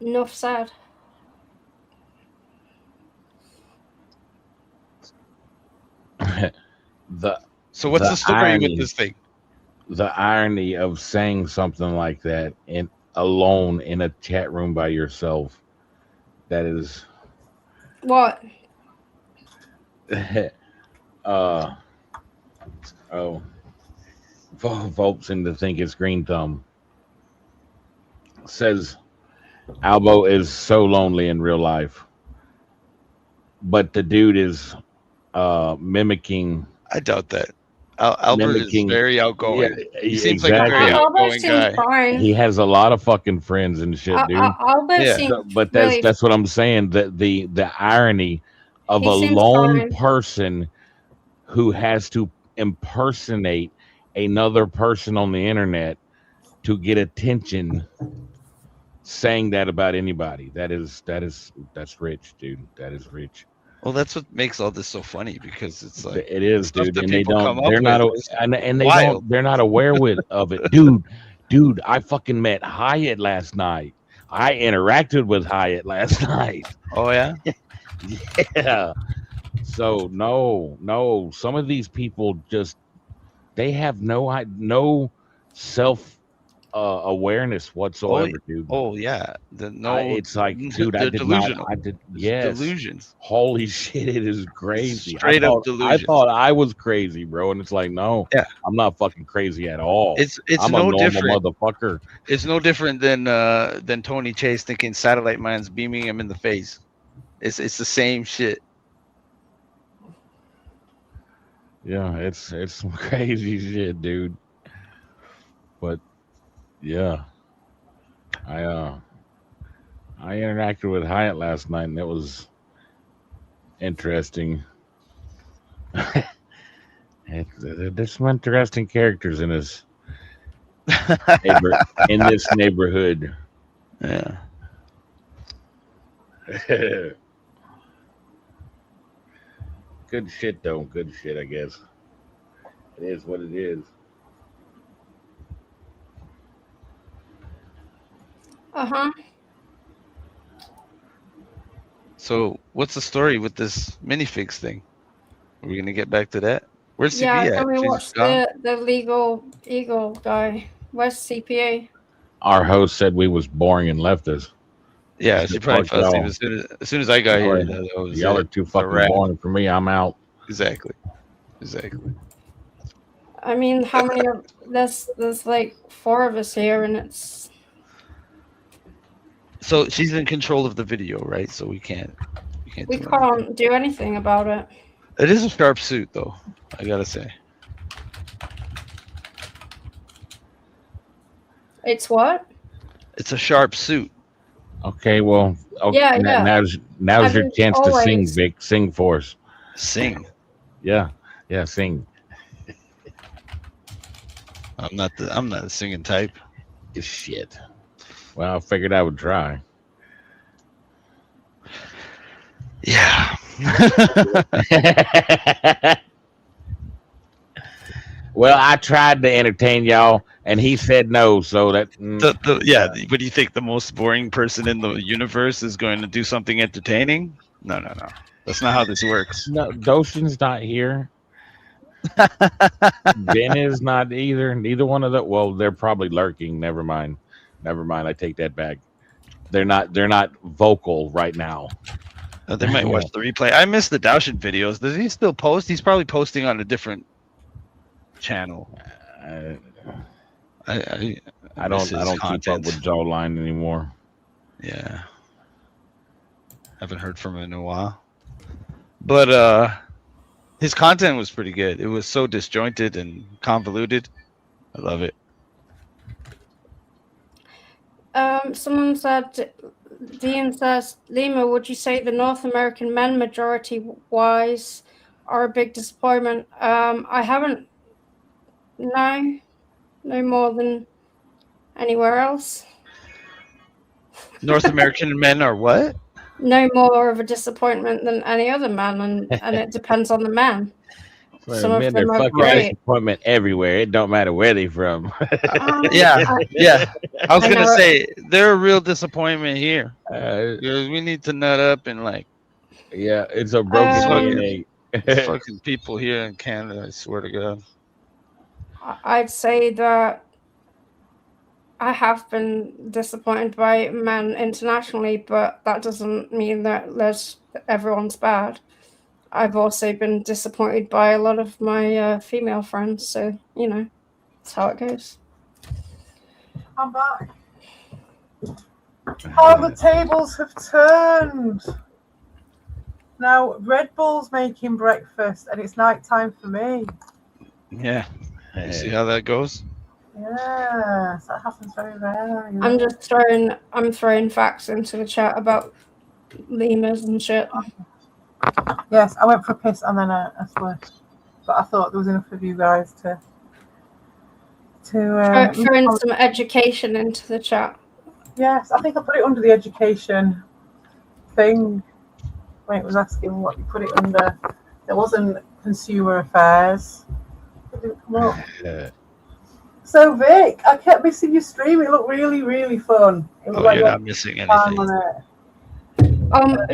A: Enough said.
T: So what's the story with this thing?
C: The irony of saying something like that alone in a chat room by yourself. That is
A: what?
C: Volp seem to think it's Green Thumb. Says Albo is so lonely in real life, but the dude is mimicking.
T: I doubt that. Albert is very outgoing.
C: Yeah,
T: he seems like a very outgoing guy.
A: Fine.
C: He has a lot of fucking friends and shit, dude. But that's what I'm saying. The irony of a lone person who has to impersonate another person on the internet to get attention, saying that about anybody. That's rich, dude. That is rich.
T: Well, that's what makes all this so funny, because it's like
C: it is, dude. And they're not aware of it, dude. I fucking met Hyatt last night. I interacted with Hyatt last night.
T: Oh yeah.
C: Yeah. So no. Some of these people just they have no self awareness whatsoever, dude.
T: Oh yeah,
C: it's like, dude,
T: they're delusional.
C: Yes,
T: Delusions.
C: Holy shit, it is crazy.
T: Straight up
C: I
T: delusions.
C: thought I was crazy, bro, and it's like, no,
T: yeah,
C: I'm not fucking crazy at all.
T: It's
C: I'm
T: no
C: a normal
T: different,
C: motherfucker.
T: It's no different than Tony Chase thinking Satellite Man's beaming him in the face. It's the same shit.
C: Yeah, it's some crazy shit, dude. But yeah, I interacted with Hyatt last night, and it was interesting. There's some interesting characters in this neighborhood.
T: Yeah.
C: Good shit, though. Good shit, I guess. It is what it is.
T: So, what's the story with this minifigs thing? Are we gonna get back to that? Where's
A: Yeah,
T: CP at?
A: can we
T: She's
A: watch
T: gone?
A: the legal eagle guy? Where's CPA?
C: Our host said we was boring and left us.
T: Yeah, she probably fell asleep as soon as I got here.
C: Y'all are too fucking boring for me. I'm out.
T: Exactly.
A: I mean, how many of there's like 4 of us here, and it's.
T: So she's in control of the video, right? So we can't
A: do anything about it.
T: It is a sharp suit, though. I gotta say.
A: It's what?
T: It's a sharp suit.
C: Okay, well, okay,
A: Yeah.
C: Now's your chance to sing, Vic. Sing for us.
T: Sing.
C: Yeah, sing.
T: I'm not the singing type.
C: Shit. Well, I figured I would try.
T: Yeah.
C: Well, I tried to entertain y'all, and he said no. So that
T: What do you think? The most boring person in the universe is going to do something entertaining? No. That's not how this works.
C: No, Doshin's not here. Ben is not either. Neither one of them. Well, they're probably lurking. Never mind. I take that back. They're not vocal right now.
T: They might watch the replay. I missed the Daushin videos. Does he still post? He's probably posting on a different channel. I
C: don't keep up with Jawline anymore.
T: Yeah. Haven't heard from him in a while. But his content was pretty good. It was so disjointed and convoluted. I love it.
A: Someone said, Dean says, Lima, would you say the North American men majority-wise are a big disappointment? I haven't. No more than anywhere else.
T: North American men are what?
A: No more of a disappointment than any other man, and it depends on the man.
C: Well,
A: Some
C: men
A: of them
C: are
A: are
C: fucking
A: great.
C: disappointment everywhere. It don't matter where they from.
T: Yeah. I was gonna say they're a real disappointment here. We need to nut up and like.
C: Yeah, it's a broken DNA.
T: Fucking people here in Canada. I swear to God.
A: I'd say that I have been disappointed by men internationally, but that doesn't mean that everyone's bad. I've also been disappointed by a lot of my female friends, so that's how it goes.
B: I'm back. How the tables have turned. Now Red Bull's making breakfast, and it's night time for me.
T: Yeah. You see how that goes?
B: Yes, that happens very rarely.
A: I'm throwing facts into the chat about lemurs and shit.
B: Yes, I went for a piss and then a split, but I thought there was enough of you guys to
A: throwing some education into the chat.
B: Yes, I think I put it under the education thing when it was asking what you put it under. There wasn't consumer affairs. It didn't come up. So Vic, I kept missing your stream. It looked really, really fun. It looked
T: you're not missing anything.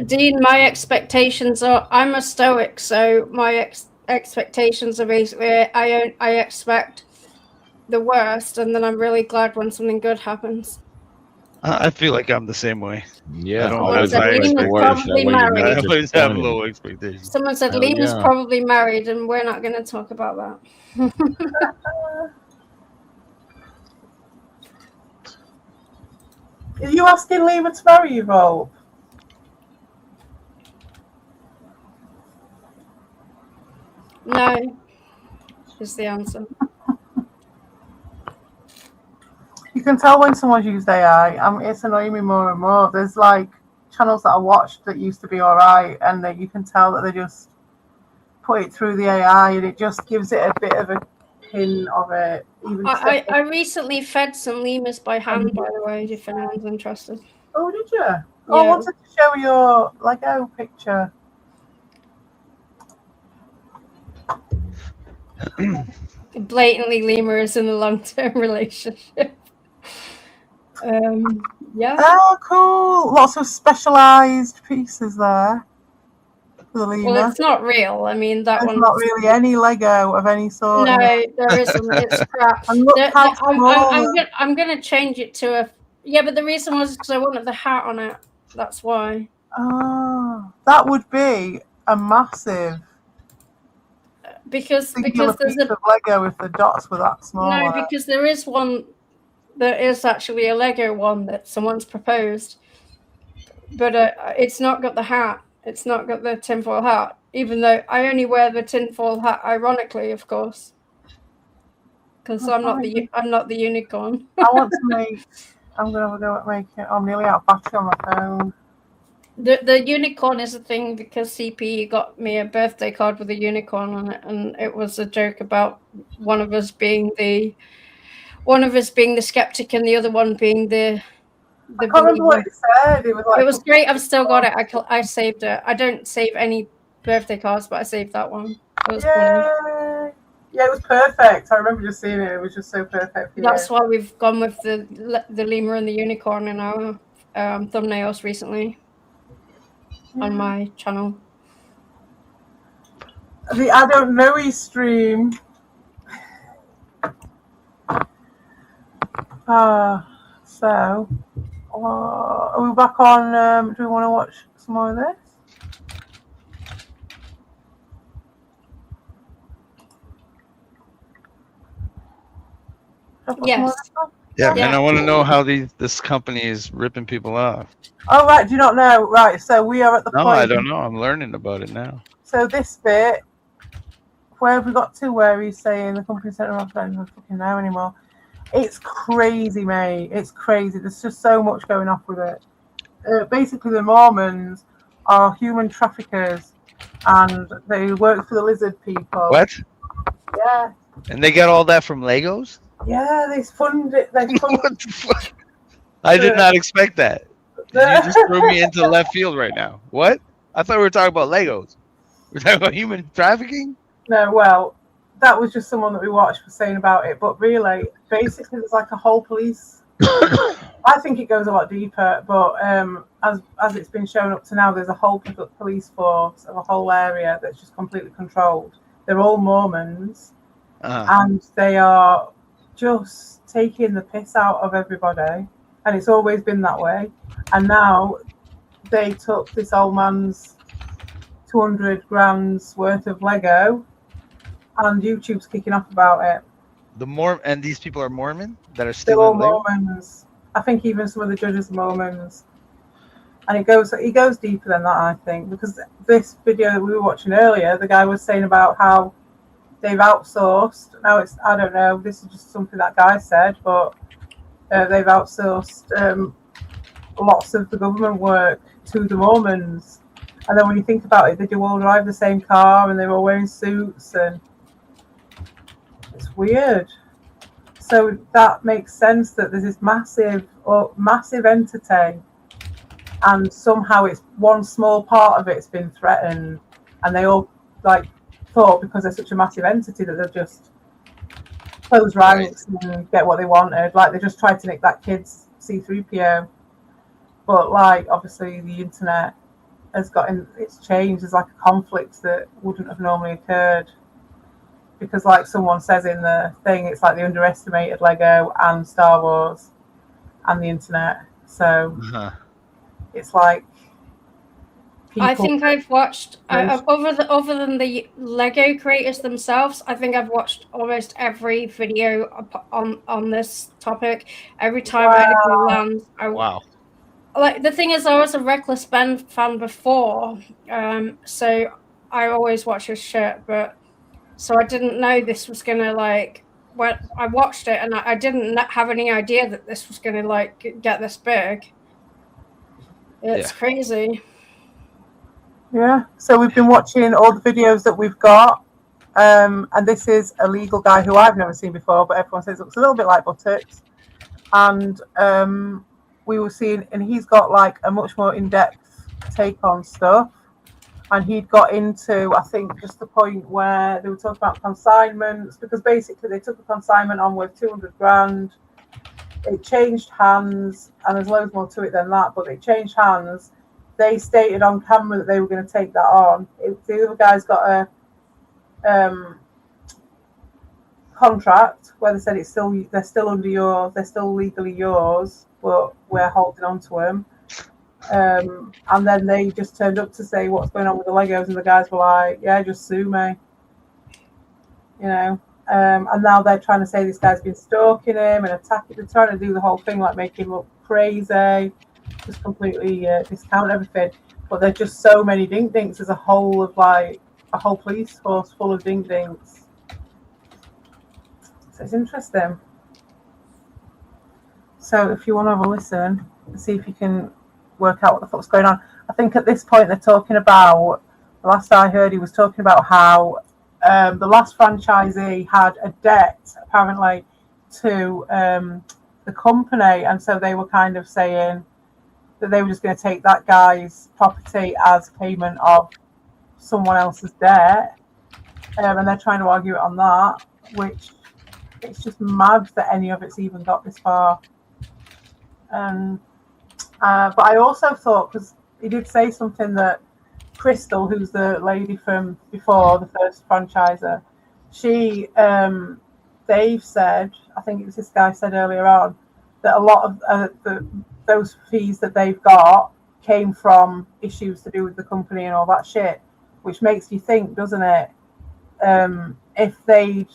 A: Dean, my expectations are. I'm a stoic, so my expectations are basically I expect the worst, and then I'm really glad when something good happens.
T: I feel like I'm the same way.
C: Yeah,
T: I don't
C: always
T: have high
A: Liam is
T: expectations.
A: probably married.
T: I always have low expectations.
A: Someone said
C: Hell
A: Liam is
C: yeah.
A: probably married, and we're not going to talk about that.
B: Are you asking Lima to marry you, Vol?
A: No, is the answer.
B: You can tell when someone's used AI. It's annoying me more and more. There's like channels that I watched that used to be alright, and that you can tell that they just put it through the AI, and it just gives it a bit of a pin of it.
A: I recently fed some lemurs by hand, by the way, if anyone's interested.
B: Oh, did you? Oh, I wanted to show your Lego picture.
A: Blatantly, lemur is in a long-term relationship. Yeah.
B: Oh, cool! Lots of specialised pieces there for the lemur.
A: Well, it's not real. I mean, that
B: There's
A: one's
B: not really any Lego of any sort.
A: No,
B: in it.
A: there isn't. It's crap.
B: And look how small.
A: I'm gonna change it to a. Yeah, but the reason was because I wanted the hat on it. That's why.
B: Oh, that would be a massive.
A: Because
B: there's
A: there's
B: a of Lego if the dots were that small.
A: No, because there is one. There is actually a Lego one that someone's proposed, but it's not got the hat. It's not got the tinfoil hat. Even though I only wear the tinfoil hat, ironically, of course, because I'm not the unicorn.
B: I want to make. I'm gonna have a go at making. I'm nearly out of battery on my phone.
A: The unicorn is a thing because CP got me a birthday card with a unicorn on it, and it was a joke about one of us being the skeptic and the other one being the.
B: I can't remember what it said. It was like.
A: It was great. I've still got it. I saved it. I don't save any birthday cards, but I saved that one. It was funny.
B: Yeah, it was perfect. I remember just seeing it. It was just so perfect for
A: That's
B: you.
A: why we've gone with the lemur and the unicorn in our thumbnails recently on my channel.
B: The I don't know stream. So are we back on? Do we want to watch some more of this?
A: Yes.
T: Yeah, and I want to know how this company is ripping people off.
B: Oh, right. Do you not know? Right. So we are at the point.
T: No, I don't know. I'm learning about it now.
B: So this bit, where have we got to? Where he's saying the company center of I don't fucking know anymore. It's crazy, mate. It's crazy. There's just so much going off with it. Basically, the Mormons are human traffickers, and they work for the lizard people.
T: What?
B: Yeah.
T: And they got all that from Legos?
B: Yeah, they fund it. They fund.
T: What the fuck? I did not expect that. You just threw me into left field right now. What? I thought we were talking about Legos. We're talking about human trafficking?
B: No, well, that was just someone that we watched was saying about it. But really, basically, there's like a whole police. I think it goes a lot deeper, but as it's been shown up to now, there's a whole police force of a whole area that's just completely controlled. They're all Mormons, and they are just taking the piss out of everybody, and it's always been that way. And now they took this old man's 200 grams worth of Lego, and YouTube's kicking off about it.
T: And these people are Mormon that are
B: They're
T: still
B: all Mormons. I think even some of the judges are Mormons, and it goes deeper than that, I think, because this video that we were watching earlier, the guy was saying about how they've outsourced. Now I don't know, this is just something that guy said, but they've outsourced lots of the government work to the Mormons. And then when you think about it, they do all drive the same car and they're all wearing suits, and it's weird. So that makes sense that there's this massive entity, and somehow it's one small part of it's been threatened, and they all thought because they're such a massive entity that they'll just close ranks and get what they wanted. Like they just tried to nick that kid's C3PO, but obviously the internet has it's changed. There's a conflict that wouldn't have normally occurred. because like someone says in the thing, it's like they underestimated Lego and Star Wars and the internet. So it's like
A: I think I've watched other than the Lego creators themselves. I think I've watched almost every video on this topic. Every time anything lands, like the thing is, I was a Reckless Ben fan before, so I always watch his shit. But so I didn't know this was gonna like. When I watched it, and I didn't have any idea that this was gonna like get this big. It's crazy.
B: Yeah, so we've been watching all the videos that we've got, and this is a legal guy who I've never seen before, but everyone says it looks a little bit like Buttocks. And we were seeing, and he's got like a much more in-depth take on stuff. And he'd got into, I think, just the point where they were talking about consignments, because basically they took a consignment on worth 200 grand. It changed hands, and there's loads more to it than that, but it changed hands. They stated on camera that they were going to take that on. The other guy's got a contract where they said they're still under they're still legally yours, but we're holding on to them. And then they just turned up to say what's going on with the Legos, and the guys were like, "Yeah, just sue me," you know. And now they're trying to say this guy's been stalking him and attacking. They're trying to do the whole thing, like make him look crazy, just completely discount everything. But there's just so many dink dinks. There's a whole police force full of dink dinks. So it's interesting. So if you want to have a listen, see if you can work out what the fuck's going on. I think at this point they're talking about, the last I heard, he was talking about how the last franchisee had a debt apparently to the company, and so they were kind of saying that they were just going to take that guy's property as payment of someone else's debt, and they're trying to argue it on that, which it's just mad that any of it's even got this far. But I also thought, because he did say something, that Crystal, who's the lady from before, the first franchiser, she, Dave said, I think it was this guy said earlier on, that a lot of those fees that they've got came from issues to do with the company and all that shit, which makes you think, doesn't it? If they'd,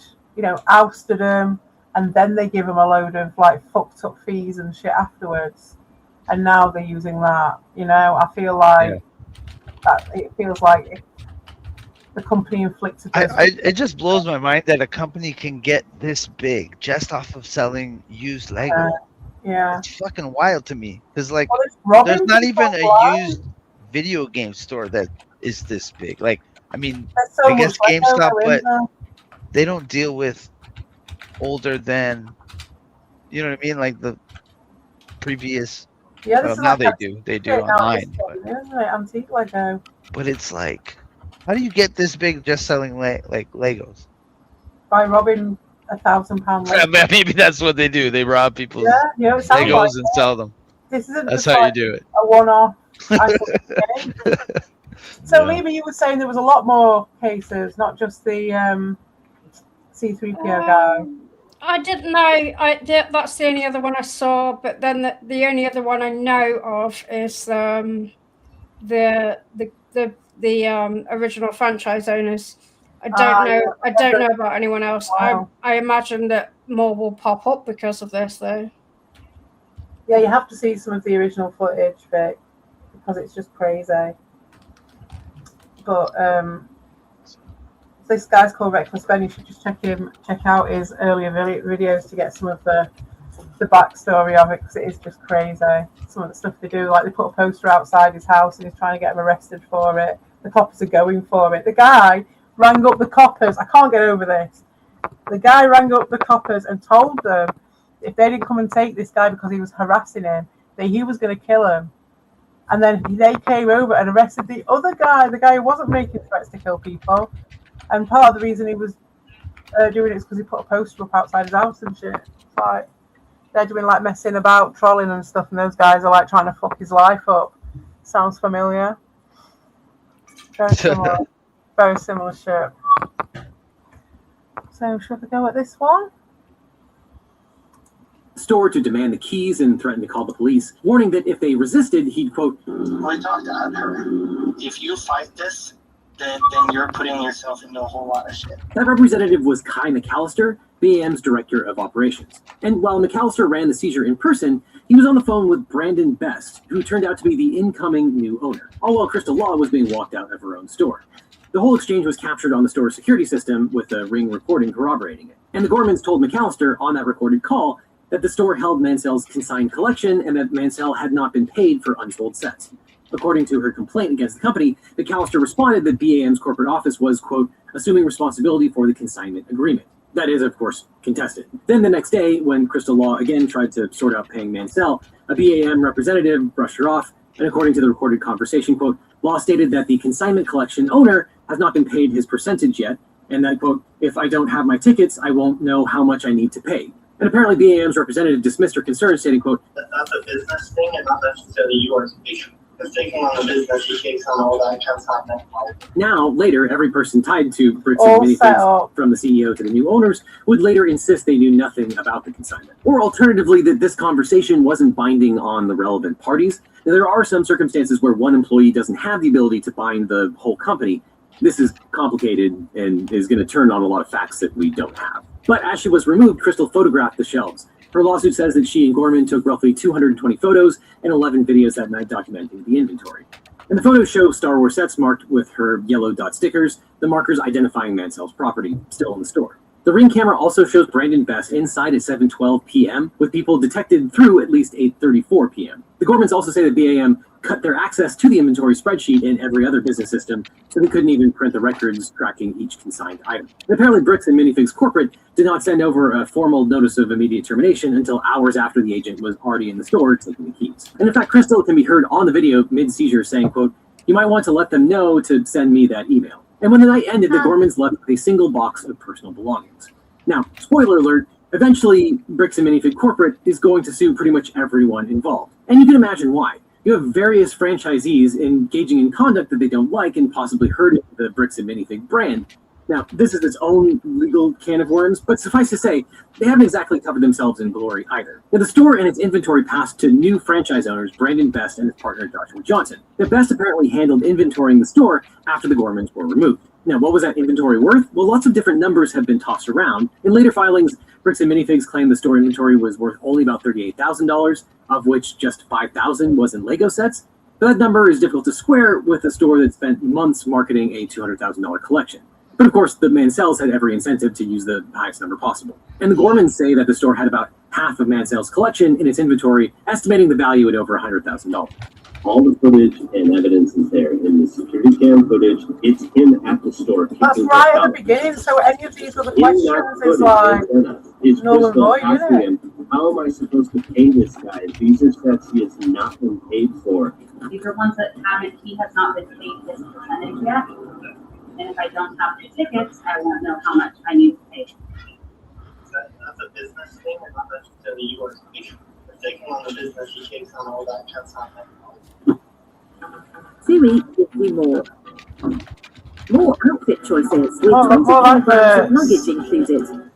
B: ousted him and then they give him a load of like fucked up fees and shit afterwards, and now they're using that, I feel like that it feels like the company inflicted this.
T: It just blows my mind that a company can get this big just off of selling used Lego.
B: Yeah,
T: it's fucking wild to me, because like there's not even a used video game store that is this big. Like, I mean, I guess GameStop, but they don't deal with older than, you know what I mean, like the previous.
B: Yeah,
T: well, now they do online.
B: Antique Lego.
T: But it's like, how do you get this big just selling like Legos?
B: By robbing £1,000 Lego.
T: Maybe that's what they do. They rob people's Legos
B: like
T: and sell them.
B: This isn't
T: that's
B: just
T: how
B: like
T: you do it.
B: A one-off. So, Leva, you were saying there was a lot more cases, not just the C3PO guy.
A: I didn't know. That's the only other one I saw. But then the only other one I know of is the original franchise owners. I don't know. I don't know about anyone else. Wow. I imagine that more will pop up because of this, though.
B: Yeah, you have to see some of the original footage, Vic, because it's just crazy. But this guy's called Reckless Ben. You should just check out his earlier videos to get some of the backstory of it, because it is just crazy. Some of the stuff they do, like they put a poster outside his house and he's trying to get him arrested for it. The coppers are going for it. The guy rang up the coppers. I can't get over this. The guy rang up the coppers and told them if they didn't come and take this guy because he was harassing him, that he was going to kill him. And then they came over and arrested the other guy, the guy who wasn't making threats to kill people. And part of the reason he was doing it is because he put a poster up outside his house and shit. It's like they're doing like messing about, trolling and stuff, and those guys are like trying to fuck his life up. Sounds familiar? Very similar. Very similar shit. So should we go at this one?
S: Store to demand the keys and threaten to call the police, warning that if they resisted, he'd, quote,
U: I talked to her. If you fight this, then you're putting yourself into a whole lot of shit.
S: That representative was Kai McAllister, BAM's director of operations. And while McAllister ran the seizure in person, he was on the phone with Brandon Best, who turned out to be the incoming new owner, all while Crystal Law was being walked out of her own store. The whole exchange was captured on the store's security system, with a Ring recording corroborating it. And the Gormans told McAllister on that recorded call that the store held Mansell's consigned collection and that Mansell had not been paid for unsold sets. According to her complaint against the company, McAllister responded that BAM's corporate office was, quote, assuming responsibility for the consignment agreement. That is, of course, contested. Then the next day, when Crystal Law again tried to sort out paying Mansell, a BAM representative brushed her off, and according to the recorded conversation, quote, Law stated that the consignment collection owner has not been paid his percentage yet, and that, quote, if I don't have my tickets, I won't know how much I need to pay. And apparently BAM's representative dismissed her concern, stating, quote,
U: that's a business thing and not necessarily yours. Because taking on the business, he takes on all that consignment.
S: Now, later, every person tied to Bricks and Minifigs, from the CEO to the new owners, would later insist they knew nothing about the consignment. Or alternatively, that this conversation wasn't binding on the relevant parties. Now, there are some circumstances where one employee doesn't have the ability to bind the whole company. This is complicated and is going to turn on a lot of facts that we don't have. But as she was removed, Crystal photographed the shelves. Her lawsuit says that she and Gorman took roughly 220 photos and 11 videos that night documenting the inventory. And the photos show Star Wars sets marked with her yellow dot stickers, the markers identifying Mansell's property, still in the store. The Ring camera also shows Brandon Best inside at 7:12 p.m., with people detected through at least 8:34 p.m. The Gormans also say that BAM cut their access to the inventory spreadsheet in every other business system, so they couldn't even print the records tracking each consigned item. And apparently Bricks and Minifigs Corporate did not send over a formal notice of immediate termination until hours after the agent was already in the store taking the keys. And in fact, Crystal can be heard on the video mid-seizure saying, quote, you might want to let them know to send me that email. And when the night ended, the Gormans left with a single box of personal belongings. Now, spoiler alert, eventually Bricks and Minifig Corporate is going to sue pretty much everyone involved. And you can imagine why. You have various franchisees engaging in conduct that they don't like and possibly hurting the Bricks and Minifig brand. Now, this is its own legal can of worms, but suffice to say, they haven't exactly covered themselves in glory either. Now, the store and its inventory passed to new franchise owners, Brandon Best and his partner, Joshua Johnson. Now, Best apparently handled inventorying the store after the Gormans were removed. Now, what was that inventory worth? Well, lots of different numbers have been tossed around. In later filings, Bricks and Minifigs claimed the store inventory was worth only about $38,000, of which just $5,000 was in Lego sets. But that number is difficult to square with a store that spent months marketing a $200,000 collection. But of course, the Mansells had every incentive to use the highest number possible. And the Gormans say that the store had about half of Mansell's collection in its inventory, estimating the value at over $100,000.
V: All the footage and evidence is there in the security cam footage. It's him at the store.
B: That's right at the beginning. So any of these other questions is like null and void, isn't it?
V: How am I supposed to pay this guy? These are sets he has not been paid for.
W: These are ones that he has not been paid his percentage yet. And if I don't have the tickets, I won't know how much I need to pay.
U: That's a business thing and not necessarily yours. If taking on the business, he takes on all that consignment.
N: 2 weeks gives you more outfit choices with 20 kilograms of luggage included.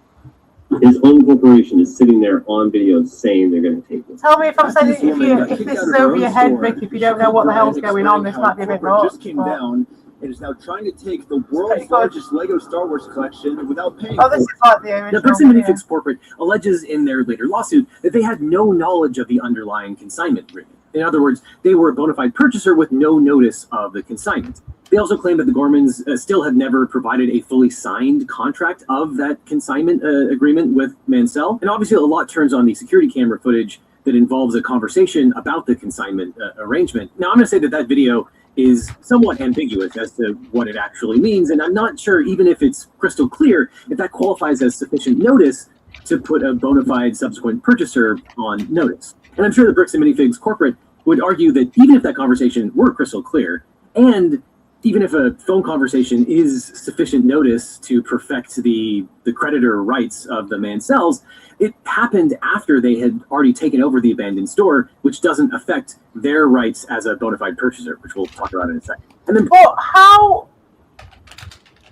V: His own corporation is sitting there on video saying they're going to take it.
B: Tell me if I'm saying if this is over your head, Vic, if you don't know what the hell's going on, this might be a bit much.
F: Just came down and is now trying to take the world's largest Lego Star Wars collection without paying
B: for it. This is like the original.
S: The Bricks and Minifigs Corporate alleges in their later lawsuit that they had no knowledge of the underlying consignment agreement. In other words, they were a bona fide purchaser with no notice of the consignment. They also claim that the Gormans still have never provided a fully signed contract of that consignment agreement with Mansell. And obviously a lot turns on the security camera footage that involves a conversation about the consignment arrangement. Now, I'm going to say that that video is somewhat ambiguous as to what it actually means, and I'm not sure, even if it's crystal clear, if that qualifies as sufficient notice to put a bona fide subsequent purchaser on notice. And I'm sure the Bricks and Minifigs Corporate would argue that even if that conversation were crystal clear, and even if a phone conversation is sufficient notice to perfect the creditor rights of the Mansells, it happened after they had already taken over the abandoned store, which doesn't affect their rights as a bona fide purchaser, which we'll talk about in a second. And then,
B: but how?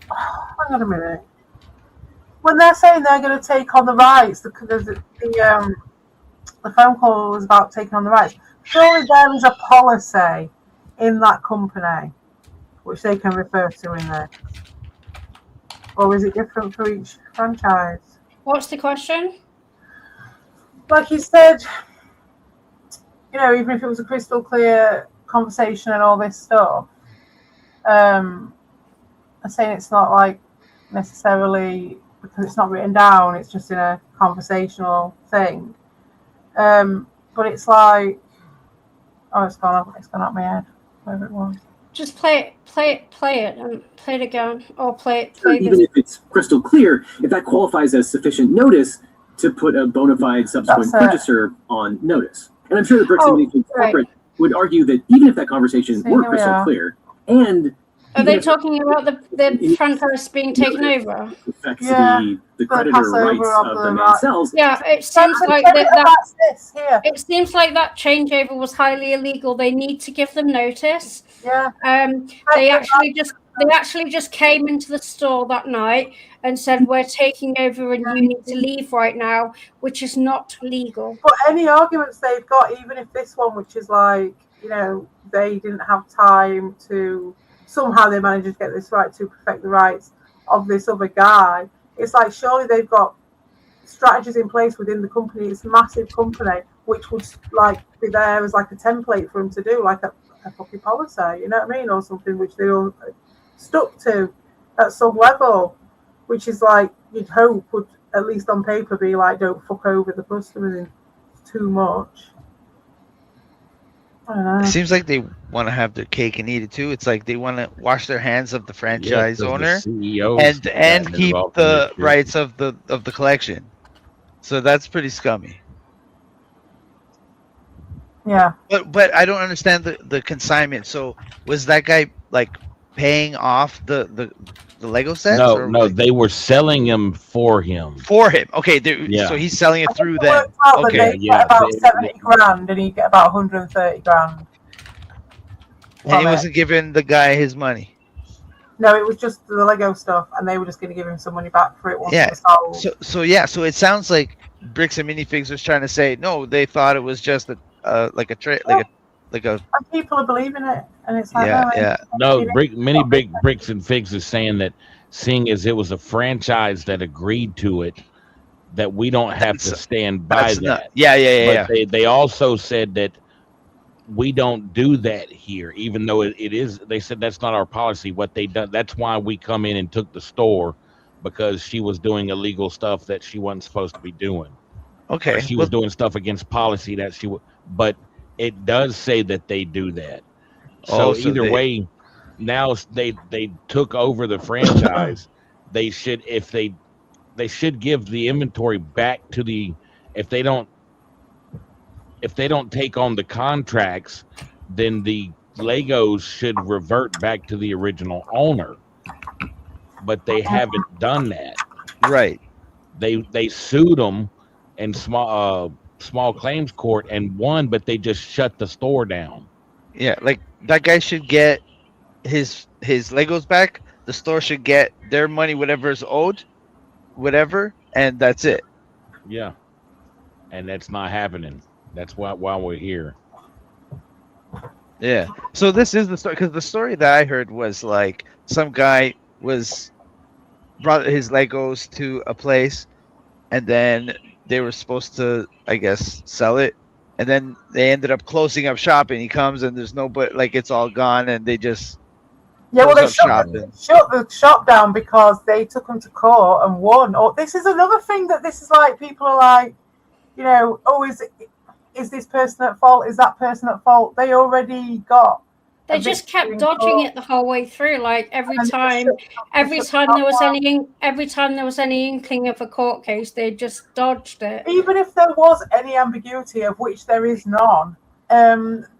B: Hang on a minute. when they're saying they're going to take on the rights, the phone call was about taking on the rights. Surely there is a policy in that company which they can refer to in there. Or is it different for each franchise?
A: What's the question?
B: Like you said, even if it was a crystal clear conversation and all this stuff, I'm saying it's not like necessarily because it's not written down, it's just in a conversational thing. But it's like, it's gone out my head, whatever it was.
A: Just play it, and play it again, or play
S: Even if it's crystal clear, if that qualifies as sufficient notice to put a bona fide subsequent purchaser on notice. And I'm sure the Bricks and Minifigs corporate would argue that even if that conversation were crystal clear, and
A: are they talking about the franchise being taken over?
S: Affects the creditor rights of the man cells.
A: Yeah, it seems like that. It seems like that changeover was highly illegal. They need to give them notice.
B: Yeah.
A: They actually just came into the store that night and said, "We're taking over, and you need to leave right now," which is not legal.
B: But any arguments they've got, even if this one, which is like, they didn't have time to. Somehow they managed to get this right to perfect the rights of this other guy. It's like, surely they've got strategies in place within the company. It's a massive company, which would like be there as like a template for them to do, like a fucking policy, you know what I mean, or something which they all stuck to at some level, which is like you'd hope would at least on paper be like, don't fuck over the customers too much. I don't know.
T: It seems like they want to have their cake and eat it too. It's like they want to wash their hands of the franchise owner and keep the rights of the collection. So that's pretty scummy.
B: Yeah.
T: But I don't understand the consignment. So was that guy like paying off the Lego sets?
C: No, they were selling them for him.
T: Okay, so he's selling it through them. Okay,
B: they get about 70 grand and he get about 130 grand.
T: And he wasn't giving the guy his money.
B: No, it was just the Lego stuff, and they were just going to give him some money back for it once it was sold.
T: So it sounds like Bricks and Minifigs was trying to say no. They thought it was just like a. And
B: people are believing it, and it's like
C: No, Bricks and Figs is saying that, seeing as it was a franchise that agreed to it, that we don't have to stand by that. But they also said that we don't do that here, even though it is. They said that's not our policy. What they done, that's why we come in and took the store, because she was doing illegal stuff that she wasn't supposed to be doing.
T: Okay,
C: she was doing stuff against policy that she would, but it does say that they do that. So either way, now they took over the franchise. They should, if they should give the inventory back to the, if they don't take on the contracts, then the Legos should revert back to the original owner. But they haven't done that.
T: Right.
C: They sued them in small claims court and won, but they just shut the store down.
T: Yeah, like that guy should get his Legos back. The store should get their money, whatever is owed, whatever, and that's it.
C: Yeah, and that's not happening. That's why we're here.
T: Yeah. So this is the story, because the story that I heard was like some guy brought his Legos to a place, and then they were supposed to, I guess, sell it, and then they ended up closing up shop. And he comes and there's nobody, like it's all gone, and they just
B: they shut the shop down because they took them to court and won. Oh, this is another thing that this is like people are like, is this person at fault? Is that person at fault? They already got.
A: They just kept dodging it the whole way through. Like every time there was any inkling of a court case, they just dodged it.
B: Even if there was any ambiguity, of which there is none,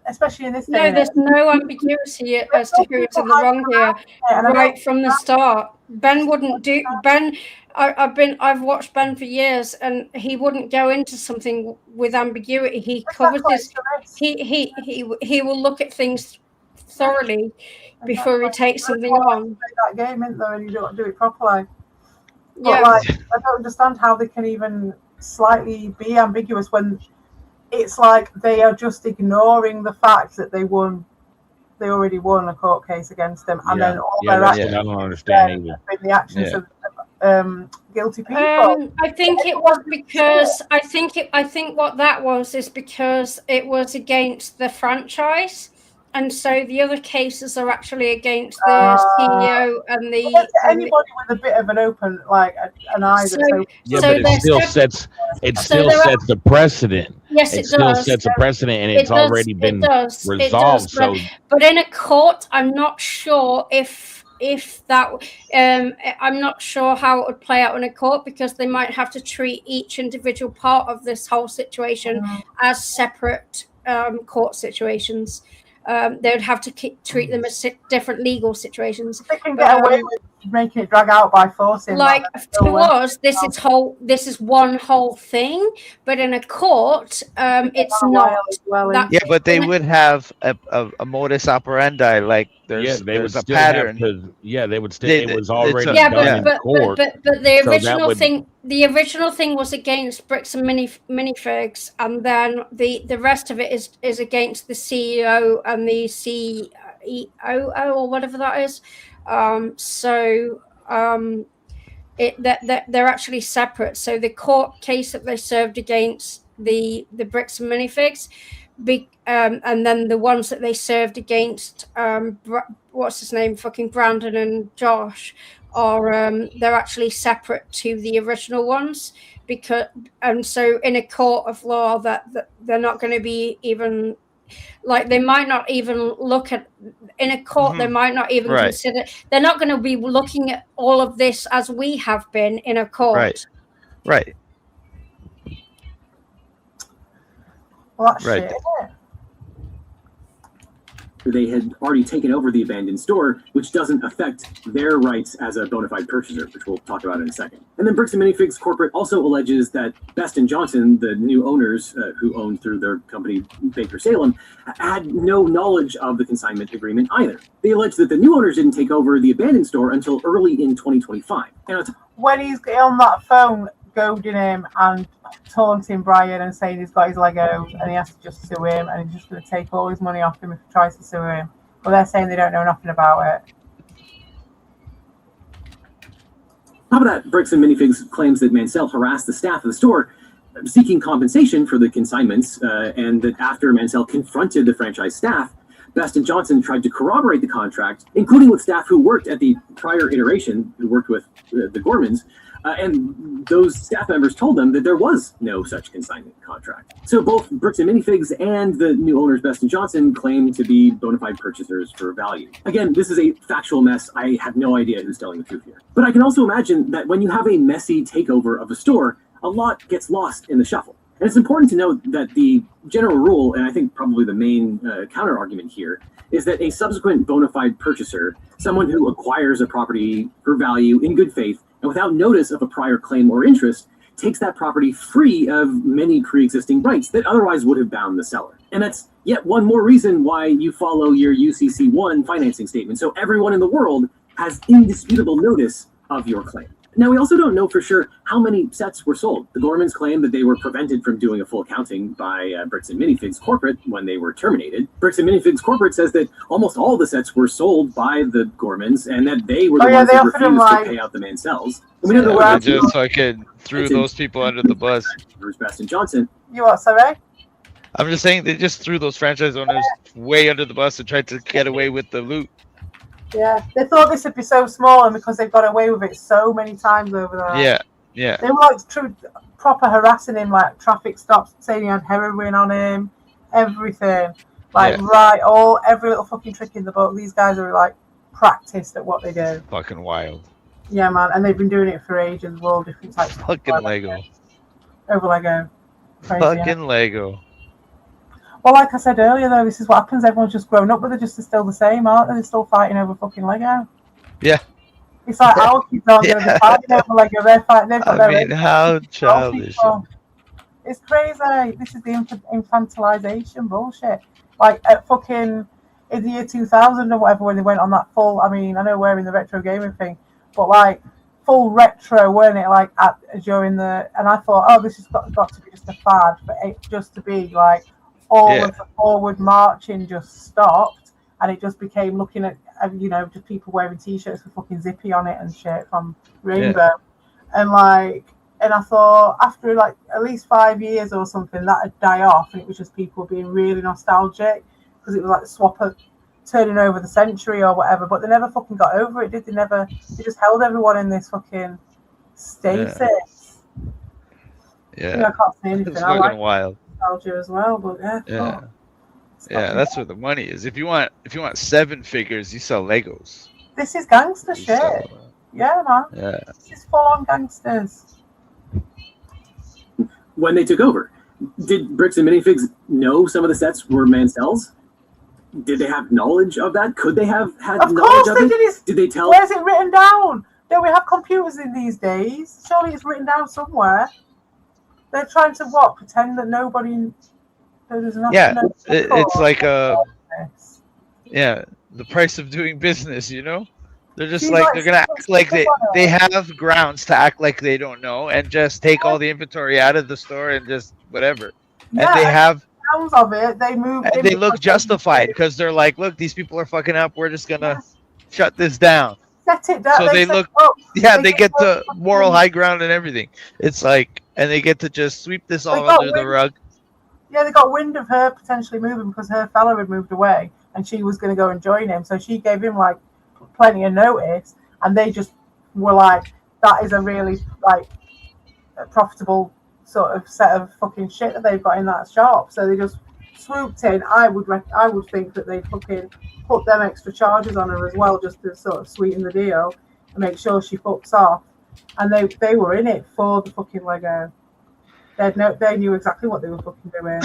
B: especially in this.
A: No, there's no ambiguity as to who's in the wrong here. Right from the start, Ben wouldn't do. Ben, I've watched Ben for years, and he wouldn't go into something with ambiguity. He covers his. He will look at things thoroughly before he takes something on.
B: That game, isn't there? And you don't do it properly. But like, I don't understand how they can even slightly be ambiguous when it's like they are just ignoring the fact that they already won a court case against them, and then all their
C: that's
B: actions
C: what I don't understand either.
B: have been the actions of guilty people.
A: I think it was because I think what that was is because it was against the franchise, and so the other cases are actually against the CEO and the.
B: Anybody with a bit of an open, like an eye.
C: Yeah, but it still sets the precedent.
A: Yes, it
C: still
A: does.
C: sets a precedent, and it's already been resolved. So,
A: but in a court, I'm not sure if that I'm not sure how it would play out in a court, because they might have to treat each individual part of this whole situation as separate court situations. They would have to treat them as different legal situations.
B: They can get away with making it drag out by forcing.
A: Like to us, this is one whole thing, but in a court, it's not.
T: Yeah, but they would have a modus operandi, like there's a pattern.
C: They would still. It was already
A: Yeah,
C: done in court.
A: but the original thing. The original thing was against Bricks and Minifigs, and then the rest of it is against the CEO and the CEO or whatever that is. They're actually separate. So the court case that they served against the Bricks and Minifigs, and then the ones that they served against what's his name, fucking Brandon and Josh, are they're actually separate to the original ones, because so in a court of law that they're not going to be even. Like they might not even look at in a court. They might not even consider. They're not going to be looking at all of this as we have been in a court.
T: Right.
B: Well, that's shit, isn't it?
S: They had already taken over the abandoned store, which doesn't affect their rights as a bona fide purchaser, which we'll talk about in a second. And then Bricks and Minifigs corporate also alleges that Best and Johnson, the new owners who owned through their company Baker Salem, had no knowledge of the consignment agreement either. They allege that the new owners didn't take over the abandoned store until early in 2025. And
B: when he's on that phone, goading him and taunting Brian and saying he's got his Legos and he has to just sue him and he's just going to take all his money off him if he tries to sue him. Well, they're saying they don't know nothing about it.
S: On top of that, Bricks and Minifigs claims that Mansell harassed the staff of the store seeking compensation for the consignments, and that after Mansell confronted the franchise staff, Best and Johnson tried to corroborate the contract, including with staff who worked at the prior iteration, who worked with the Gormans, and those staff members told them that there was no such consignment contract. So both Bricks and Minifigs and the new owners, Best and Johnson, claim to be bona fide purchasers for value. Again, this is a factual mess. I have no idea who's telling the truth here. But I can also imagine that when you have a messy takeover of a store, a lot gets lost in the shuffle. And it's important to note that the general rule, and I think probably the main counter argument here, is that a subsequent bona fide purchaser, someone who acquires a property for value in good faith and without notice of a prior claim or interest, takes that property free of many pre-existing rights that otherwise would have bound the seller. And that's yet one more reason why you follow your UCC1 financing statement, so everyone in the world has indisputable notice of your claim. Now, we also don't know for sure how many sets were sold. The Gormans claim that they were prevented from doing a full accounting by Bricks and Minifigs corporate when they were terminated. Bricks and Minifigs corporate says that almost all the sets were sold by the Gormans and that they were the ones who refused to pay out the Mansells. And we know
T: They just fucking threw those people under the bus.
S: Best and Johnson.
B: You what, sorry?
T: I'm just saying they just threw those franchise owners way under the bus and tried to get away with the loot.
B: Yeah, they thought this would be so small, and because they've got away with it so many times over there.
T: Yeah.
B: They were like proper harassing him, like traffic stops, saying he had heroin on him, everything. Like every little fucking trick in the book. These guys are like practiced at what they do.
T: Fucking wild.
B: Yeah, man, and they've been doing it for ages with all different types of
T: fucking Lego.
B: Over Lego. Crazy,
T: fucking Lego.
B: Well, like I said earlier, though, this is what happens. Everyone's just grown up, but they're just still the same, aren't they? They're still fighting over fucking Lego.
T: Yeah.
B: It's like our kids aren't going to be fighting over Lego. They're fighting. They've got their
T: how childish.
B: It's crazy. This is the infantilization bullshit. Like at fucking in the year 2000 or whatever, when they went on that full. I mean, I know we're in the retro gaming thing, but like full retro, weren't it? Like during the, and I thought, oh, this has got to be just a fad, but it just to be like all of the forward marching just stopped, and it just became looking at just people wearing t-shirts with fucking Zippy on it and shit from Rainbow, and I thought after like at least 5 years or something that'd die off, and it was just people being really nostalgic because it was like the swapper turning over the century or whatever, but they never fucking got over it, did they? They just held everyone in this fucking stasis. I can't say anything.
T: It's
B: I
T: fucking
B: like
T: wild.
B: Nostalgia as well, but
T: that's where the money is. If you want 7 figures, you sell Legos.
B: This is gangster shit. Yeah, man.
T: Yeah.
B: This is full on gangsters.
S: When they took over, did Bricks and Minifigs know some of the sets were Mansell's? Did they have knowledge of that? Could they have had knowledge of it? Did they tell?
B: Where's it written down? Don't we have computers in these days? Surely it's written down somewhere. They're trying to pretend that nobody. There's enough.
T: Yeah, it's like the price of doing business. They're just they're gonna act like they have grounds to act like they don't know and just take all the inventory out of the store and just whatever.
B: Yeah,
T: and they have.
B: Of it, they move.
T: And they look justified because they're like, look, these people are fucking up. We're just gonna shut this down.
B: Set it down.
T: So they look, they get the moral high ground and everything. It's like, and they get to just sweep this all under the rug.
B: Yeah, they got wind of her potentially moving because her fella had moved away and she was going to go and join him. So she gave him like plenty of notice, and they just were like, that is a really profitable sort of set of fucking shit that they've got in that shop. So they just swooped in. I would think that they'd fucking put them extra charges on her as well, just to sort of sweeten the deal and make sure she fucks off. And they were in it for the fucking Lego. They knew exactly what they were fucking doing.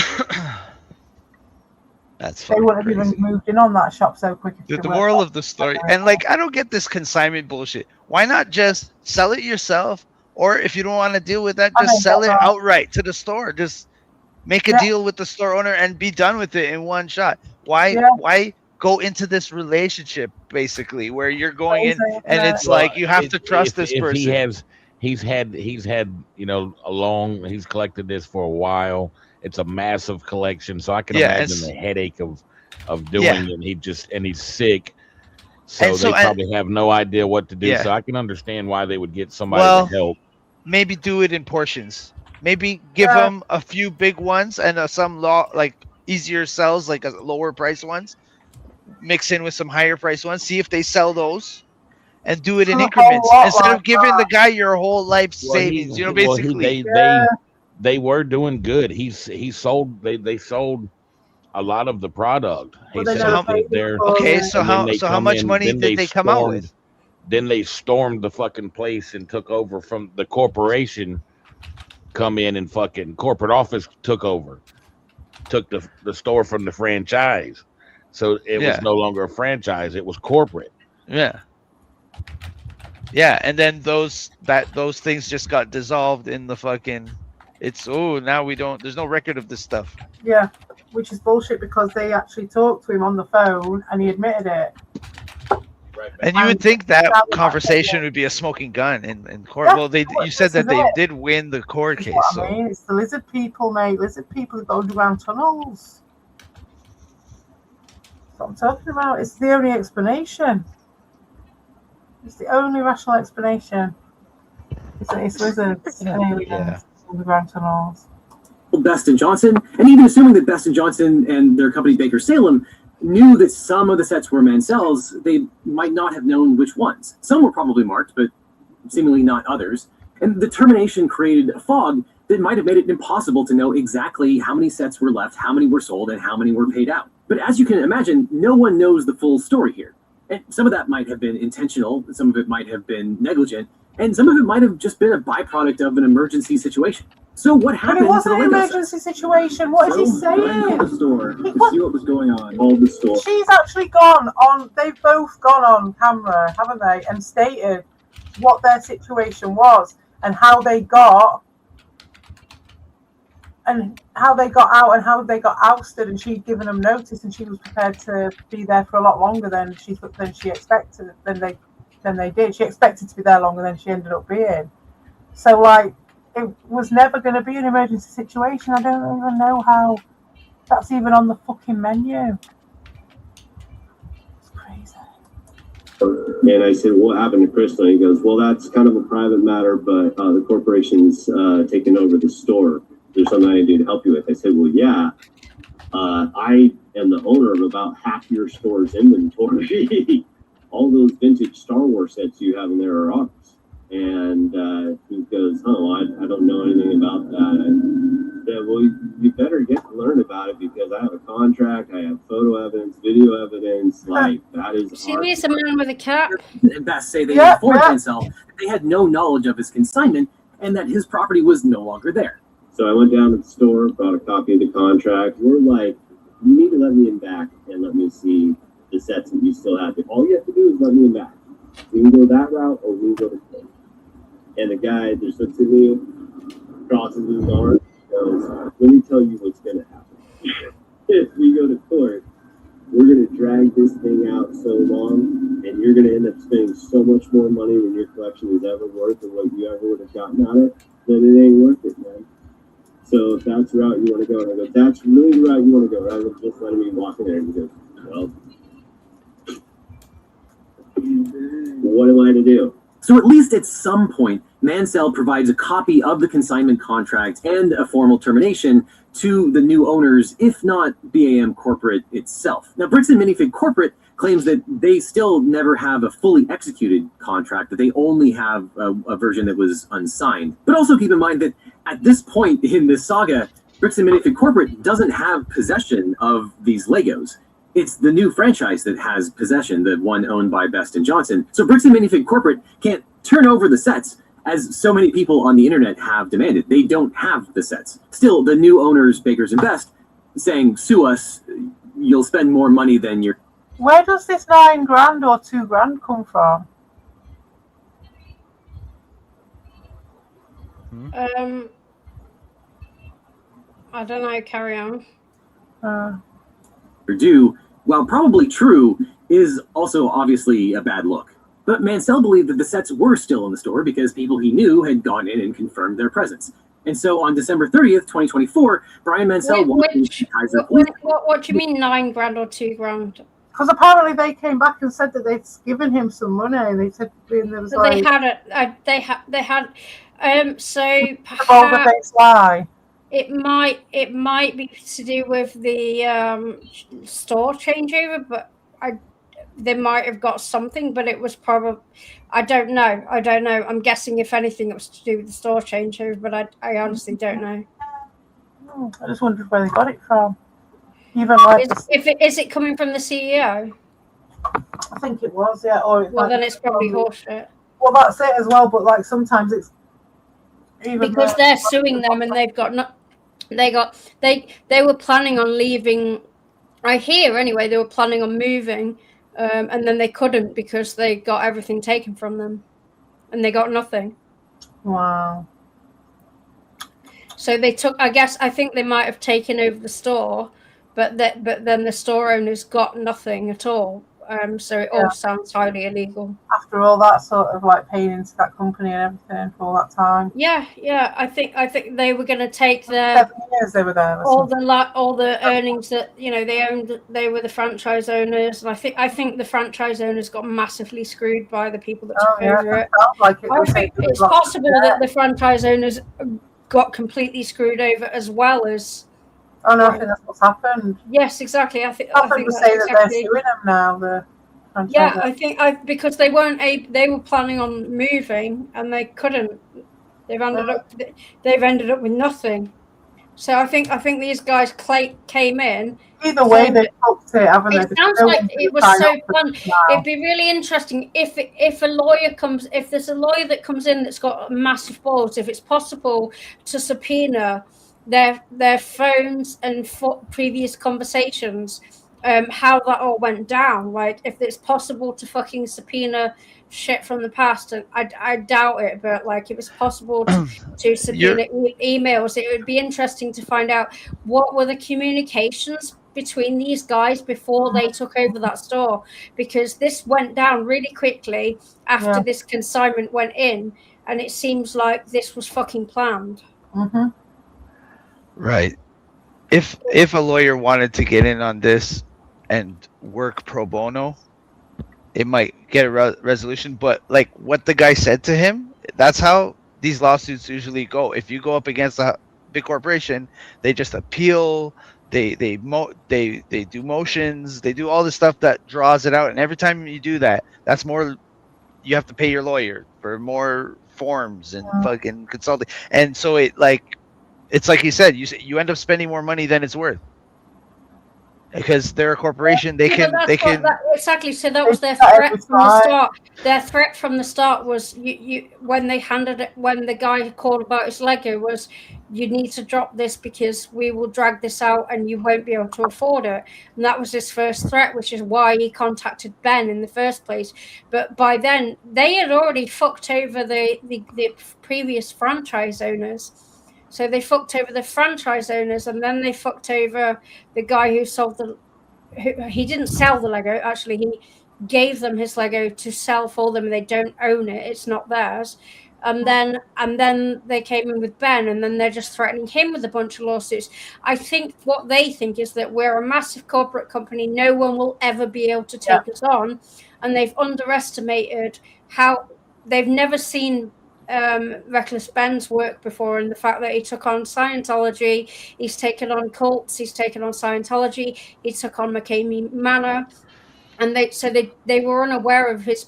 B: They wouldn't have even moved in on that shop so quick.
T: The moral of the story, and I don't get this consignment bullshit. Why not just sell it yourself? Or if you don't want to deal with that, just sell it outright to the store. Just make a deal with the store owner and be done with it in one shot. Why go into this relationship basically where you're going in and it's like you have to trust this person?
C: He's had he's collected this for a while. It's a massive collection, so I can imagine the headache of doing it. And he's sick. So they probably have no idea what to do. Yeah. So I can understand why they would get somebody to help.
T: Maybe do it in portions. Maybe give them a few big ones and some easier sells, like lower price ones. Mix in with some higher price ones. See if they sell those, and do it in increments instead of giving the guy your whole life savings. Basically.
C: They were doing good. They sold a lot of the product.
T: So how much money did they come out with?
C: Then they stormed the fucking place and took over from the corporation. Come in and fucking corporate office took over, took the store from the franchise. So it was no longer a franchise; it was corporate.
T: Yeah, and then those things just got dissolved in the fucking. Now we don't. There's no record of this stuff.
B: Yeah. Which is bullshit because they actually talked to him on the phone and he admitted it.
T: And you would think that conversation would be a smoking gun in court. Yeah, well, you said that they did win the court case.
B: I mean, it's the lizard people, mate. Lizard people that go underground tunnels. That's what I'm talking about. It's the only explanation. It's the only rational explanation. It's lizards and aliens, underground tunnels.
S: Best & Johnson, and even assuming that Best & Johnson and their company Baker Salem knew that some of the sets were Mansell's, they might not have known which ones. Some were probably marked, but seemingly not others. And the termination created a fog that might have made it impossible to know exactly how many sets were left, how many were sold, and how many were paid out. But as you can imagine, no one knows the full story here. And some of that might have been intentional, some of it might have been negligent, and some of it might have just been a byproduct of an emergency situation. So what happened?
B: But it wasn't an emergency situation. What is he saying?
R: The store to see what was going on. All the store.
B: She's actually gone on. They've both gone on camera, haven't they? And stated what their situation was and how they got out and how they got ousted. And she'd given them notice, and she was prepared to be there for a lot longer than she expected. Than they than they did. She expected to be there longer than she ended up being. So, like, it was never going to be an emergency situation. I don't even know how that's even on the fucking menu. It's crazy.
V: And I said, what happened to Crystal? He goes, well, that's kind of a private matter, but the corporation's taken over the store. There's something I can do to help you with. I said, well, yeah. I am the owner of about half your store's inventory. All those vintage Star Wars sets you have in there are ours. And he goes, oh, I don't know anything about that. I said, well, you better get to learn about it because I have a contract, I have photo evidence, video evidence, like that is
A: See me as a man with a cap.
S: And Best say they informed himself that they had no knowledge of his consignment and that his property was no longer there.
V: So I went down to the store, brought a copy of the contract. We're like, you need to let me in back and let me see the sets that you still have. All you have to do is let me in back. We can go that route or we can go to court. And the guy just looks at me, crosses his arms, goes, let me tell you what's going to happen. If we go to court, we're going to drag this thing out so long, and you're going to end up spending so much more money than your collection is ever worth and what you ever would have gotten out of it, then it ain't worth it, man. So if that's the route you want to go, and I go, that's really the route you want to go, rather than just letting me walk in there. And he goes, well, what am I to do?
S: So at least at some point, Mansell provides a copy of the consignment contract and a formal termination to the new owners, if not BAM Corporate itself. Now, Brixton Minifig Corporate claims that they still never have a fully executed contract, that they only have a version that was unsigned. But also keep in mind that at this point in this saga, Brixton Minifig Corporate doesn't have possession of these Legos. It's the new franchise that has possession, the one owned by Best & Johnson. So Brixton Minifig Corporate can't turn over the sets as so many people on the internet have demanded. They don't have the sets. Still, the new owners, Bakers and Best, saying, sue us, you'll spend more money than your...
B: Where does this $9,000 or $2,000 come from?
A: I don't know, carry on.
S: Due, while probably true, is also obviously a bad look. But Mansell believed that the sets were still in the store because people he knew had gone in and confirmed their presence. And so on December 30th, 2024, Brian Mansell
A: what do you mean $9,000 or $2,000?
B: Because apparently they came back and said that they'd given him some money. They said there was
A: So
B: like...
A: they had so
B: perhaps lie.
A: It might be to do with the store changeover, but they might have got something, but it was probably I don't know. I'm guessing if anything it was to do with the store changeover, but I honestly don't know.
B: I just wondered where they got it from. Even like
A: is it coming from the CEO?
B: I think it was, yeah. Or
A: well, then it's probably horseshit.
B: Well, that's it as well. But like sometimes it's even
A: because they're suing them and they've got not. They were planning on leaving. I hear anyway. They were planning on moving, and then they couldn't because they got everything taken from them, and they got nothing.
B: Wow.
A: So they took. I think they might have taken over the store, but then the store owners got nothing at all. So it all sounds highly illegal.
B: After all that sort of like paying into that company and everything for all that time.
A: Yeah. I think they were going to take their
B: 7 years they were there.
A: All the earnings that they owned. They were the franchise owners, and I think the franchise owners got massively screwed by the people that took over it.
B: I
A: think it's possible that the franchise owners got completely screwed over as well as.
B: Oh no, I think that's what's happened.
A: Yes, exactly. I think
B: to say that they're suing them now.
A: I think because they weren't they were planning on moving and they couldn't. They've ended up with nothing. So I think these guys came in.
B: Either way, they booked it, haven't they?
A: It sounds like it was so fun. It'd be really interesting if there's a lawyer that comes in that's got massive balls. If it's possible to subpoena their phones and previous conversations, how that all went down. Like if it's possible to fucking subpoena shit from the past, and I doubt it, but like if it's possible to subpoena emails, it would be interesting to find out what were the communications between these guys before they took over that store, because this went down really quickly after this consignment went in, and it seems like this was fucking planned.
B: Mm-hmm.
T: Right. If a lawyer wanted to get in on this and work pro bono, it might get a resolution. But like what the guy said to him, that's how these lawsuits usually go. If you go up against a big corporation, they just appeal. They do motions. They do all the stuff that draws it out. And every time you do that, that's more. You have to pay your lawyer for more forms and fucking consulting. And so it's like you said, you end up spending more money than it's worth. Because they're a corporation,
A: exactly. So that was their threat from the start. Their threat from the start was when the guy called about his Lego was, you need to drop this because we will drag this out and you won't be able to afford it. And that was his first threat, which is why he contacted Ben in the first place. But by then they had already fucked over the previous franchise owners. So they fucked over the franchise owners, and then they fucked over the guy who sold he didn't sell the Lego. Actually, he gave them his Lego to sell for them. They don't own it. It's not theirs. And then they came in with Ben, and then they're just threatening him with a bunch of lawsuits. I think what they think is that we're a massive corporate company. No one will ever be able to take us on. And they've underestimated how they've never seen Reckless Ben's work before, and the fact that he took on Scientology, he's taken on cults, he's taken on Scientology, he took on McCamey Manor, and they were unaware of his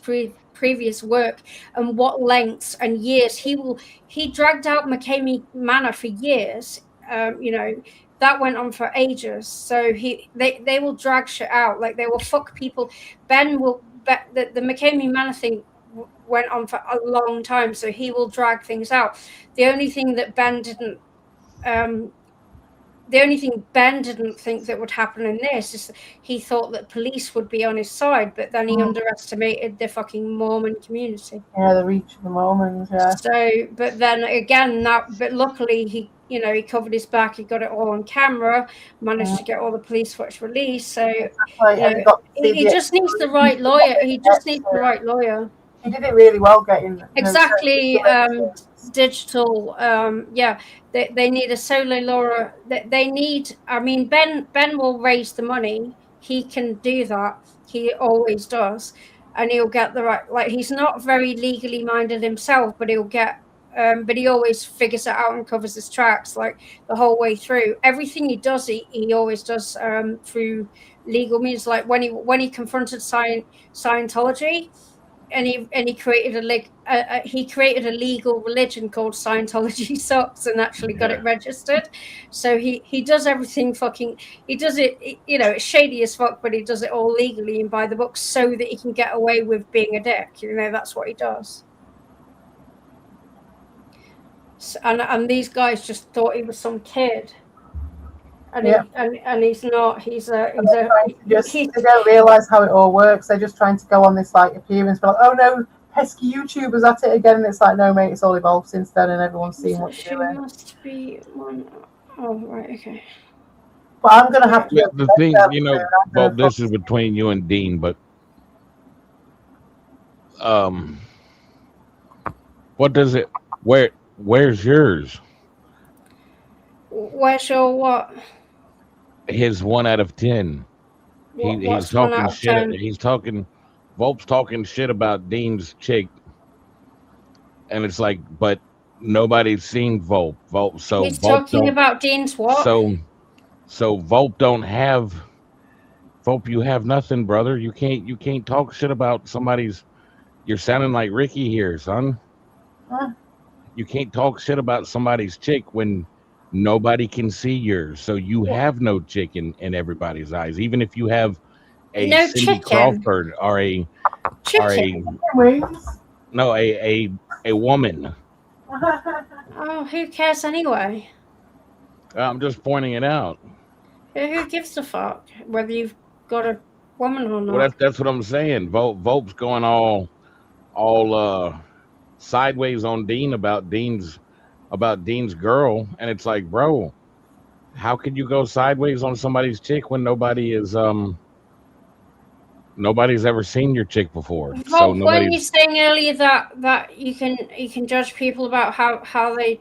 A: previous work and what lengths and years he dragged out McCamey Manor for years. That went on for ages. So they will drag shit out, like they will fuck people. The McCamey Manor thing went on for a long time, so he will drag things out. The only thing Ben didn't think that would happen in this is he thought that police would be on his side, but then he underestimated the fucking Mormon community.
B: Yeah, the reach of the Mormons, yeah.
A: So, but then again, but luckily he covered his back, he got it all on camera, managed to get all the police footage released. So he just needs the right lawyer. He just needs the right lawyer.
B: He did it really well getting
A: exactly digital. They need a solo lawyer. They need. I mean, Ben will raise the money. He can do that. He always does, and he'll get the right. Like, he's not very legally minded himself, but he'll get. But he always figures it out and covers his tracks like the whole way through. Everything he does, he always does through legal means. Like when he confronted Scientology. And he created a legal religion called Scientology Sucks and actually got it registered. So he does everything he does it, it's shady as fuck, but he does it all legally and by the book so that he can get away with being a dick. That's what he does. So, and these guys just thought he was some kid. And he's not. They
B: don't realize how it all works. They're just trying to go on this like appearance, but like, oh no, pesky YouTubers at it again. And it's like, no, mate, it's all evolved since then, and everyone's seen what you're doing.
A: Must be one. Oh, right, okay.
B: But I'm gonna have to.
C: Yeah, the thing, well, this is between you and Dean, but what does it? Where's yours?
A: Where's your what?
C: His 1 out of 10. He's talking shit. 10? He's talking. Volp's talking shit about Dean's chick, and it's like, but nobody's seen Volp. So
A: he's talking about Dean's what?
C: So Volp don't have. Volp, you have nothing, brother. You can't talk shit about somebody's. You're sounding like Ricky here, son.
B: Huh?
C: You can't talk shit about somebody's chick when nobody can see yours, so you have no chick in everybody's eyes. Even if you have a Cindy chicken. Crawford or a woman.
A: Oh, who cares anyway?
C: I'm just pointing it out.
A: Who gives a fuck whether you've got a woman or not?
C: Well, that's what I'm saying. Volp's going all sideways on Dean about Dean's girl, and it's like, bro, How could you go sideways on somebody's chick when nobody's ever seen your chick before?
A: Well,
C: So
A: weren't you
C: nobody's.
A: saying earlier that you can judge people about how they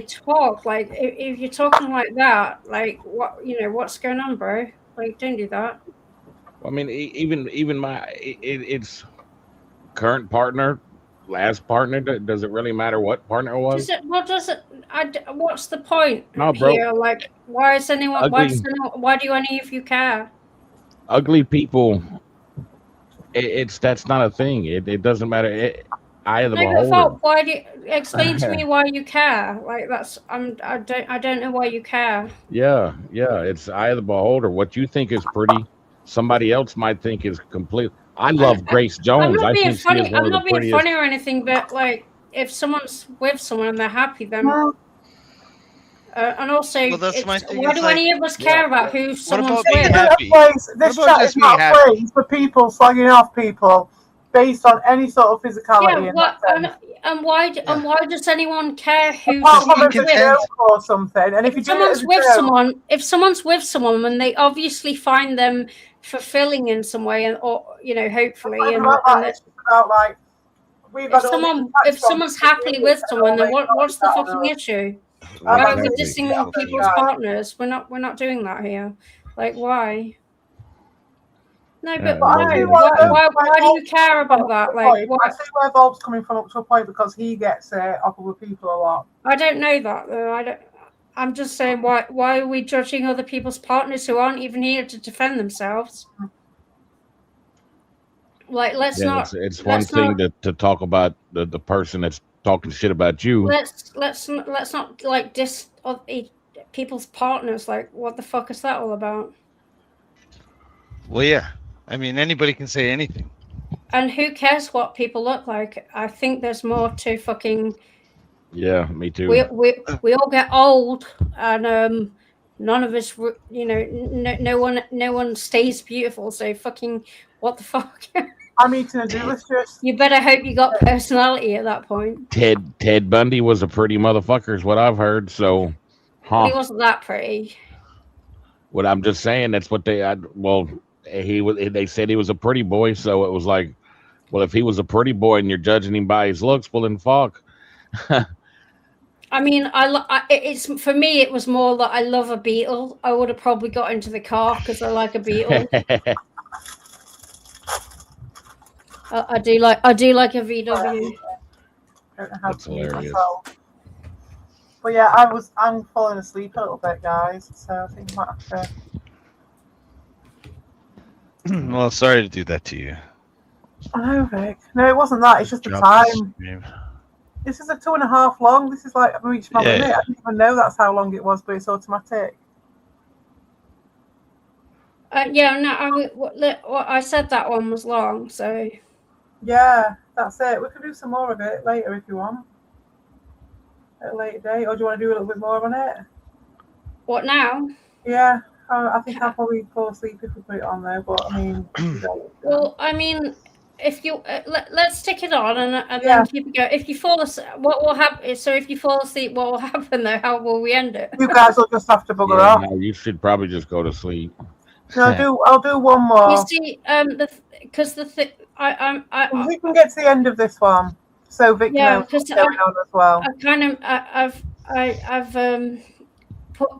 A: talk? Like if you're talking like that, like what's going on, bro? Like don't do that.
C: I mean, even my it's current partner, last partner. Does it really matter what partner it was?
A: What's the point
C: No, bro.
A: here? Like why does
C: Ugly.
A: why do any of you care?
C: Ugly people. That's not a thing. It doesn't matter. Eye of the beholder.
A: Why do you explain to me why you care? Like I don't know why you care.
C: Yeah, it's eye of the beholder. What you think is pretty, somebody else might think is complete. I love Grace Jones.
A: I'm not being funny. I'm not being
C: prettiest.
A: funny or anything, but like if someone's with someone and they're happy, then. And also, why do any of us care about who someone's with?
B: This chat is not a place for people slagging off people based on any sort of physicality.
A: And why does anyone care who
B: someone's with or something? And if
A: someone's with someone, and they obviously find them fulfilling in some way, or hopefully, if someone's happily with someone, then what's the fucking issue? Why are we dissing people's partners? We're not doing that here. Like why? No, but why do you care about that? Like,
B: I see where Bob's coming from up to a point because he gets off of people a lot.
A: I don't know that though. I'm just saying why are we judging other people's partners who aren't even here to defend themselves? Like
C: It's one thing to talk about the person that's talking shit about you.
A: Let's not like diss people's partners. Like, what the fuck is that all about?
T: Well, yeah. I mean, anybody can say anything.
A: And who cares what people look like? I think there's more to fucking.
C: Yeah, me too.
A: We all get old, and none of us, no one stays beautiful. So fucking what the fuck?
B: I'm eating a delicious.
A: You better hope you got personality at that point.
C: Ted Bundy was a pretty motherfucker, is what I've heard. So,
A: Well, he wasn't that pretty.
C: What I'm just saying, that's what they. They said he was a pretty boy, so it was like, well, if he was a pretty boy and you're judging him by his looks, well then fuck.
A: I mean, it's for me. It was more that I love a Beetle. I would have probably got into the car because I like a Beetle. I do like a VW.
C: That's hilarious.
B: But yeah, I'm falling asleep a little bit, guys. So I think I might have to.
T: Well, sorry to do that to you.
B: I know, Vic. No, it wasn't that. It's just the time. This is a 2.5 long. This is like I've reached my limit. I didn't even know that's how long it was, but it's automatic.
A: I said that one was long, so.
B: Yeah, that's it. We could do some more of it later if you want. At a later date, or do you want to do a little bit more on it?
A: What now?
B: Yeah, I think I'll probably fall asleep if we put it on there. But I mean,
A: well, I mean, if you let's stick it on and then keep it going. If you fall asleep, what will happen? So if you fall asleep, what will happen though? How will we end it?
B: You guys will just have to bugger off.
C: No, you should probably just go to sleep.
B: No, I'll do one more.
A: You see, because the thing,
B: we can get to the end of this one. So Vic knows what's going on as well.
A: I've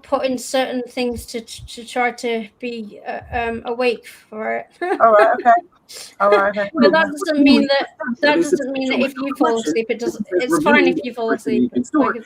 A: put in certain things to try to be awake for it.
B: All right, okay.
A: But that doesn't mean that if you fall asleep, it's fine if you fall asleep. It's fine.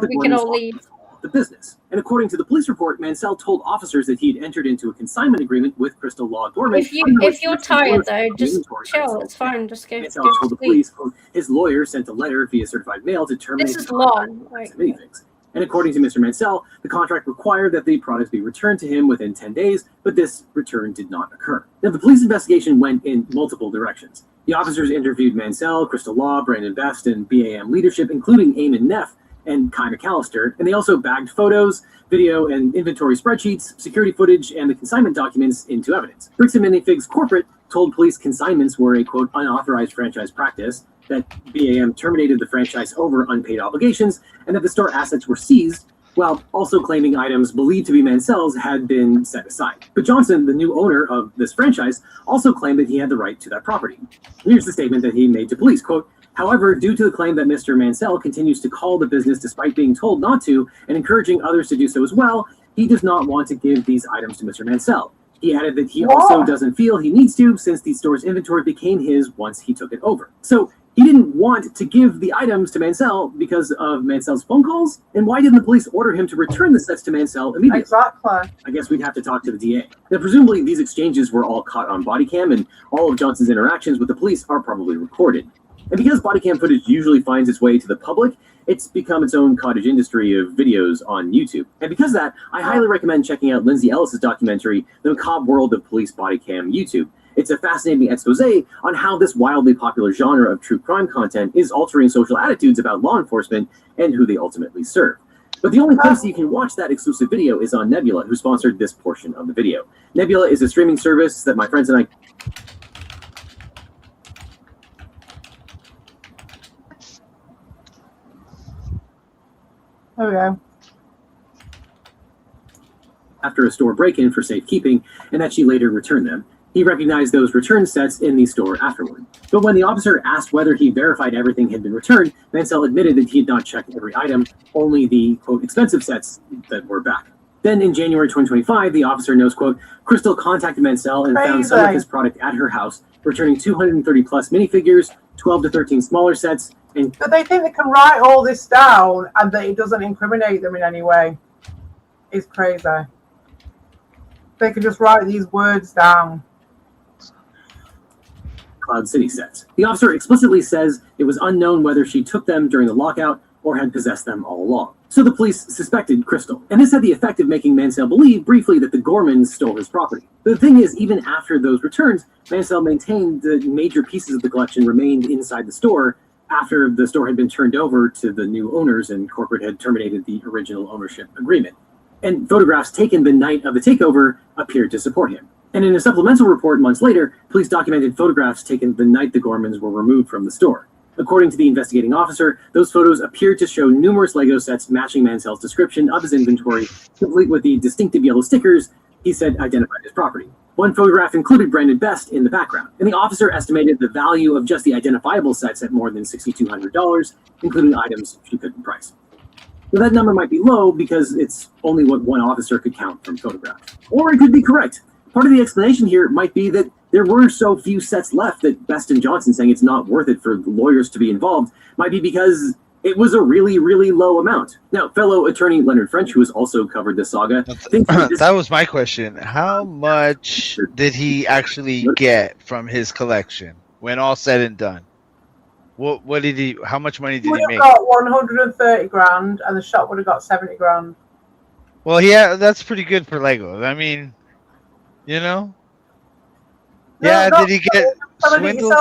A: We can all leave.
S: The business. And according to the police report, Mansell told officers that he'd entered into a consignment agreement with Crystal Law Dormant.
A: If you're tired though, just chill. It's fine. Just go.
S: Mansell told the police, his lawyer sent a letter via certified mail to terminate.
A: This is long.
S: Many things. And according to Mr. Mansell, the contract required that the products be returned to him within 10 days, but this return did not occur. Now, the police investigation went in multiple directions. The officers interviewed Mansell, Crystal Law, Brandon Best, and BAM leadership, including Eamon Neff and Kai McAllister, and they also bagged photos, video, and inventory spreadsheets, security footage, and the consignment documents into evidence. Briggs & Minifig's corporate told police consignments were a, quote, unauthorized franchise practice, that BAM terminated the franchise over unpaid obligations, and that the store assets were seized while also claiming items believed to be Mansell's had been set aside. But Johnson, the new owner of this franchise, also claimed that he had the right to that property. Here's the statement that he made to police, quote, "However, due to the claim that Mr. Mansell continues to call the business despite being told not to and encouraging others to do so as well, he does not want to give these items to Mr. Mansell." He added that he also doesn't feel he needs to, since the store's inventory became his once he took it over. So he didn't want to give the items to Mansell because of Mansell's phone calls? And why didn't the police order him to return the sets to Mansell immediately?
B: Exactly.
S: I guess we'd have to talk to the DA. Now, presumably, these exchanges were all caught on body cam, and all of Johnson's interactions with the police are probably recorded. And because body cam footage usually finds its way to the public, it's become its own cottage industry of videos on YouTube. And because of that, I highly recommend checking out Lindsay Ellis's documentary, The Macabre World of Police Body Cam YouTube. It's a fascinating expose on how this wildly popular genre of true crime content is altering social attitudes about law enforcement and who they ultimately serve. But the only place you can watch that exclusive video is on Nebula, who sponsored this portion of the video. Nebula is a streaming service that my friends and I...
B: There we go.
S: After a store break-in for safekeeping, and that she later returned them. He recognized those return sets in the store afterward. But when the officer asked whether he verified everything had been returned, Mansell admitted that he had not checked every item, only the, quote, expensive sets that were back. Then in January 2025, the officer knows, quote, Crystal contacted Mansell and found some of his product at her house, returning 230 plus minifigures, 12 to 13 smaller sets, and...
B: But they think they can write all this down and that it doesn't incriminate them in any way. It's crazy. They can just write these words down.
S: Cloud City sets. The officer explicitly says it was unknown whether she took them during the lockout or had possessed them all along. So the police suspected Crystal, and this had the effect of making Mansell believe briefly that the Gormans stole his property. But the thing is, even after those returns, Mansell maintained the major pieces of the collection remained inside the store after the store had been turned over to the new owners and corporate had terminated the original ownership agreement. And photographs taken the night of the takeover appeared to support him. And in a supplemental report months later, police documented photographs taken the night the Gormans were removed from the store. According to the investigating officer, those photos appeared to show numerous Lego sets matching Mansell's description of his inventory, complete with the distinctive yellow stickers he said identified his property. One photograph included Brandon Best in the background, and the officer estimated the value of just the identifiable sets at more than $6,200, including items she couldn't price. Now, that number might be low because it's only what one officer could count from photographs. Or it could be correct. Part of the explanation here might be that there were so few sets left that Best and Johnson saying it's not worth it for the lawyers to be involved might be because it was a really, really low amount. Now, fellow attorney Leonard French, who has also covered this saga, thinks
T: that was my question. How much did he actually get from his collection when all said and done? What did he? How much money did he make?
B: Got 130 grand, and the shop would have got 70 grand.
T: Well, yeah, that's pretty good for Lego. I mean, you know. Yeah, did he get swindled?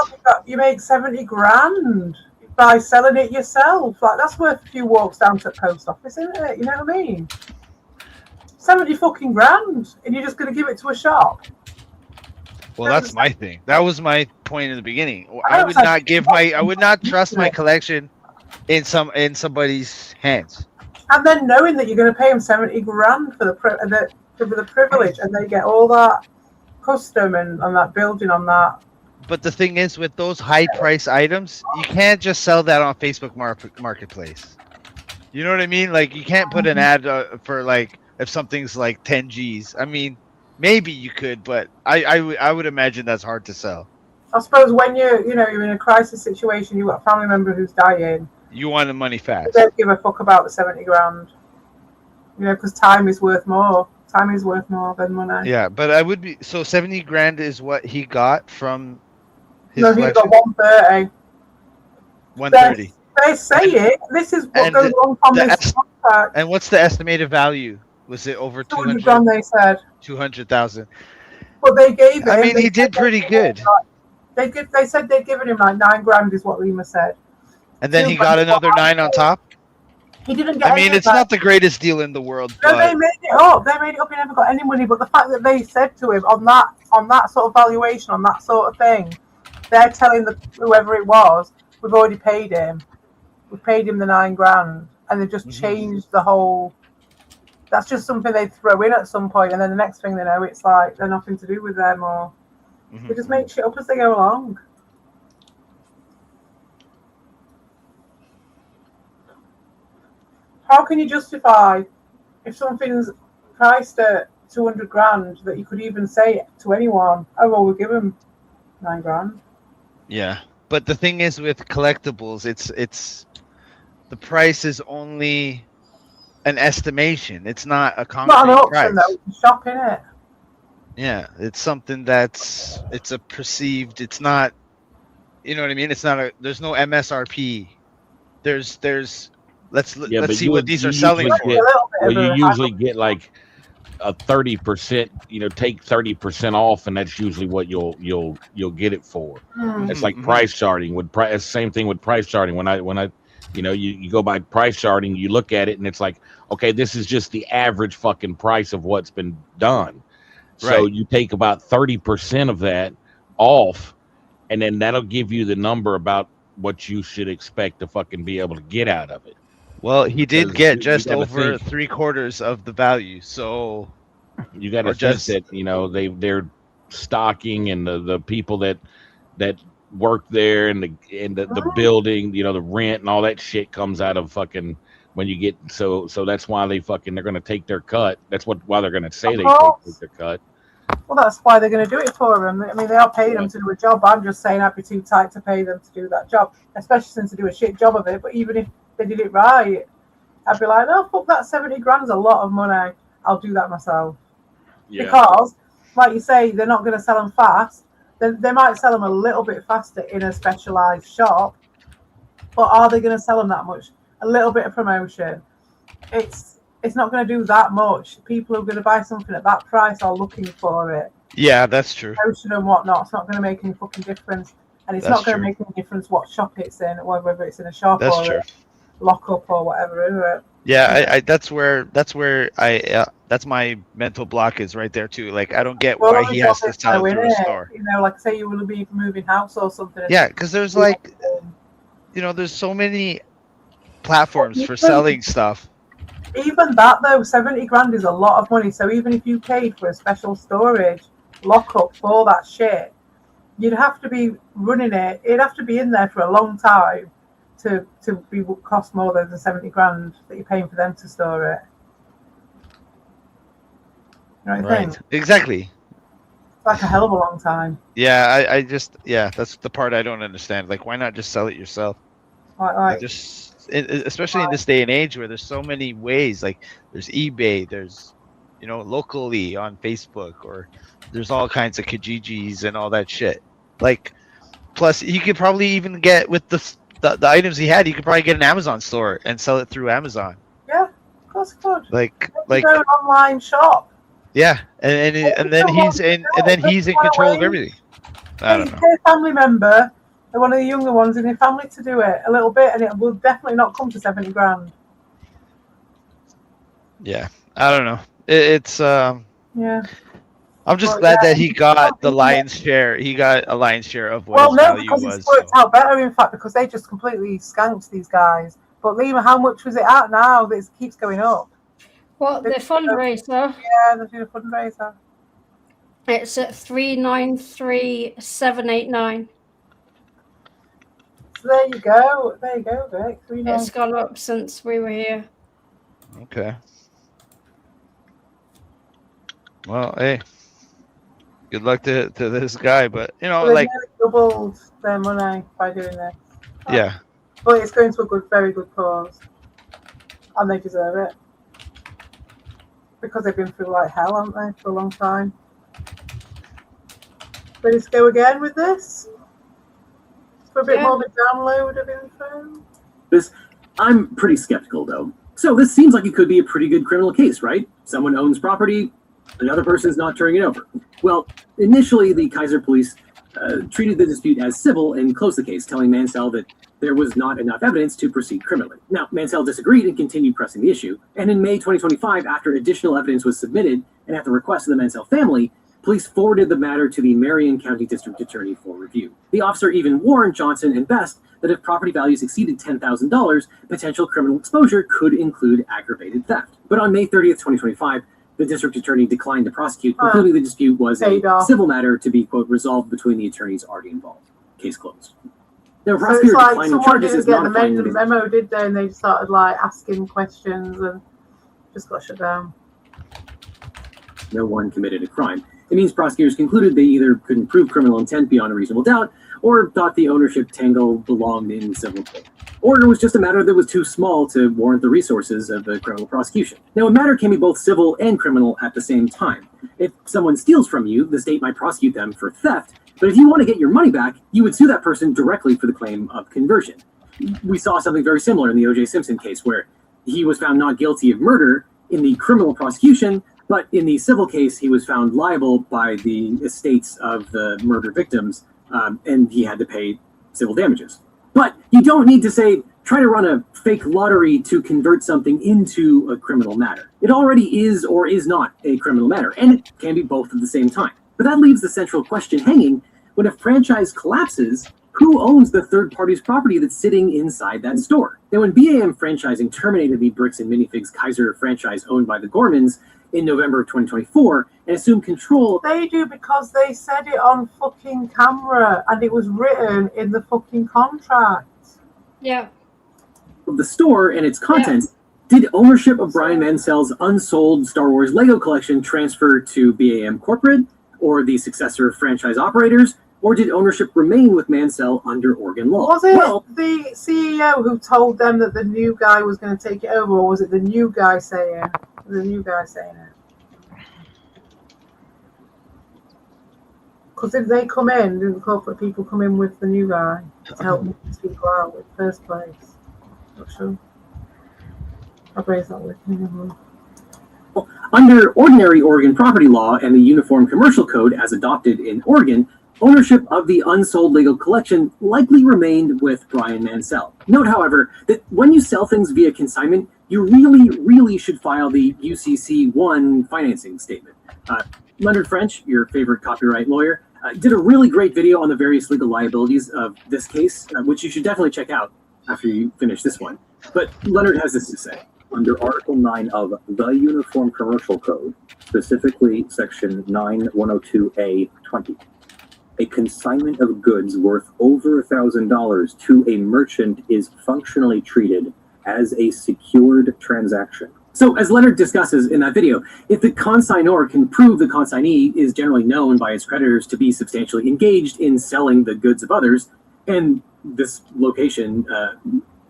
B: You make 70 grand by selling it yourself. Like, that's worth a few walks down to the post office, isn't it? You know what I mean? 70 fucking grand, and you're just going to give it to a shop.
T: Well, that's my thing. That was my point in the beginning. I would not give my. I would not trust my collection in somebody's hands.
B: And then knowing that you're going to pay them 70 grand for the privilege, and they get all that custom and on that building on that.
T: But the thing is, with those high price items, you can't just sell that on Facebook Marketplace. You know what I mean? Like, you can't put an ad for, like, if something's like 10 G's. I mean, maybe you could, but I would imagine that's hard to sell.
B: I suppose when you're in a crisis situation, you've got a family member who's dying.
T: You want the money fast.
B: They don't give a fuck about the 70 grand. Because time is worth more. Time is worth more than money.
T: Yeah, but I would be... So 70 grand is what he got from his
B: No, he got 130.
T: 130.
B: They say it. This is what goes wrong on this contract.
T: And what's the estimated value? Was it over 200
B: grand, they said.
T: 200,000.
B: But they gave him...
T: I mean, he did pretty good.
B: They said they'd given him like 9 grand is what Lima said.
T: And then he got another 9 on top?
B: He didn't get.
T: I mean, it's not the greatest deal in the world.
B: No,
T: but...
B: they made it up. They made it up. He never got any money. But the fact that they said to him on that sort of valuation, on that sort of thing, they're telling whoever it was, we've already paid him. We paid him the 9 grand, and they just changed the whole that's just something they throw in at some point, and then the next thing they know, it's like they're nothing to do with them, or they just make shit up as they go along. How can you justify if something's priced at 200 grand that you could even say to anyone, oh, well, we'll give them 9 grand?
T: Yeah. But the thing is with collectibles, it's the price is only an estimation. It's not a concrete
B: Not an auction,
T: price.
B: though. It's a shop, innit?
T: Yeah, it's something it's a perceived. It's not, you know what I mean. It's not there's no MSRP. Let's see what these are selling for.
C: You usually get like a 30%. Take 30% off, and that's usually what you'll get it for. It's like price charting. Same thing with price charting. When I you go by price charting, you look at it, and it's like, okay, this is just the average fucking price of what's been done. So you take about 30% of that off, and then that'll give you the number about what you should expect to fucking be able to get out of it.
T: Well, he did get just over 3/4 of the value, so
C: you got to think that they're stocking, and the people that work there, and the building, the rent and all that shit comes out of fucking when you get so that's why they're going to take their cut. That's why they're going to say they take their cut.
B: Well, that's why they're going to do it for them. I mean, they are paying them to do a job. I'm just saying I'd be too tight to pay them to do that job, especially since they do a shit job of it. But even if they did it right, I'd be like, oh, fuck that, 70 grand's a lot of money. I'll do that myself. Yeah. Because, like you say, they're not going to sell them fast. They might sell them a little bit faster in a specialised shop, but are they going to sell them that much? A little bit of promotion. It's not going to do that much. People who are going to buy something at that price are looking for it.
T: Yeah, that's true.
B: Promotion and whatnot. It's not going to make any fucking difference. And it's not going to make any difference what shop it's in, whether it's in a shop or a lock-up or whatever, is it?
T: Yeah, that's my mental block is right there too. Like, I don't get why he has to sell it through a store.
B: Like say you will be moving house or something.
T: Yeah, because there's there's so many platforms for selling stuff.
B: Even that though, 70 grand is a lot of money. So even if you paid for a special storage lockup for that shit, you'd have to be running it. It'd have to be in there for a long time to be cost more than the 70 grand that you're paying for them to store it. You know what I think?
T: Exactly.
B: It's like a hell of a long time.
T: Yeah, I just that's the part I don't understand. Like, why not just sell it yourself?
B: Like
T: especially in this day and age where there's so many ways. Like, there's eBay, there's locally on Facebook, or there's all kinds of Kijijis and all that shit. Like, plus you could probably even get with the items he had, you could probably get an Amazon store and sell it through Amazon.
B: Yeah, of course it could.
T: Like
B: an online shop.
T: Yeah, and then he's in control of everything. I don't know.
B: Get a family member, one of the younger ones in your family, to do it a little bit, and it will definitely not come to 70 grand.
T: Yeah, I don't know. It's
B: yeah.
T: I'm just glad that he got the lion's share. He got a lion's share of what his value was.
B: Because it's worked out better, in fact, because they just completely skanked these guys. But Lima, how much was it at now? It keeps going up.
A: What, the fundraiser?
B: Yeah, they're doing a fundraiser.
A: It's at 393,789.
B: So there you go, Vic.
A: It's gone up since we were here.
T: Okay. Well, hey, good luck to this guy, but
B: so they doubled their money by doing this.
T: Yeah.
B: But it's going to a very good cause, and they deserve it because they've been through like hell, haven't they, for a long time. Ready to go again with this? For a bit more of a download of info?
S: I'm pretty skeptical, though. So this seems like it could be a pretty good criminal case, right? Someone owns property, another person's not turning it over. Well, initially, the Kaiser police treated the dispute as civil and closed the case, telling Mansell that there was not enough evidence to proceed criminally. Now, Mansell disagreed and continued pressing the issue. And in May 2025, after additional evidence was submitted, and at the request of the Mansell family, police forwarded the matter to the Marion County District Attorney for review. The officer even warned Johnson and Best that if property values exceeded $10,000, potential criminal exposure could include aggravated theft. But on May 30th, 2025, the district attorney declined to prosecute, concluding the dispute was a civil matter to be, quote, resolved between the attorneys already involved. Case closed. Now,
B: So it's like someone didn't get the memo, did they? And they started like asking questions and just got shut down.
S: No one committed a crime. It means prosecutors concluded they either couldn't prove criminal intent beyond a reasonable doubt, or thought the ownership tangle belonged in civil court, or it was just a matter that was too small to warrant the resources of the criminal prosecution. Now, a matter can be both civil and criminal at the same time. If someone steals from you, the state might prosecute them for theft, but if you want to get your money back, you would sue that person directly for the claim of conversion. We saw something very similar in the O.J. Simpson case, where he was found not guilty of murder in the criminal prosecution, but in the civil case, he was found liable by the estates of the murder victims, and he had to pay civil damages. But you don't need to try to run a fake lottery to convert something into a criminal matter. It already is or is not a criminal matter, and it can be both at the same time. But that leaves the central question hanging: when a franchise collapses, who owns the third party's property that's sitting inside that store? Now, when BAM Franchising terminated the Bricks and Minifigs Kaiser franchise owned by the Gormans in November of 2024 and assumed control...
B: They do, because they said it on fucking camera and it was written in the fucking contract.
A: Yeah.
S: ...of the store and its contents, did ownership of Brian Mansell's unsold Star Wars Lego collection transfer to BAM Corporate or the successor franchise operators, or did ownership remain with Mansell under Oregon law?
B: Was it the CEO who told them that the new guy was going to take it over, or was it the new guy saying it? Because if they come in, didn't the corporate people come in with the new guy to help these people out in the first place? Not sure. My brain's not working anymore.
S: Under ordinary Oregon property law and the Uniform Commercial Code as adopted in Oregon, ownership of the unsold Lego collection likely remained with Brian Mansell. Note, however, that when you sell things via consignment, you really should file the UCC-1 financing statement. Leonard French, your favorite copyright lawyer, did a really great video on the various legal liabilities of this case, which you should definitely check out after you finish this one. But Leonard has this to say.
G: Under Article 9 of the Uniform Commercial Code, specifically Section 9102A20, a consignment of goods worth over $1,000 to a merchant is functionally treated as a secured transaction.
S: So, as Leonard discusses in that video, if the consignor can prove the consignee is generally known by its creditors to be substantially engaged in selling the goods of others, and this location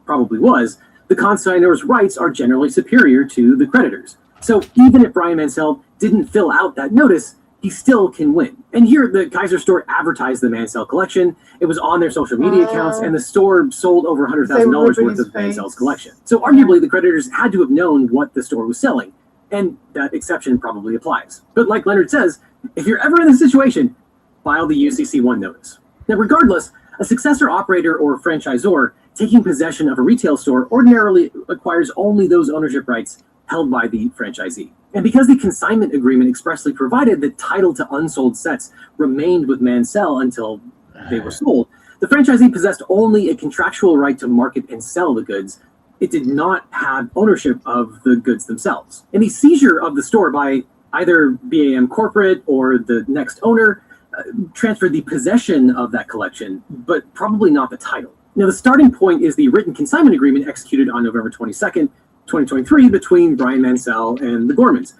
S: probably was, the consignor's rights are generally superior to the creditors. So even if Brian Mansell didn't fill out that notice, he still can win. And here, the Kaiser store advertised the Mansell collection. It was on their social media accounts, and the store sold over $100,000 worth of Mansell's collection. So arguably, the creditors had to have known what the store was selling, and that exception probably applies. But like Leonard says, if you're ever in this situation, file the UCC-1 notice. Now, regardless, a successor operator or franchisor taking possession of a retail store ordinarily acquires only those ownership rights held by the franchisee. And because the consignment agreement expressly provided that title to unsold sets remained with Mansell until they were sold, the franchisee possessed only a contractual right to market and sell the goods. It did not have ownership of the goods themselves. And the seizure of the store by either BAM Corporate or the next owner transferred the possession of that collection, but probably not the title. Now, the starting point is the written consignment agreement executed on November 22nd, 2023 between Brian Mansell and the Gormans.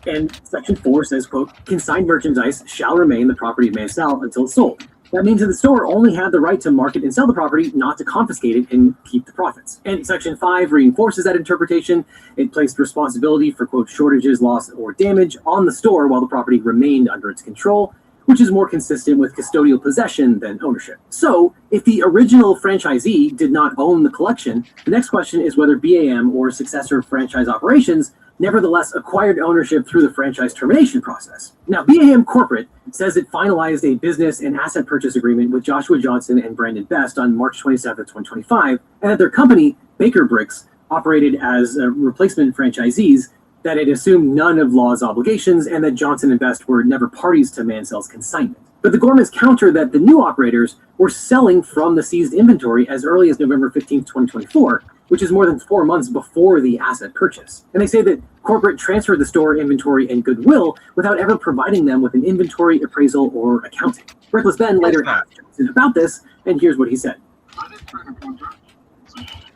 S: And Section 4 says, quote, consigned merchandise shall remain the property of Mansell until it's sold. That means that the store only had the right to market and sell the property, not to confiscate it and keep the profits. And Section 5 reinforces that interpretation. It placed responsibility for, quote, shortages, loss, or damage on the store while the property remained under its control, which is more consistent with custodial possession than ownership. So, if the original franchisee did not own the collection, the next question is whether BAM or successor franchise operations nevertheless acquired ownership through the franchise termination process. Now, BAM Corporate says it finalized a business and asset purchase agreement with Joshua Johnson and Brandon Best on March 27, 2025, and that their company, Baker Bricks, operated as replacement franchisees, that it assumed none of law's obligations, and that Johnson and Best were never parties to Mansell's consignment. But the Gormans counter that the new operators were selling from the seized inventory as early as November 15th, 2024, which is more than 4 months before the asset purchase. And they say that corporate transferred the store inventory and goodwill without ever providing them with an inventory appraisal or accounting. Reckless Ben later asked Johnson about this, and here's what he said.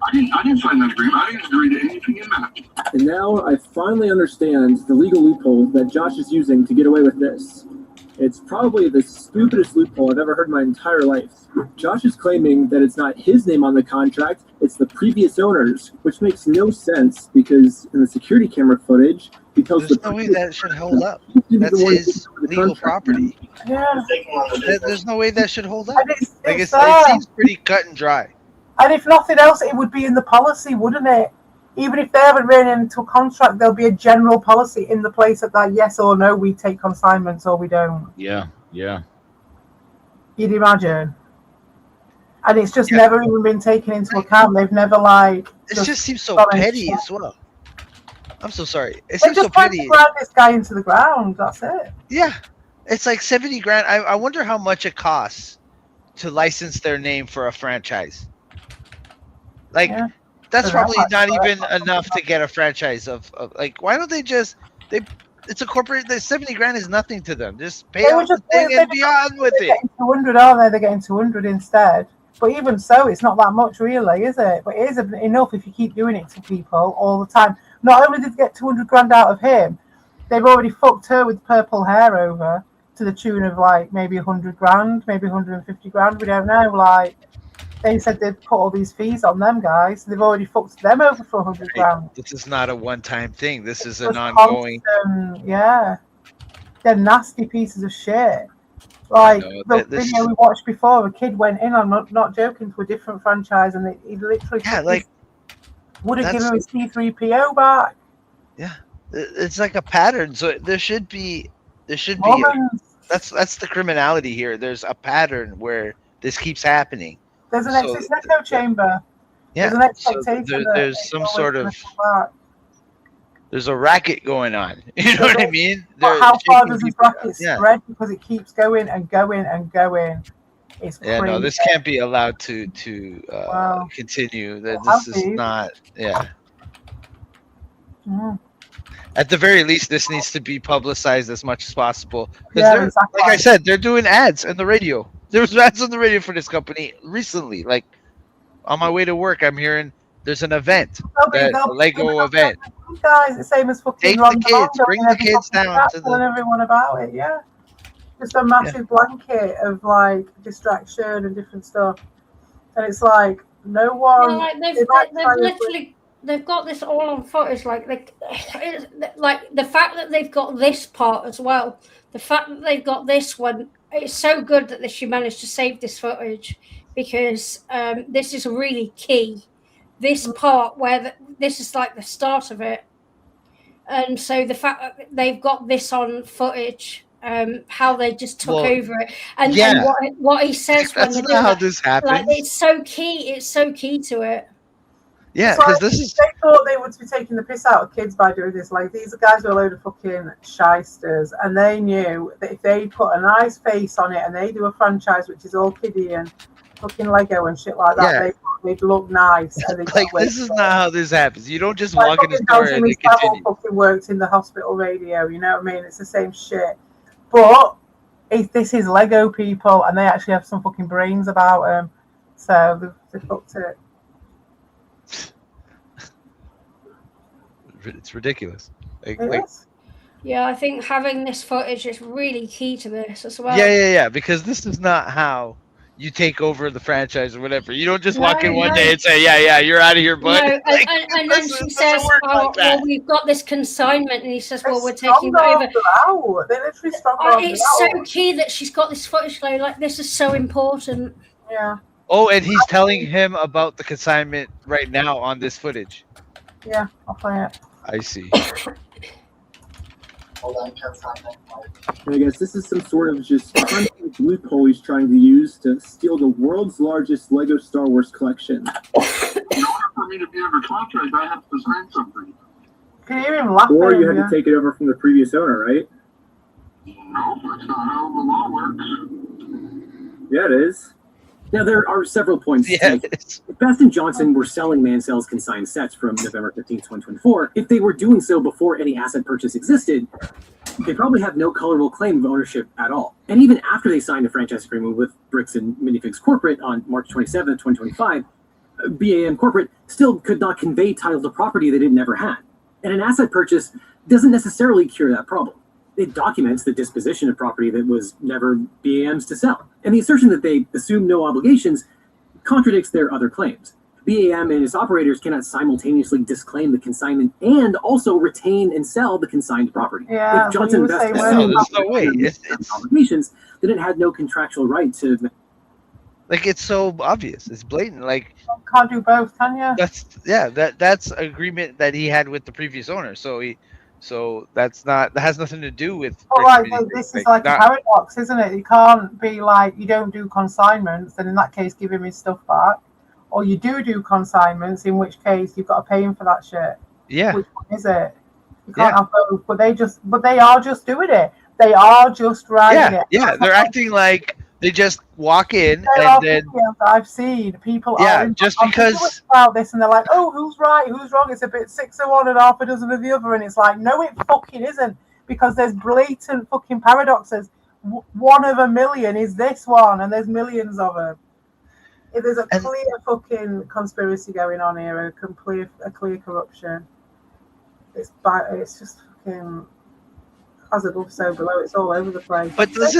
H: I didn't sign that agreement. I didn't agree to anything in that.
R: And now I finally understand the legal loophole that Josh is using to get away with this. It's probably the stupidest loophole I've ever heard in my entire life. Josh is claiming that it's not his name on the contract, it's the previous owners, which makes no sense because in the security camera footage, he tells
T: There's no way that should hold up. That's his legal property.
B: Yeah.
T: There's no way that should hold up. Like it
B: there.
T: seems pretty cut and dry.
B: And if nothing else, it would be in the policy, wouldn't it? Even if they haven't written into a contract, there'll be a general policy in the place that yes or no, we take consignments or we don't.
C: Yeah.
B: You'd imagine. And it's just never even been taken into account. They've never
T: It just seems so petty as well. I'm so sorry. It seems so petty.
B: They just grind this guy into the ground. That's it.
T: Yeah, it's like 70 grand. I wonder how much it costs to license their name for a franchise. Like that's probably not even enough to get a franchise of like. Why don't they just it's a corporate. The 70 grand is nothing to them. Just pay out the thing and be on with it.
B: 200, aren't they? They're getting 200 instead. But even so, it's not that much, really, is it? But it is enough if you keep doing it to people all the time. Not only did they get 200 grand out of him, they've already fucked her with purple hair over to the tune of like maybe 100 grand, maybe 150 grand. We don't know. Like they said they'd put all these fees on them guys. So they've already fucked them over for 100 grand.
T: This is not a one-time thing. This is an ongoing.
B: Yeah, they're nasty pieces of shit. Like the video we watched before, a kid went in. I'm not joking, to a different franchise, and he literally wouldn't give him his C3PO back.
T: Yeah, it's like a pattern. So there should be. That's the criminality here. There's a pattern where this keeps happening.
B: There's an echo chamber.
T: Yeah,
B: there's an expectation.
T: There's some sort of. There's a racket going on. You know what I mean?
B: How far does this racket spread? Because it keeps going and going and going. It's crazy.
T: No, this can't be allowed to continue. This is not. Yeah.
B: Mm.
T: At the very least, this needs to be publicized as much as possible. Because like I said, they're doing ads on the radio. There was ads on the radio for this company recently. Like on my way to work, I'm hearing there's an event, a Lego event.
B: Guys, the same as fucking
T: take the kids, bring the kids down to
B: telling everyone about it. Yeah, just a massive blanket of like distraction and different stuff, and it's like no one.
A: Yeah, they've got this all on footage. Like the fact that they've got this part as well. The fact that they've got this one. It's so good that she managed to save this footage because this is really key. This part where this is like the start of it, and so the fact that they've got this on footage, how they just took over it, and what he says when
T: that's not how this happens.
A: Like, it's so key. It's so key to it.
T: Yeah, because this is.
B: They thought they would be taking the piss out of kids by doing this. Like these guys were a load of fucking shysters, and they knew that if they put a nice face on it and they do a franchise which is all kiddie and fucking Lego and shit like that, they'd look nice. And
T: like this is not how this happens. You don't just walk in the store and it continues.
B: Fucking worked in the hospital radio. You know what I mean? It's the same shit. But this is Lego people, and they actually have some fucking brains about them. So they fucked it.
T: It's ridiculous.
A: Yeah, I think having this footage is really key to this as well.
T: Yeah. Because this is not how you take over the franchise or whatever. You don't just walk in one day and say, "Yeah, you're out of here, bud."
A: No, and then she says, well, we've got this consignment, and he says, "Well, we're taking over."
B: They literally
A: it's so key that she's got this footage. Like this is so important.
B: Yeah.
T: Oh, and he's telling him about the consignment right now on this footage.
B: Yeah, I'll play it.
T: I see.
R: I guess this is some sort of just loophole he's trying to use to steal the world's largest Lego Star Wars collection.
H: In order for me to be under contract, I have to sign something.
B: Can you hear him laughing?
R: Or you had to take it over from the previous owner, right?
H: No, that's not how the law works.
S: Yeah, it is. Now, there are several points to
T: Yeah,
S: make. If Best and Johnson were selling Mansell's consigned sets from November 15, 2024, if they were doing so before any asset purchase existed, they probably have no colorable claim of ownership at all. And even after they signed a franchise agreement with Bricks and Minifigs Corporate on March 27, 2025, BAM Corporate still could not convey title to property they didn't never had. And an asset purchase doesn't necessarily cure that problem. It documents the disposition of property that was never BAM's to sell. And the assertion that they assume no obligations contradicts their other claims. BAM and its operators cannot simultaneously disclaim the consignment and also retain and sell the consigned property.
B: Yeah,
S: if Johnson
B: there's
T: no way.
S: Obligations, then it had no contractual right to.
T: Like, it's so obvious. It's blatant. Like,
B: can't do both, can you?
T: That's agreement that he had with the previous owner. So that has nothing to do with.
B: But like, this is like a paradox, isn't it? You can't be like, you don't do consignments, and in that case, give him his stuff back, or you do consignments, in which case you've got to pay him for that shit.
T: Yeah.
B: Which one is it? You can't have both. But they are just doing it. They are just riding it.
T: Yeah, they're acting like they just walk in and then.
B: I've seen people.
T: Just because
B: about this, and they're like, "Oh, who's right? Who's wrong? It's a bit 6 of one and half a dozen of the other," and it's like, no, it fucking isn't, because there's blatant fucking paradoxes. One of a million is this one, and there's millions of them. If there's a clear fucking conspiracy going on here, a clear corruption. It's just fucking. As above, so below. It's all over the place.
T: But this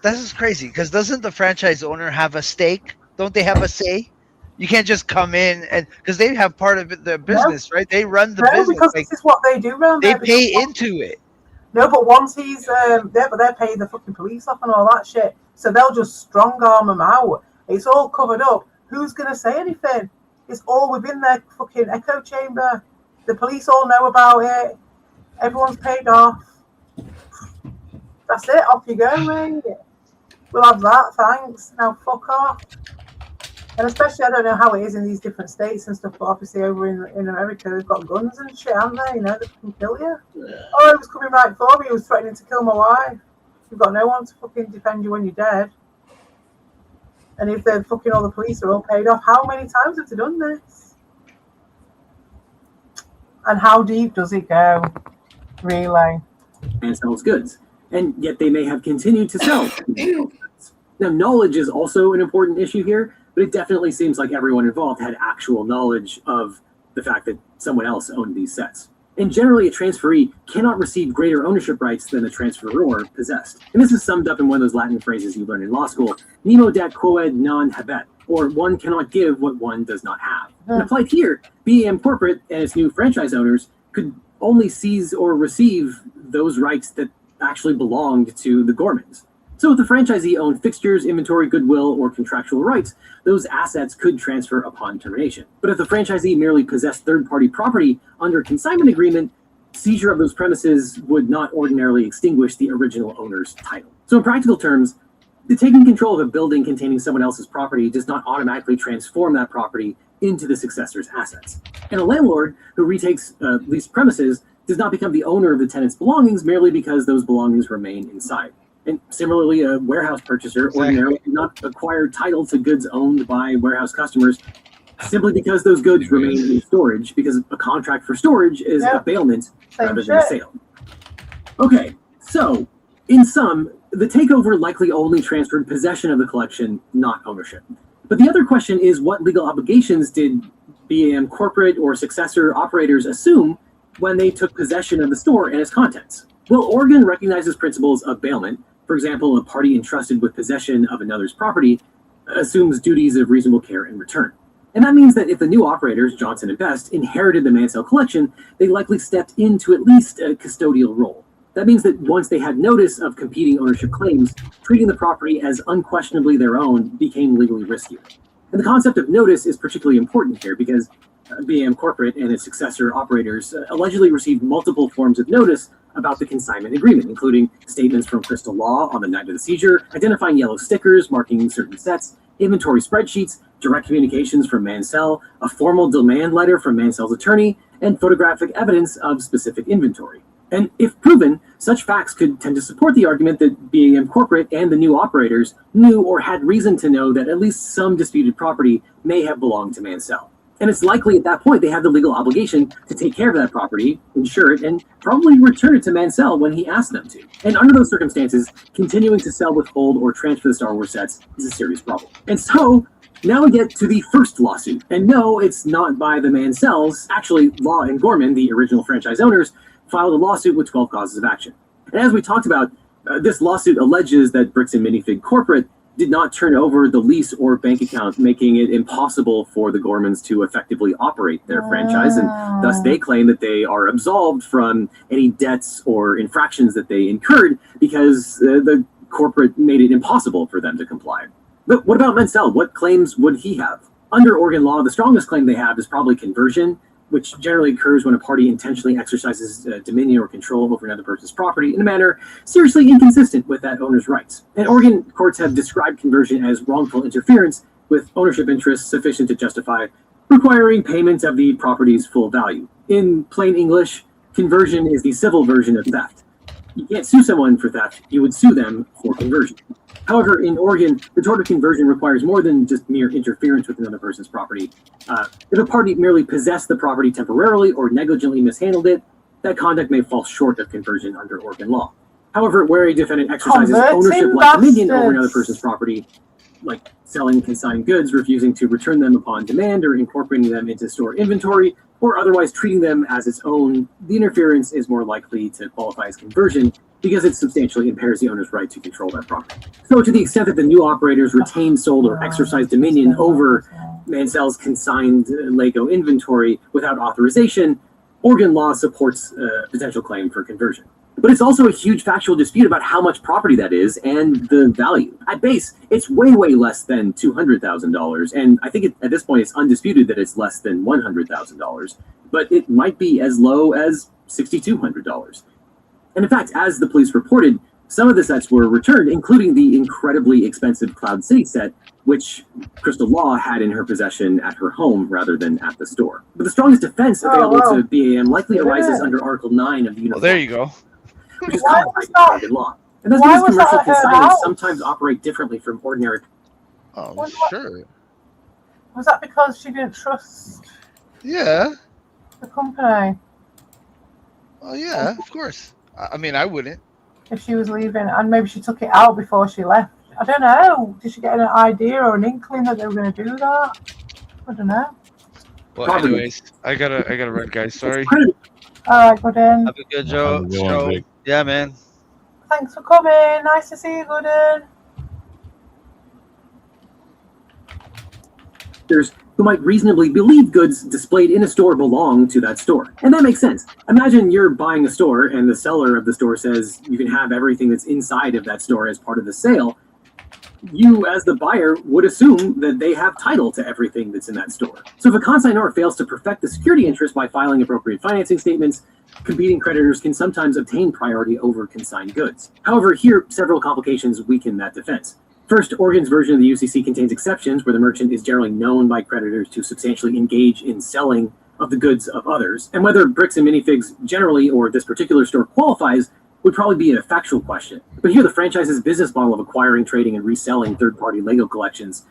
T: is crazy, because doesn't the franchise owner have a stake? Don't they have a say? You can't just come in and because they have part of their business, right? They run the business.
B: Because this is what they do around there.
T: They pay into it.
B: No, but once he's they're paying the fucking police off and all that shit, so they'll just strong arm him out. It's all covered up. Who's gonna say anything? It's all within their fucking echo chamber. The police all know about it. Everyone's paid off. That's it. Off you go, mate. We'll have that. Thanks. Now fuck off. And especially, I don't know how it is in these different states and stuff, but obviously over in America, they've got guns and shit, haven't they? You know, they can kill you. Oh, he was coming right for me. He was threatening to kill my wife. You've got no one to fucking defend you when you're dead. And if they're fucking all the police are all paid off, how many times have they done this? And how deep does it go? Really?
S: And sells goods. And yet they may have continued to sell. Now, knowledge is also an important issue here, but it definitely seems like everyone involved had actual knowledge of the fact that someone else owned these sets. And generally, a transferee cannot receive greater ownership rights than the transferor possessed. And this is summed up in one of those Latin phrases you learn in law school, nemo dat quoad non habet, or one cannot give what one does not have. And applied here, BAM Corporate and its new franchise owners could only seize or receive those rights that actually belonged to the Gormans. So if the franchisee owned fixtures, inventory, goodwill, or contractual rights, those assets could transfer upon termination. But if the franchisee merely possessed third-party property under a consignment agreement, seizure of those premises would not ordinarily extinguish the original owner's title. So in practical terms, the taking control of a building containing someone else's property does not automatically transform that property into the successor's assets. And a landlord who retakes leased premises does not become the owner of the tenant's belongings merely because those belongings remain inside. And similarly, a warehouse purchaser ordinarily did not acquire title to goods owned by warehouse customers simply because those goods remain in storage, because a contract for storage is a bailment rather than a sale. Okay, so in sum, the takeover likely only transferred possession of the collection, not ownership. But the other question is, what legal obligations did BAM corporate or successor operators assume when they took possession of the store and its contents? Well, Oregon recognizes principles of bailment. For example, a party entrusted with possession of another's property assumes duties of reasonable care and return. And that means that if the new operators, Johnson and Best, inherited the Mansell collection, they likely stepped into at least a custodial role. That means that once they had notice of competing ownership claims, treating the property as unquestionably their own became legally riskier. And the concept of notice is particularly important here because BAM Corporate and its successor operators allegedly received multiple forms of notice about the consignment agreement, including statements from Crystal Law on the night of the seizure, identifying yellow stickers marking certain sets, inventory spreadsheets, direct communications from Mansell, a formal demand letter from Mansell's attorney, and photographic evidence of specific inventory. And if proven, such facts could tend to support the argument that BAM Corporate and the new operators knew or had reason to know that at least some disputed property may have belonged to Mansell. And it's likely at that point they have the legal obligation to take care of that property, insure it, and probably return it to Mansell when he asked them to. And under those circumstances, continuing to sell, withhold, or transfer the Star Wars sets is a serious problem. And so, now we get to the first lawsuit. And no, it's not by the Mansells. Actually, Law and Gorman, the original franchise owners, filed a lawsuit with 12 causes of action. And as we talked about, this lawsuit alleges that Bricks and Minifig Corporate did not turn over the lease or bank account, making it impossible for the Gormans to effectively operate their franchise, and thus they claim that they are absolved from any debts or infractions that they incurred because the corporate made it impossible for them to comply. But what about Mansell? What claims would he have? Under Oregon law, the strongest claim they have is probably conversion, which generally occurs when a party intentionally exercises dominion or control over another person's property in a manner seriously inconsistent with that owner's rights. And Oregon courts have described conversion as wrongful interference with ownership interests sufficient to justify requiring payment of the property's full value. In plain English, conversion is the civil version of theft. You can't sue someone for theft, you would sue them for conversion. However, in Oregon, the tort of conversion requires more than just mere interference with another person's property. If a party merely possessed the property temporarily or negligently mishandled it, that conduct may fall short of conversion under Oregon law. However, where a defendant exercises ownership like dominion over another person's property, like selling consigned goods, refusing to return them upon demand, or incorporating them into store inventory, or otherwise treating them as its own, the interference is more likely to qualify as conversion because it substantially impairs the owner's right to control that property. So to the extent that the new operators retain, sold, or exercise dominion over Mansell's consigned Lego inventory without authorization, Oregon law supports a potential claim for conversion. But it's also a huge factual dispute about how much property that is and the value. At base, it's way, way less than $200,000, and I think at this point it's undisputed that it's less than $100,000, but it might be as low as $6,200. And in fact, as the police reported, some of the sets were returned, including the incredibly expensive Cloud City set, which Crystal Law had in her possession at her home rather than at the store. But the strongest defense available to BAM likely arises under Article 9 of the Uniform.
T: Well, there you go.
S: Which is codified in Oregon law. And that's because commercial consignments sometimes operate differently from ordinary.
T: Oh, sure.
B: Was that because she didn't trust
T: the
B: company?
T: Oh, yeah, of course. I mean, I wouldn't.
B: If she was leaving, and maybe she took it out before she left. I don't know. Did she get an idea or an inkling that they were going to do that? I don't know.
T: Well, anyways, I gotta run, guys. Sorry.
B: All right, Gooden.
T: Have a good show. Yeah, man.
B: Thanks for coming. Nice to see you, Gooden.
S: Who might reasonably believe goods displayed in a store belong to that store. And that makes sense. Imagine you're buying a store and the seller of the store says you can have everything that's inside of that store as part of the sale. You, as the buyer, would assume that they have title to everything that's in that store. So if a consignor fails to perfect the security interest by filing appropriate financing statements, competing creditors can sometimes obtain priority over consigned goods. However, here, several complications weaken that defense. First, Oregon's version of the UCC contains exceptions where the merchant is generally known by creditors to substantially engage in selling of the goods of others. And whether Bricks and Minifigs generally or this particular store qualifies would probably be a factual question. But here, the franchise's business model of acquiring, trading, and reselling third-party Lego collections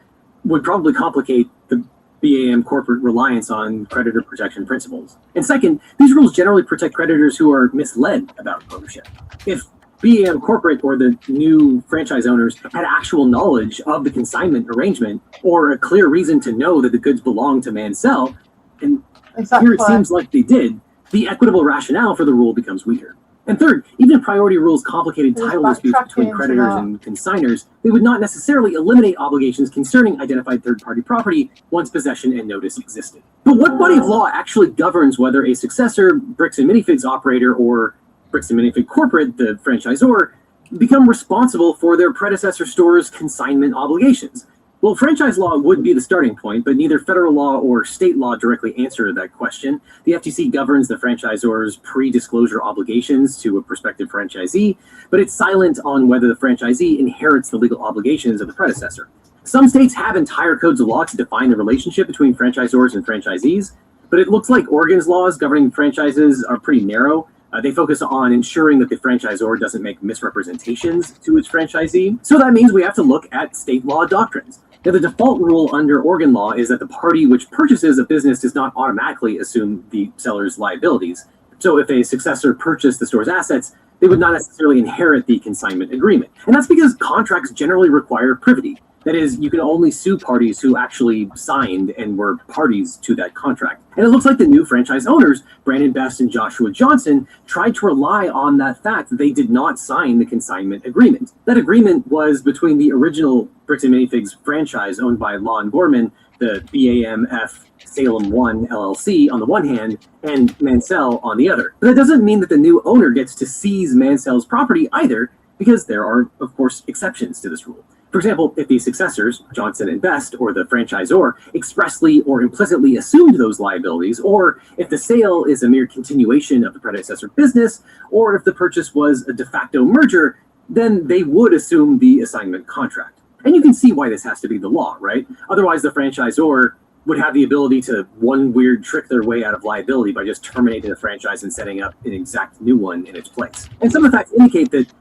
S: would probably complicate the BAM corporate reliance on creditor protection principles. And second, these rules generally protect creditors who are misled about ownership. If BAM corporate or the new franchise owners had actual knowledge of the consignment arrangement or a clear reason to know that the goods belong to Mansell, and here it seems like they did, the equitable rationale for the rule becomes weaker. And third, even if priority rules complicated title disputes between creditors and consignors, they would not necessarily eliminate obligations concerning identified third-party property once possession and notice existed. But what body of law actually governs whether a successor Bricks and Minifigs operator or Bricks and Minifig corporate, the franchisor, become responsible for their predecessor store's consignment obligations? Well, franchise law would be the starting point, but neither federal law or state law directly answer that question. The FTC governs the franchisor's pre-disclosure obligations to a prospective franchisee, but it's silent on whether the franchisee inherits the legal obligations of the predecessor. Some states have entire codes of law to define the relationship between franchisors and franchisees, but it looks like Oregon's laws governing franchises are pretty narrow, They focus on ensuring that the franchisor doesn't make misrepresentations to its franchisee. So that means we have to look at state law doctrines. Now, the default rule under Oregon law is that the party which purchases a business does not automatically assume the seller's liabilities. So if a successor purchased the store's assets, they would not necessarily inherit the consignment agreement. And that's because contracts generally require privity. That is, you can only sue parties who actually signed and were parties to that contract. And it looks like the new franchise owners, Brandon Best and Joshua Johnson, tried to rely on that fact that they did not sign the consignment agreement. That agreement was between the original Bricks and Minifigs franchise owned by Lon Gorman, the BAMF Salem 1 LLC on the one hand, and Mansell on the other. But that doesn't mean that the new owner gets to seize Mansell's property either, because there are, of course, exceptions to this rule. For example, if the successors, Johnson and Best, or the franchisor, expressly or implicitly assumed those liabilities, or if the sale is a mere continuation of the predecessor business, or if the purchase was a de facto merger, then they would assume the assignment contract. And you can see why this has to be the law, right? Otherwise, the franchisor would have the ability to one weird trick their way out of liability by just terminating the franchise and setting up an exact new one in its place. And some of the facts indicate that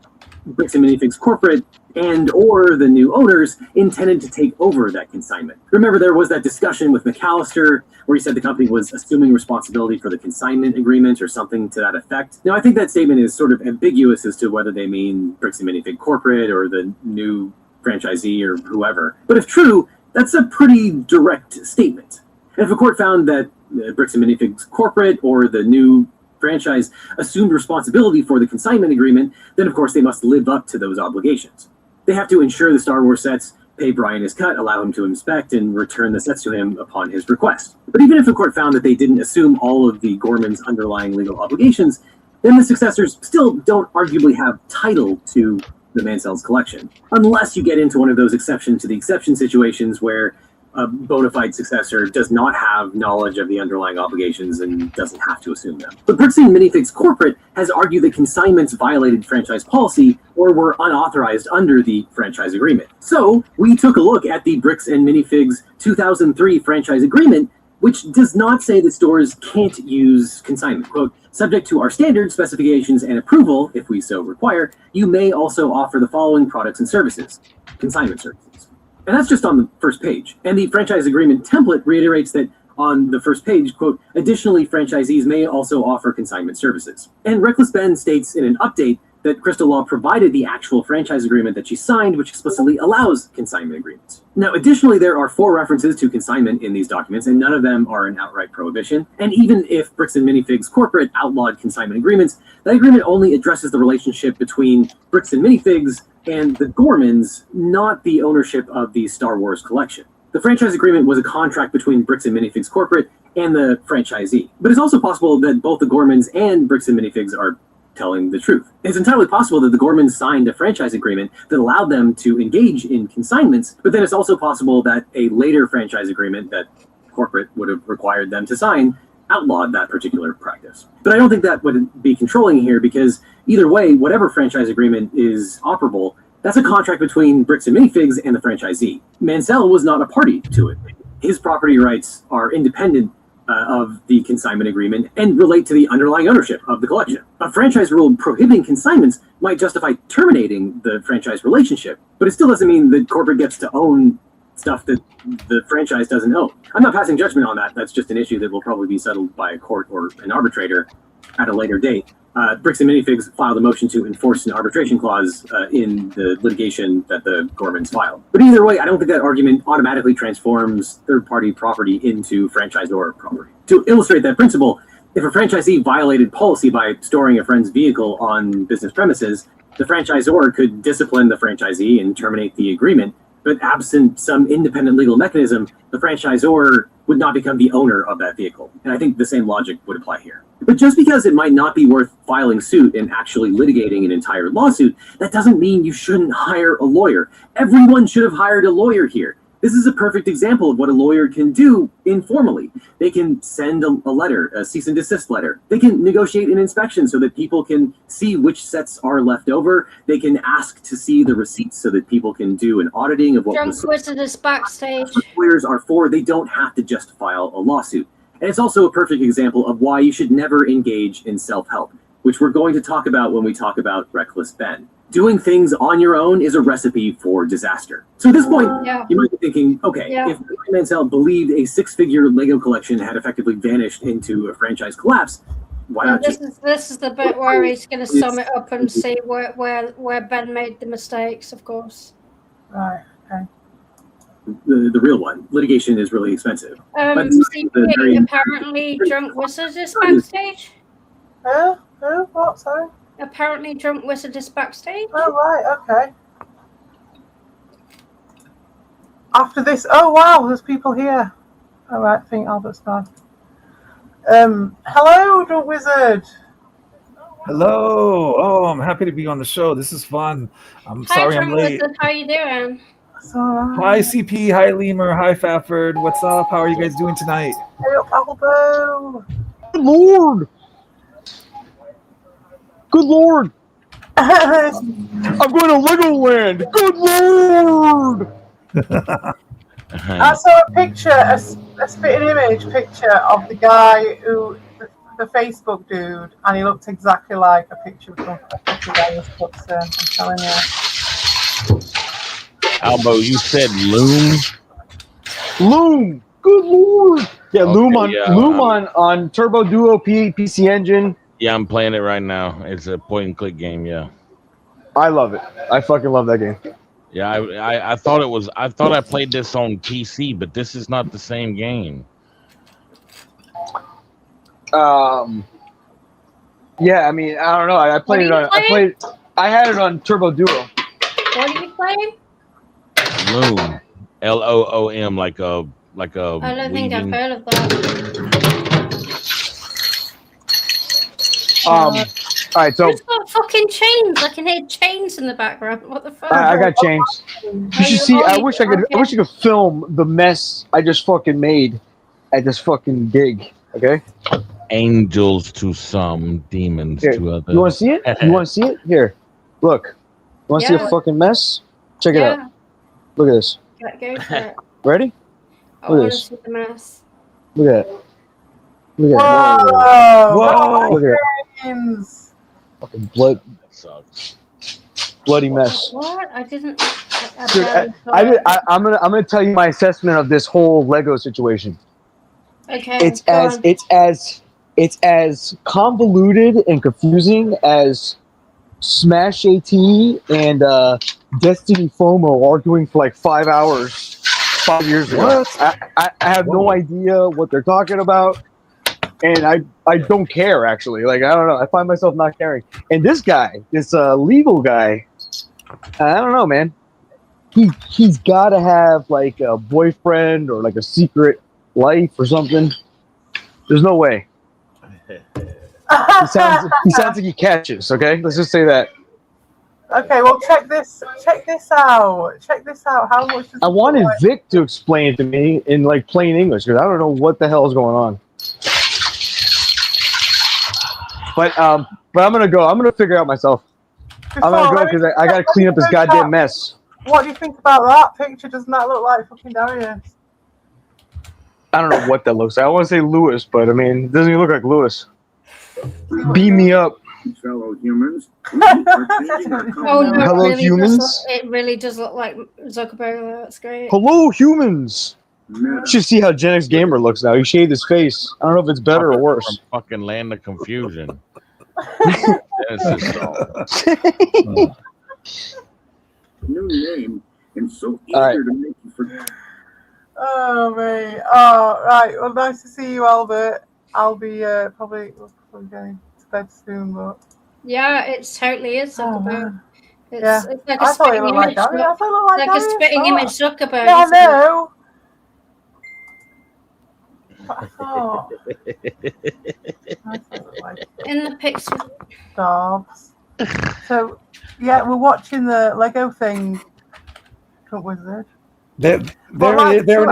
S: Bricks and Minifigs corporate and or the new owners intended to take over that consignment. Remember, there was that discussion with McAllister where he said the company was assuming responsibility for the consignment agreement or something to that effect. Now, I think that statement is sort of ambiguous as to whether they mean Bricks and Minifig corporate or the new franchisee or whoever. But if true, that's a pretty direct statement. And if a court found that Bricks and Minifigs corporate or the new franchise assumed responsibility for the consignment agreement, then of course they must live up to those obligations. They have to ensure the Star Wars sets, pay Brian his cut, allow him to inspect, and return the sets to him upon his request. But even if the court found that they didn't assume all of the Gorman's underlying legal obligations, then the successors still don't arguably have title to the Mansell's collection, unless you get into one of those exception to the exception situations where a bona fide successor does not have knowledge of the underlying obligations and doesn't have to assume them. But Bricks and Minifigs Corporate has argued that consignments violated franchise policy or were unauthorized under the franchise agreement. So we took a look at the Bricks and Minifigs 2003 franchise agreement, which does not say that stores can't use consignment. Quote, subject to our standards, specifications, and approval, if we so require, you may also offer the following products and services. Consignment services. And that's just on the first page. And the franchise agreement template reiterates that on the first page, quote, additionally, franchisees may also offer consignment services. And Reckless Ben states in an update that Crystal Law provided the actual franchise agreement that she signed, which explicitly allows consignment agreements. Now, additionally, there are 4 references to consignment in these documents, and none of them are an outright prohibition. And even if Bricks and Minifigs Corporate outlawed consignment agreements, that agreement only addresses the relationship between Bricks and Minifigs and the Gormans, not the ownership of the Star Wars collection. The franchise agreement was a contract between Bricks and Minifigs Corporate and the franchisee. But it's also possible that both the Gormans and Bricks and Minifigs are telling the truth. It's entirely possible that the Gormans signed a franchise agreement that allowed them to engage in consignments, but then it's also possible that a later franchise agreement that corporate would have required them to sign outlawed that particular practice. But I don't think that would be controlling here, because either way, whatever franchise agreement is operable, that's a contract between Bricks and Minifigs and the franchisee. Mansell was not a party to it. His property rights are independent of the consignment agreement and relate to the underlying ownership of the collection. A franchise rule prohibiting consignments might justify terminating the franchise relationship, but it still doesn't mean that corporate gets to own stuff that the franchise doesn't own. I'm not passing judgment on that. That's just an issue that will probably be settled by a court or an arbitrator at a later date. Bricks and Minifigs filed a motion to enforce an arbitration clause in the litigation that the Gormans filed. But either way, I don't think that argument automatically transforms third-party property into franchisor property. To illustrate that principle, if a franchisee violated policy by storing a friend's vehicle on business premises, the franchisor could discipline the franchisee and terminate the agreement. But absent some independent legal mechanism, the franchisor would not become the owner of that vehicle. And I think the same logic would apply here. But just because it might not be worth filing suit and actually litigating an entire lawsuit, that doesn't mean you shouldn't hire a lawyer. Everyone should have hired a lawyer here. This is a perfect example of what a lawyer can do informally. They can send a letter, a cease and desist letter. They can negotiate an inspection so that people can see which sets are left over. They can ask to see the receipts so that people can do an auditing of what
A: Drunk
S: was
A: Wizard is backstage.
S: That's what lawyers are for. They don't have to just file a lawsuit. And it's also a perfect example of why you should never engage in self-help. which we're going to talk about when we talk about Reckless Ben. Doing things on your own is a recipe for disaster. So at this point, you might be thinking, okay, if Barry Mansell believed a 6-figure Lego collection had effectively vanished into a franchise collapse, why not
A: this
S: just...
A: this is the bit where he's going to sum it up and see where Ben made the mistakes, of course.
B: Right, okay.
S: The real one. Litigation is really expensive.
A: Apparently Drunk Wizard is backstage.
B: Who? What, sorry?
A: Apparently Drunk Wizard is backstage.
B: Oh, right, okay. After this, oh wow, there's people here. All right, I think Albert's gone. Hello, Drunk Wizard.
D: Hello. Oh, I'm happy to be on the show. This is fun. I'm sorry I'm late.
A: Wizard, how you doing?
B: That's all right.
D: Hi, CP. Hi, Lemur. Hi, Fafford. What's up? How are you guys doing tonight?
B: Hey up, Albo.
O: Good Lord. Good Lord. I'm going to Legoland. Good Lord.
B: I saw a picture, a spitting image picture of the guy who, the Facebook dude, and he looked exactly like a picture from a guy who's I'm telling you.
C: Albo, you said Loom?
O: Loom. Good Lord. Yeah,
C: Okay,
O: Loom on Turbo Duo PC Engine.
C: Yeah, I'm playing it right now. It's a point-and-click game, yeah.
O: I love it. I fucking love that game.
C: Yeah, I thought it was. I thought I played this on PC, but this is not the same game.
O: Yeah, I mean, I don't know. I played it on. I had it on Turbo Duo.
A: What are you playing?
C: Loom, Loom, like a.
A: I don't think I've heard of that.
O: All right, so
A: who's got fucking chains? I can hear chains in the background. What the fuck?
O: I got chains. You should see. I wish I could film the mess I just fucking made at this fucking gig. Okay.
C: Angels to some, demons to others.
O: You want to see it? You want to see it? Here, look. You want to see a fucking mess? Check it out. Look at this.
A: Go for it.
O: Ready?
A: I want to see the mess.
O: Look at it. Look at
B: it.
O: Whoa! Look at it.
B: James.
O: Fucking blood. Bloody mess.
A: What? I didn't.
O: Dude, I'm gonna tell you my assessment of this whole Lego situation.
A: Okay.
O: It's as convoluted and confusing as Smash AT and Destiny FOMO arguing for like 5 hours 5 years ago. I have no idea what they're talking about, and I don't care actually. Like I don't know. I find myself not caring. And this guy, this legal guy, I don't know, man. He's got to have like a boyfriend or like a secret life or something. There's no way. He sounds like he catches. Okay, let's just say that.
B: Okay, well check this out. Check this out. How much?
O: I wanted Vic to explain it to me in like plain English because I don't know what the hell is going on. But I'm gonna go. I'm gonna figure it out myself. I'm gonna go because I gotta clean up this goddamn mess.
B: What do you think about that picture? Doesn't that look like fucking Darius?
O: I don't know what that looks like. I want to say Lewis, but I mean, it doesn't even look like Lewis. Beam me up.
P: Fellow humans.
A: Oh no!
O: Hello, humans.
A: It really does look like Zuckerberg. That's great.
O: Hello, humans. You should see how Gen X Gamer looks now. He shaved his face. I don't know if it's better or worse.
C: Fucking land of confusion.
P: New name and so eager to make you forget.
B: Oh mate. Oh right. Well, nice to see you, Albert. I'll be probably going to bed soon, but
A: yeah, it totally is Zuckerberg. It's like a
B: I thought it
A: spitting
B: looked
A: image.
B: like Darius. I thought it looked
A: Like a spitting image Zuckerberg.
B: Yeah, I
A: isn't it?
B: know. I thought.
A: In the pics.
B: Dogs. So yeah, we're watching the Lego thing. Wizard. To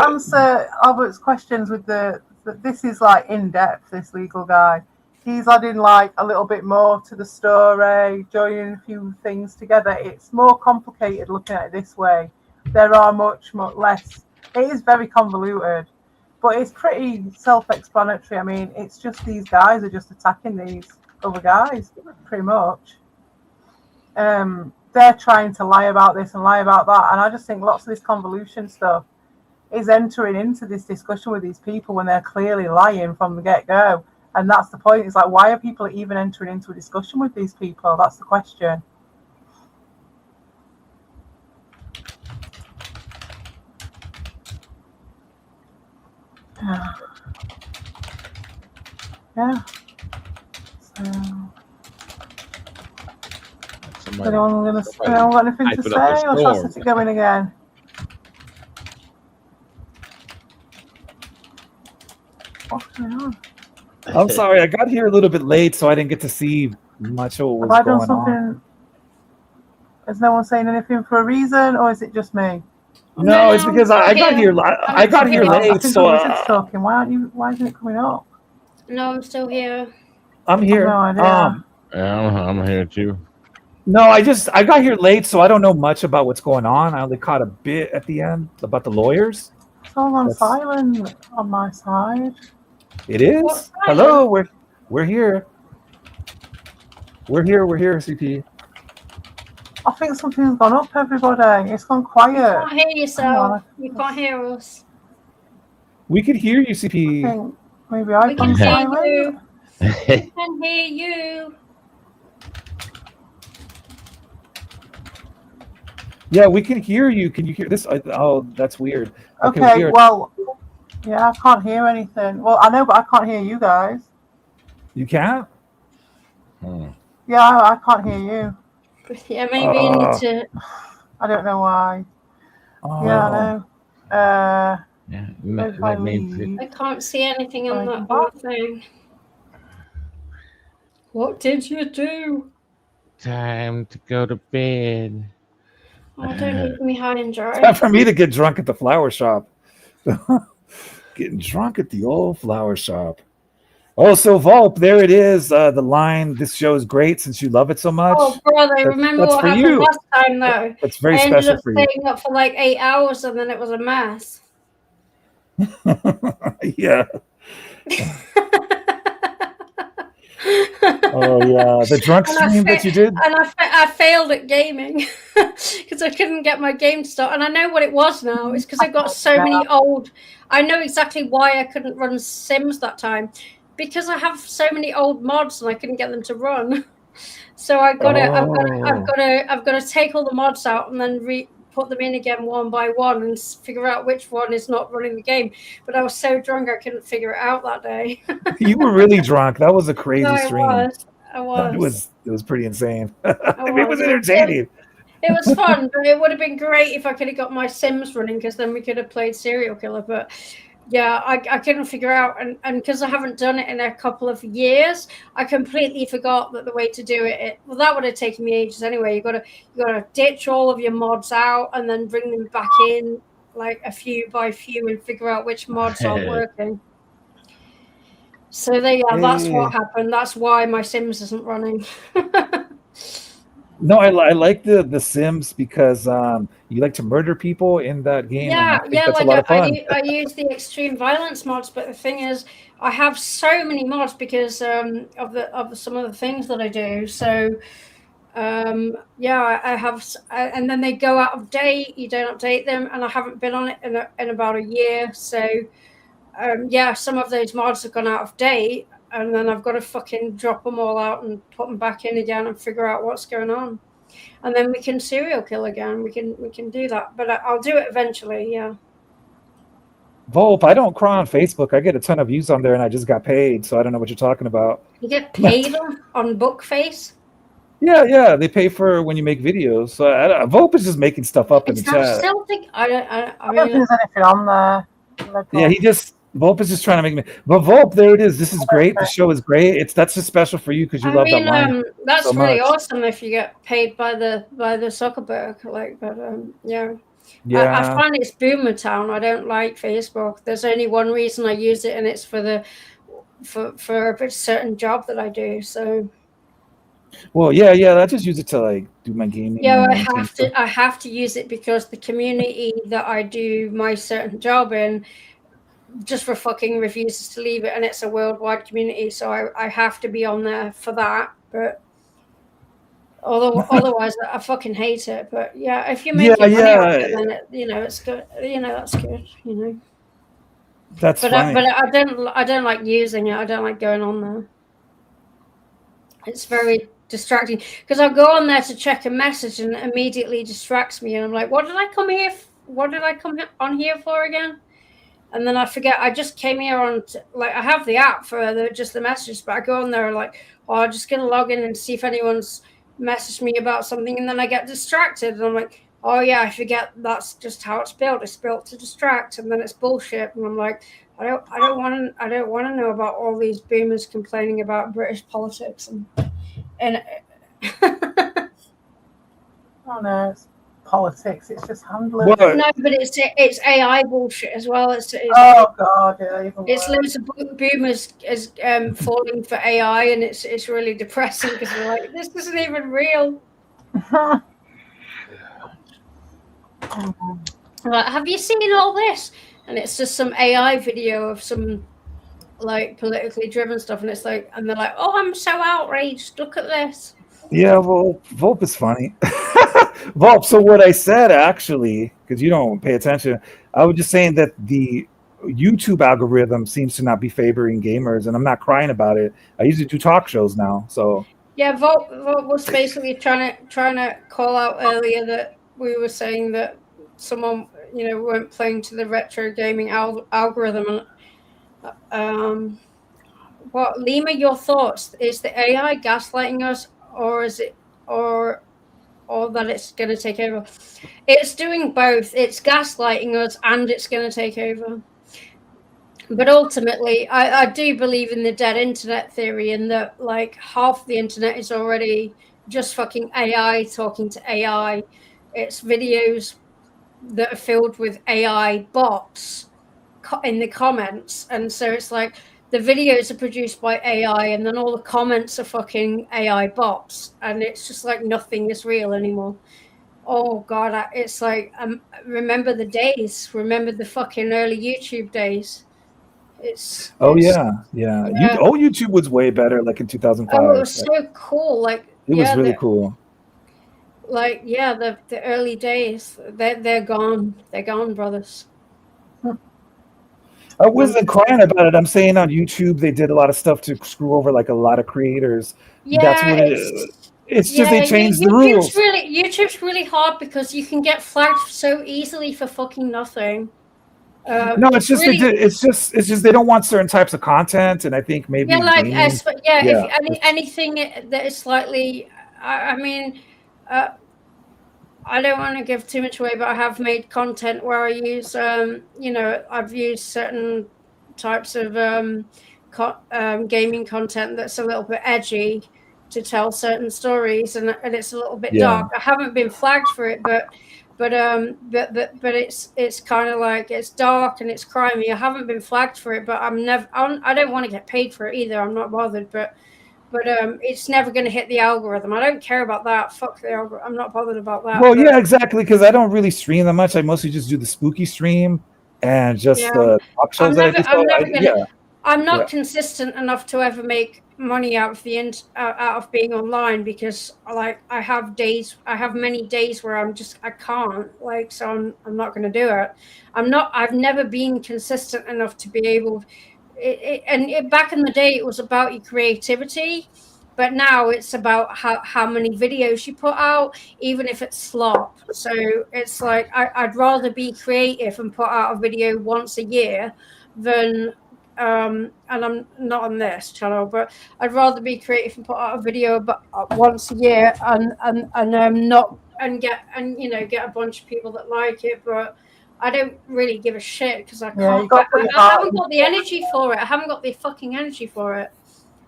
B: answer Albert's questions with this is like in depth. This legal guy, he's adding like a little bit more to the story, joining a few things together. It's more complicated looking at it this way. There are much less. It is very convoluted, but it's pretty self-explanatory. I mean, it's just these guys are just attacking these other guys, pretty much. They're trying to lie about this and lie about that, and I just think lots of this convolution stuff is entering into this discussion with these people when they're clearly lying from the get-go. And that's the point. It's like, why are people even entering into a discussion with these people? That's the question. Yeah. So, anyone got anything to say, or shall I set it going again? What's going on?
D: I'm sorry, I got here a little bit late, so I didn't get to see much of what was going on.
B: Is no one saying anything for a reason, or is it just me?
D: No, it's because I got here. I got here late, so
B: talking. Why aren't you? Why isn't it coming up?
A: No, I'm still here.
D: I'm here.
C: I'm here too.
D: No, I got here late, so I don't know much about what's going on. I only caught a bit at the end about the lawyers.
B: It's all on silent on my side.
D: It is. Hello, we're here. We're here, CP.
B: I think something's gone up, everybody. It's gone quiet.
A: You can't hear yourself. You can't hear us.
D: We can hear you, CP.
B: I think maybe I can hear
A: you. We can hear you.
D: Yeah, we can hear you. Can you hear this? Oh, that's weird.
B: Okay, well, yeah, I can't hear anything. Well, I know, but I can't hear you guys.
D: You can't?
B: Yeah, I can't hear you.
A: Yeah, maybe you need to.
B: I don't know why. Yeah, I know.
A: I can't see anything on that whole thing. What did you do?
C: Time to go to bed.
A: Oh, don't leave me high and dry.
D: It's time for me to get drunk at the flower shop. Getting drunk at the old flower shop. Oh, so Volp, there it is. The line, this show is great since you love it so much.
A: Oh, brother, remember what happened last time, though?
D: That's very special for you.
A: I ended up staying up for like 8 hours, and then it was a mess.
D: Yeah. Oh, yeah. The drunk stream that you did?
A: And I failed at gaming because I couldn't get my game to start. And I know what it was now. It's because I got so many old... I know exactly why I couldn't run Sims that time. Because I have so many old mods and I couldn't get them to run. So I've got to take all the mods out and then put them in again one by one and figure out which one is not running the game. But I was so drunk I couldn't figure it out that day.
D: You were really drunk. That was a crazy stream.
A: I was.
D: It was pretty insane. It was entertaining.
A: It was fun, but it would have been great if I could have got my Sims running, because then we could have played Serial Killer. But yeah, I couldn't figure out, and because I haven't done it in a couple of years, I completely forgot that the way to do it. Well, that would have taken me ages anyway. You gotta ditch all of your mods out and then bring them back in, like a few by few, and figure out which mods aren't working. So that's what happened. That's why my Sims isn't running.
D: No, I like the Sims because you like to murder people in that game.
A: Yeah,
D: that's a lot of fun.
A: I use the extreme violence mods, but the thing is, I have so many mods because of some of the things that I do. So I have, and then they go out of date. You don't update them, and I haven't been on it in about a year. So some of those mods have gone out of date. And then I've got to fucking drop them all out and put them back in again and figure out what's going on. And then we can serial kill again. We can do that. But I'll do it eventually, yeah.
D: Volp, I don't cry on Facebook. I get a ton of views on there and I just got paid. So I don't know what you're talking about.
A: You get paid on Bookface?
D: Yeah. They pay for when you make videos. So Volp is just making stuff up in the chat.
B: I don't think there's anything on there.
D: Yeah, Volp is just trying to make me. But Volp, there it is. This is great. The show is great. That's just special for you because you love that line.
A: That's
D: so
A: really
D: much.
A: awesome if you get paid by the Zuckerberg. I find it's boomer town. I don't like Facebook. There's only one reason I use it, and it's for a certain job that I do. So.
D: Well, yeah. I just use it to do my gaming.
A: Yeah, I have to use it because the community that I do my certain job in just for fucking refuses to leave it, and it's a worldwide community, so I have to be on there for that. But otherwise, I fucking hate it. But yeah, if you're making money off it, then it's good. That's good.
D: That's funny.
A: But I don't like using it. I don't like going on there. It's very distracting because I'll go on there to check a message and it immediately distracts me, and I'm like, what did I come on here for again? And then I forget. I just came here on I have the app for just the messages, but I go on there like, I'm just gonna log in and see if anyone's messaged me about something, and then I get distracted, and I'm like, oh yeah, I forget that's just how it's built. It's built to distract, and then it's bullshit, and I'm like, I don't want to know about all these boomers complaining about British politics and
B: oh no, it's politics. It's just handling.
A: No, but it's AI bullshit as well.
B: Oh god, yeah.
A: It's loads of boomers falling for AI, and it's really depressing because they're like, this isn't even real. Like, have you seen all this? And it's just some AI video of some like politically driven stuff, and it's like, and they're like, oh, I'm so outraged. Look at this.
D: Yeah, well, Volp is funny. Volp, so what I said actually, because you don't pay attention, I was just saying that the YouTube algorithm seems to not be favoring gamers, and I'm not crying about it. I usually do talk shows now, so.
A: Yeah, Volp was basically trying to call out earlier that we were saying that someone, weren't playing to the retro gaming algorithm. What, Lima, your thoughts? Is the AI gaslighting us, or is it, or that it's going to take over? It's doing both. It's gaslighting us and it's going to take over. But ultimately, I do believe in the dead internet theory, and that like half the internet is already just fucking AI talking to AI. It's videos that are filled with AI bots in the comments, and so it's like the videos are produced by AI, and then all the comments are fucking AI bots, and it's just like nothing is real anymore. Oh god, it's like remember the days. Remember the fucking early YouTube days.
D: Yeah. YouTube was way better, like in 2005.
A: Oh, it was so cool. Like
D: it was really cool.
A: Like the early days, they're gone. They're gone, brothers.
D: I wasn't crying about it. I'm saying on YouTube they did a lot of stuff to screw over like a lot of creators.
A: Yeah,
D: that's what it is. It's just they changed the rules.
A: YouTube's really hard because you can get flagged so easily for fucking nothing.
D: No, it's just really, it's just they don't want certain types of content, and I think maybe
A: if anything that is slightly, I mean, I don't want to give too much away, but I have made content where I use, I've used certain types of gaming content that's a little bit edgy to tell certain stories, and it's a little bit dark. I haven't been flagged for it, but it's kind of like it's dark and it's crimey. I haven't been flagged for it, but I don't want to get paid for it either. I'm not bothered, but it's never going to hit the algorithm. I don't care about that. Fuck the algorithm. I'm not bothered about that.
D: Well, yeah, exactly, because I don't really stream that much. I mostly just do the spooky stream and just the talk shows that I do.
A: I'm not consistent enough to ever make money out of being online, because like I have many days where I can't, like, so I'm not going to do it. I've never been consistent enough to be able. Back in the day, it was about your creativity, but now it's about how many videos you put out, even if it's slop. So it's like I'd rather be creative and put out a video once a year than and I'm not on this channel, but I'd rather be creative and put out a video once a year and get a bunch of people that like it, but I don't really give a shit because I can't. I haven't got the energy for it. I haven't got the fucking energy for it.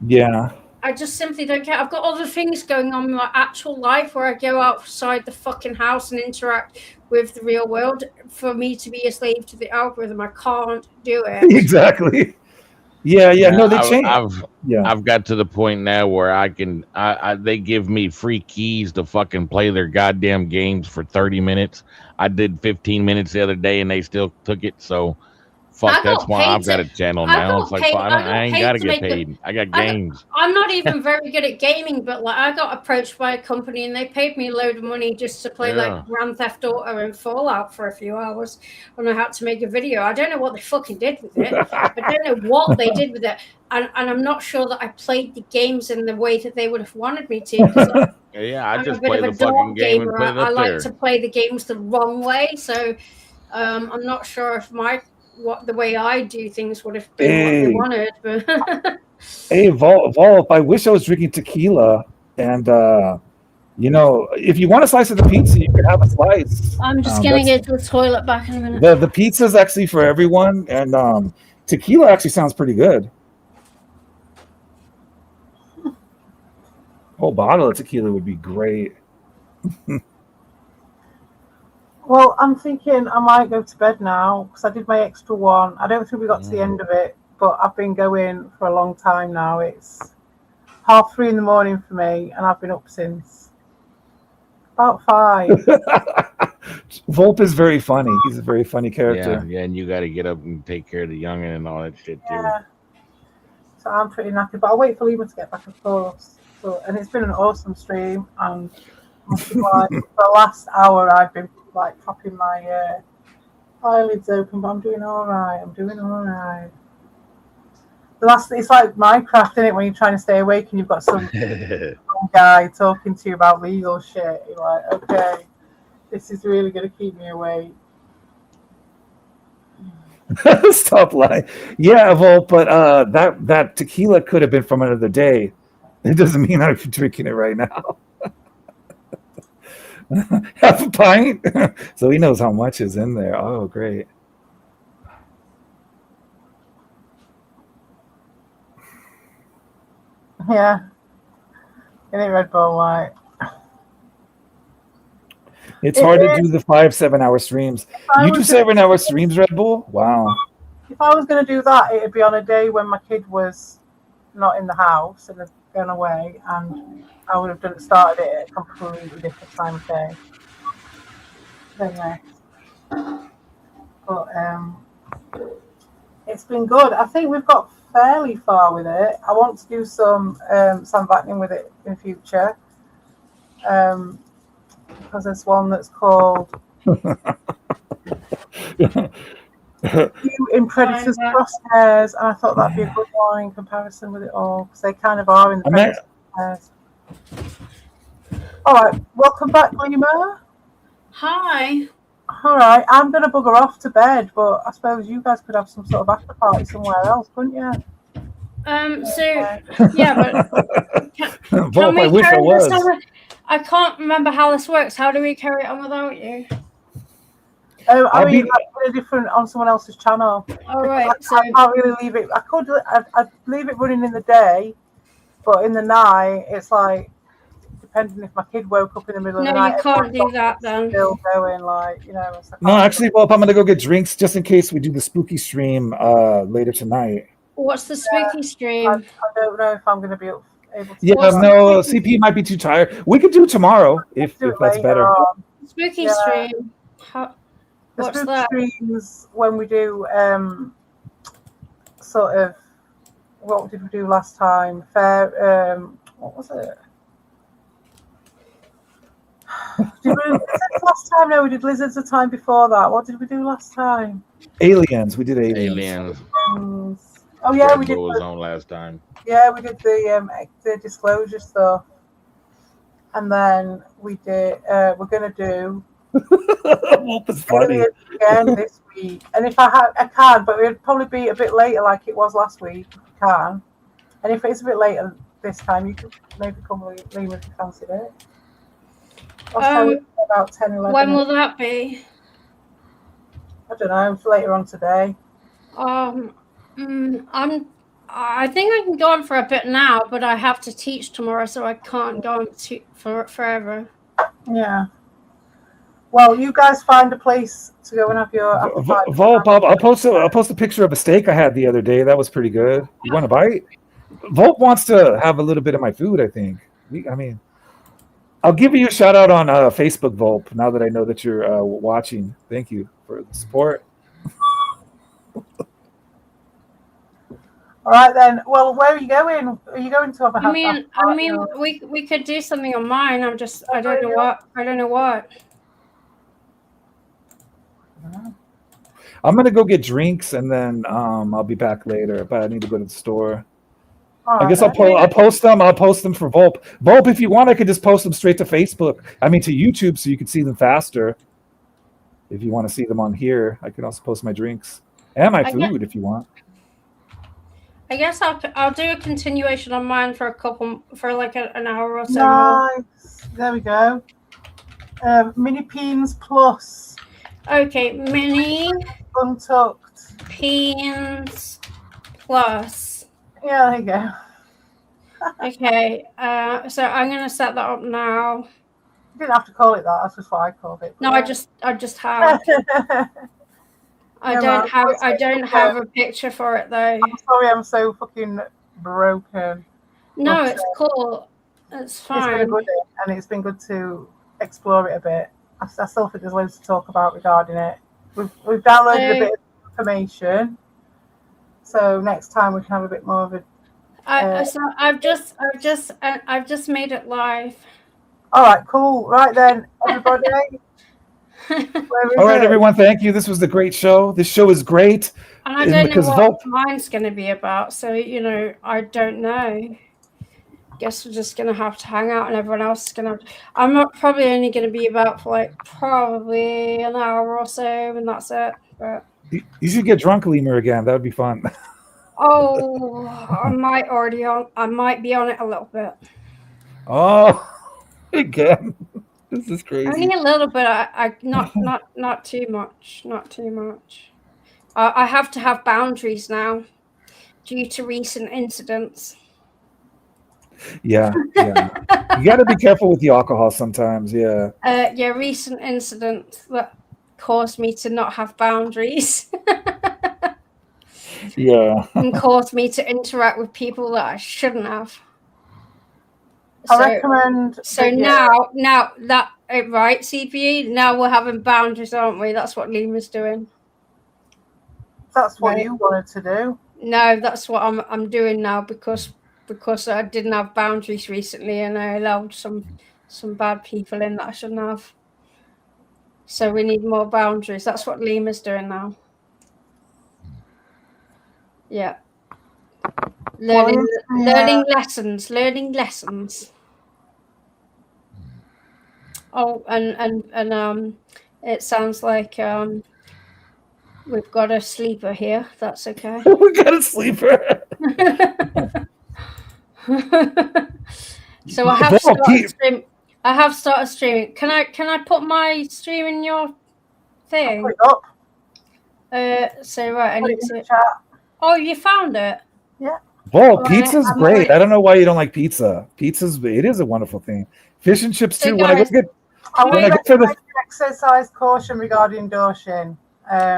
D: Yeah.
A: I just simply don't care. I've got other things going on in my actual life where I go outside the fucking house and interact with the real world. For me to be a slave to the algorithm, I can't do it.
D: Exactly. Yeah. No, they changed.
C: I've got to the point now where I can. They give me free keys to fucking play their goddamn games for 30 minutes. I did 15 minutes the other day, and they still took it. So, Fuck, that's why I've got a channel now. It's like, I ain't got to get paid. I got games.
A: I'm not even very good at gaming, but like I got approached by a company and they paid me a load of money just to play like Grand Theft Auto and Fallout for a few hours, and I had to make a video. I don't know what they fucking did with it. I don't know what they did with it, and I'm not sure that I played the games in the way that they would have wanted me to. Because
C: I just play the fucking game and put it up
A: I like
C: there.
A: to play the games the wrong way, so I'm not sure if the way I do things would have been what they wanted. But
D: hey, Volp, I wish I was drinking tequila. And, if you want a slice of the pizza, you can have a slice.
A: I'm just going to go to the toilet back in a minute.
D: The pizza's actually for everyone. And tequila actually sounds pretty good. A whole bottle of tequila would be great.
B: Well, I'm thinking I might go to bed now because I did my extra one. I don't think we got to the end of it, but I've been going for a long time now. It's 3:30 in the morning for me, and I've been up since about 5.
D: Volp is very funny. He's a very funny character.
C: Yeah, and you got to get up and take care of the youngin' and all that shit too.
B: Yeah. So I'm pretty knackered, but I'll wait for Lima to get back, of course. And it's been an awesome stream, and for the last hour I've been like propping my eyelids open, but I'm doing all right. It's like Minecraft, isn't it? When you're trying to stay awake and you've got some guy talking to you about legal shit. You're like, okay, this is really going to keep me awake.
D: Stop lying. Yeah, Volp, but that tequila could have been from another day. It doesn't mean I'm drinking it right now. Half a pint. So he knows how much is in there. Oh, great.
B: Yeah. Get it, Red Bull White.
D: It's hard to do the 5-7 hour streams. You do 7-hour streams, Red Bull? Wow.
B: If I was going to do that, it'd be on a day when my kid was not in the house and had gone away, and I would have started it at a completely different time of day. Anyway. But it's been good. I think we've got fairly far with it. I want to do some sandbagning with it in future. Because there's one that's called in Predator's Crosshairs, and I thought that'd be a good one in comparison with it all, because they kind of are in the Predator's Crosshairs. All right, welcome back, Lima.
A: Hi.
B: All right, I'm going to bugger off to bed, but I suppose you guys could have some sort of after party somewhere else, couldn't you?
A: Yeah, but can we
D: I wish I
A: carry this
D: was.
A: on? I can't remember how this works. How do we carry it on without you?
B: I mean, like, different on someone else's channel.
A: All right,
B: I can't really leave it. I'd leave it running in the day, but in the night, it's like, depending if my kid woke up in the middle of the night.
A: No, you can't do that then.
B: Still going, like, you know.
D: No, actually, well, I'm going to go get drinks just in case we do the spooky stream later tonight.
A: What's the spooky stream?
B: I don't know if I'm going to be able to.
D: Yeah, no, CP might be too tired. We could do it tomorrow if that's better.
A: Spooky stream.
B: The spooky streams when we do sort of, what did we do last time? What was it? Did we do last time? No, we did lizards the time before that. What did we do last time?
D: Aliens. We did aliens.
B: Oh yeah, we did.
C: Was on last time.
B: Yeah, we did the disclosure stuff, and then we did. We're gonna do
D: funny.
B: Again this week, and if I can, but it'd probably be a bit later, like it was last week. If you can, and if it's a bit later this time, you could maybe come Lima if you fancied it. About 10, 11.
A: When will that be?
B: I don't know. It's later on today.
A: I think I can go on for a bit now, but I have to teach tomorrow, so I can't go on for forever.
B: Yeah. Well, you guys find a place to go and have your
D: Volp, I'll post a picture of a steak I had the other day. That was pretty good. You want a bite? Volp wants to have a little bit of my food, I think. I'll give you a shout out on Facebook, Volp, now that I know that you're watching. Thank you for the support.
B: All right then. Well, where are you going? Are you going to have a?
A: I mean, we could do something on mine. I don't know what.
D: I'm gonna go get drinks and then I'll be back later. But I need to go to the store. I guess I'll post them. I'll post them for Volp. Volp, if you want, I could just post them straight to Facebook. I mean, to YouTube, so you can see them faster. If you want to see them on here, I can also post my drinks and my food if you want.
A: I guess I'll do a continuation on mine for like an hour or so.
B: Nice. There we go. Mini Peens Plus.
A: Okay, mini
B: Untucked
A: Peens Plus.
B: Yeah, there you go.
A: Okay, so I'm gonna set that up now.
B: You didn't have to call it that. That's just what I called it.
A: No,
B: yeah.
A: I just have. I don't have a picture for it though.
B: I'm sorry, I'm so fucking broken.
A: No, it's cool. It's fine.
B: It's been a good day, and it's been good to explore it a bit. I still think there's loads to talk about regarding it. We've downloaded a bit of information, so next time we can have a bit more of a.
A: So I've just made it live.
B: All right, cool. Right then, everybody.
D: All right, everyone. Thank you. This was a great show. This show is great.
A: And I don't know what mine's going to be about, so I don't know. Guess we're just going to have to hang out, and everyone else is going to. I'm not probably only going to be about for like probably an hour or so, and that's it. But
D: you should get drunk, Lemur, again. That would be fun.
A: Oh, I might be on it a little bit.
D: Oh, again. This is crazy.
A: Only a little bit. Not too much. Not too much. I have to have boundaries now, due to recent incidents.
D: Yeah. You got to be careful with the alcohol sometimes. Yeah.
A: Recent incidents that caused me to not have boundaries.
D: Yeah.
A: And caused me to interact with people that I shouldn't have.
B: I recommend.
A: So now that right, CPE. Now we're having boundaries, aren't we? That's what Lima's doing.
B: That's what you wanted to do.
A: No, that's what I'm doing now because I didn't have boundaries recently, and I allowed some bad people in that I shouldn't have. So we need more boundaries. That's what Lima's doing now. Yeah. Learning lessons. Oh, and it sounds like we've got a sleeper here. That's okay.
D: We got a sleeper.
A: So I have started streaming. Can I put my stream in your thing?
B: Put it up.
A: So right, I need to. Oh, you found it?
B: Yeah.
D: Well, pizza's great. I don't know why you don't like pizza. It is a wonderful thing. Fish and chips too.
B: I exercise caution regarding Doshin.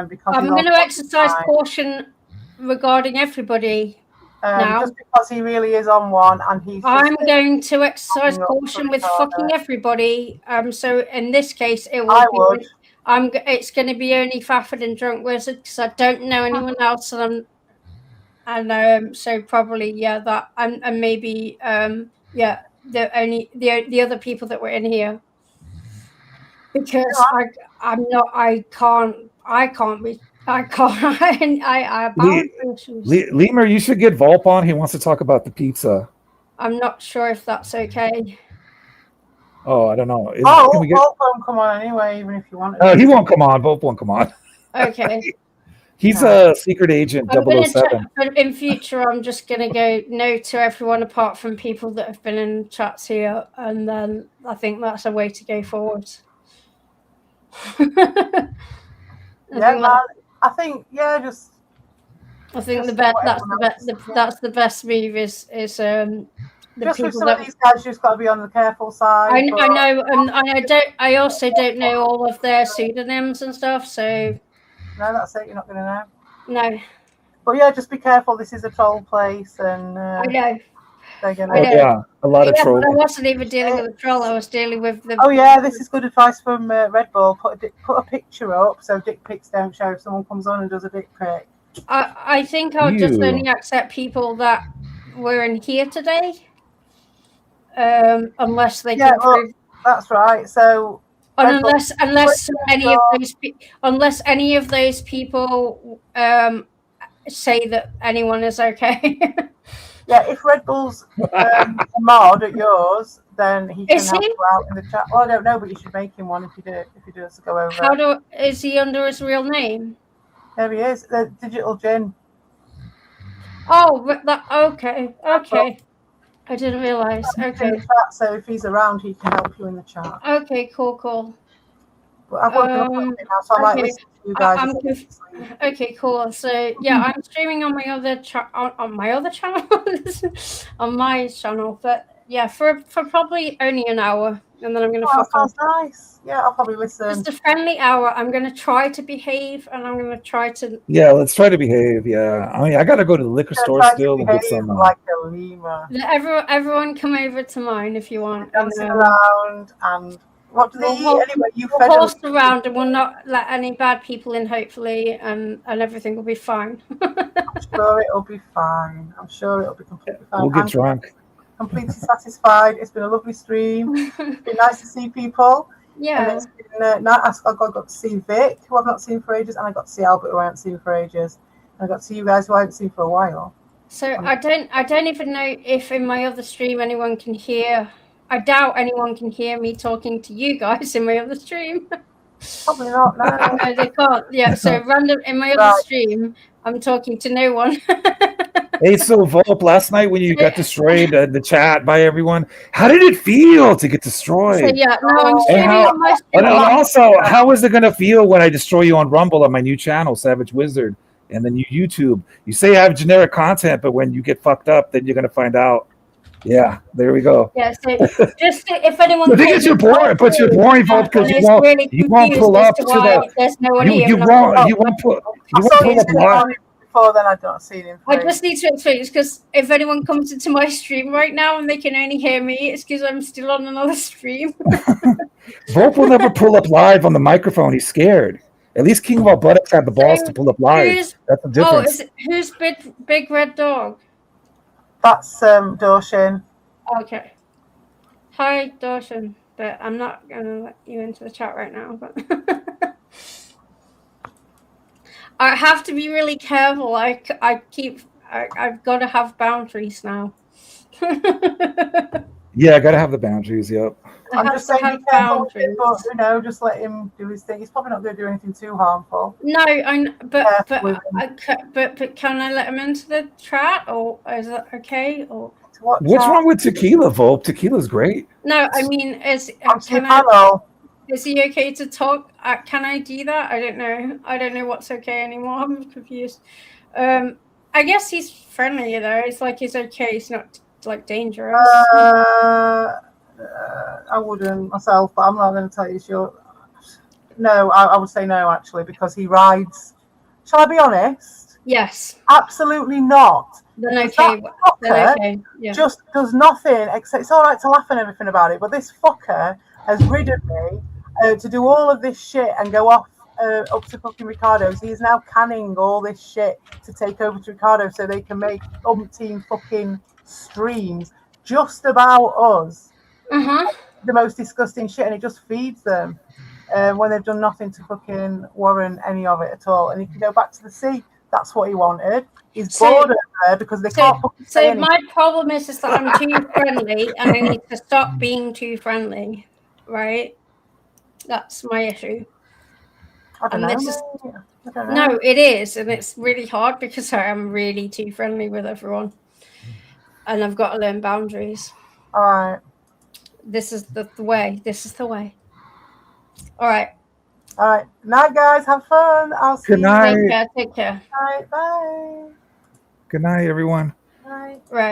B: Because
A: I'm going to exercise caution regarding everybody now.
B: Just because he really is on one, and
A: I'm going to exercise caution with fucking everybody. So in this case, it's going to be only Fafford and Drunk Wizard because I don't know anyone else, and so probably that and maybe the other people that were in here, because I
D: Lemur, you should get Volp on. He wants to talk about the pizza.
A: I'm not sure if that's okay.
D: Oh, I don't know.
B: Volp won't come on anyway, even if you want it.
D: He won't come on. Volp won't come on.
A: Okay.
D: He's a secret agent, 007.
A: But in future, I'm just going to go no to everyone apart from people that have been in chats here, and then I think that's a way to go forward.
B: I think
A: that's the best move is
B: just with some of these guys, you just got to be on the careful side.
A: I know, and I also don't know all of their pseudonyms and stuff, so.
B: No, that's it. You're not going to know.
A: No.
B: But yeah, just be careful. This is a troll place, and
A: I know.
B: They're gonna.
D: A lot of trolls.
A: I wasn't even dealing with a troll. I was dealing with the.
B: Oh yeah, this is good advice from Red Bull. Put a picture up so dick pics don't show. If someone comes on and does a dick pic,
A: I think I'll just only accept people that were in here today, unless they can prove.
B: That's right. So,
A: and unless any of those people say that anyone is okay.
B: Yeah, if Red Bull's a mod at yours, then he can help you out in the chat. Well, I don't know, but you should make him one if you do us to go over.
A: Is he under his real name?
B: There he is, the Digital Gin.
A: Oh, okay. I didn't realize. Okay.
B: In the chat, so if he's around, he can help you in the chat.
A: Okay, cool.
B: But I've woken up a bit now, so I might listen to you guys.
A: Okay, cool. So yeah, I'm streaming on my other on my other channel, on my channel. But yeah, for probably only an hour, and then I'm gonna fuck off.
B: Nice. Yeah, I'll probably listen.
A: Just a friendly hour. I'm gonna try to behave, and I'm gonna try to.
D: Yeah, let's try to behave. Yeah, I mean, I gotta go to the liquor store still and get some.
B: Like a lemur.
A: Everyone, come over to mine if you want.
B: Dancing around and. What do they eat anyway?
A: We'll horse around and we'll not let any bad people in, hopefully, and everything will be fine.
B: I'm sure it'll be fine. I'm sure it'll be completely fine.
D: We'll get drunk.
B: Completely satisfied. It's been a lovely stream. It's been nice to see people.
A: Yeah.
B: And it's been nice. I got to see Vic, who I've not seen for ages, and I got to see Albert, who I haven't seen for ages. And I got to see you guys, who I haven't seen for a while.
A: So I don't even know if in my other stream anyone can hear. I doubt anyone can hear me talking to you guys in my other stream.
B: Probably not, no.
A: No, they can't. Yeah, so random in my other stream, I'm talking to no one.
D: Hey, so Volp, last night when you got destroyed in the chat by everyone, how did it feel to get destroyed?
A: So yeah, no, I'm streaming on my stream.
D: And also, how is it going to feel when I destroy you on Rumble on my new channel, Savage Wizard, and then YouTube? You say I have generic content, but when you get fucked up, then you're going to find out. Yeah, there we go.
A: Yeah, so just if anyone.
D: The thing is, you're boring, but you're boring, Volp, because you won't pull up to the.
A: There's no one
D: you won't pull up live.
B: Before then, I don't see him.
A: I just need to explain because if anyone comes into my stream right now and they can only hear me, it's because I'm still on another stream.
D: Volp will never pull up live on the microphone. He's scared. At least King of All Buttocks had the balls to pull up live. That's the difference.
A: Who's big red dog?
B: That's Doshin.
A: Okay. Hi, Doshin. But I'm not gonna let you into the chat right now. But I have to be really careful. I've got to have boundaries now.
D: Yeah, I gotta have the boundaries. Yep.
B: I'm just saying, be careful with him, but just let him do his thing. He's probably not going to do anything too harmful.
A: No, but can I let him into the chat, or is that okay? Or
D: what's wrong with tequila, Volp? Tequila's great.
A: No, I mean, is he okay to talk? Can I do that? I don't know. I don't know what's okay anymore. I'm confused. I guess he's friendly though. It's like he's okay. He's not like dangerous.
B: I wouldn't myself, but I'm not going to tell you. No, I would say no actually, because he rides. Shall I be honest?
A: Yes.
B: Absolutely not.
A: Then okay. Yeah.
B: Just does nothing except it's all right to laugh and everything about it, but this fucker has ridded me to do all of this shit and go off up to fucking Ricardo's. He is now canning all this shit to take over to Ricardo so they can make umpteen fucking streams just about us. The most disgusting shit, and it just feeds them when they've done nothing to fucking warrant any of it at all. And he can go back to the sea. That's what he wanted. He's bored over there because they can't fucking say anything.
A: My problem is that I'm too friendly, and I need to stop being too friendly. Right? That's my issue.
B: I don't know.
A: No, it is, and it's really hard because I am really too friendly with everyone, and I've got to learn boundaries.
B: All right.
A: This is the way. This is the way. All right.
B: All right. Night, guys. Have fun. I'll see
D: you.
B: Good night.
A: Take care.
B: All right. Bye.
D: Good night, everyone.
B: Bye.
A: Right.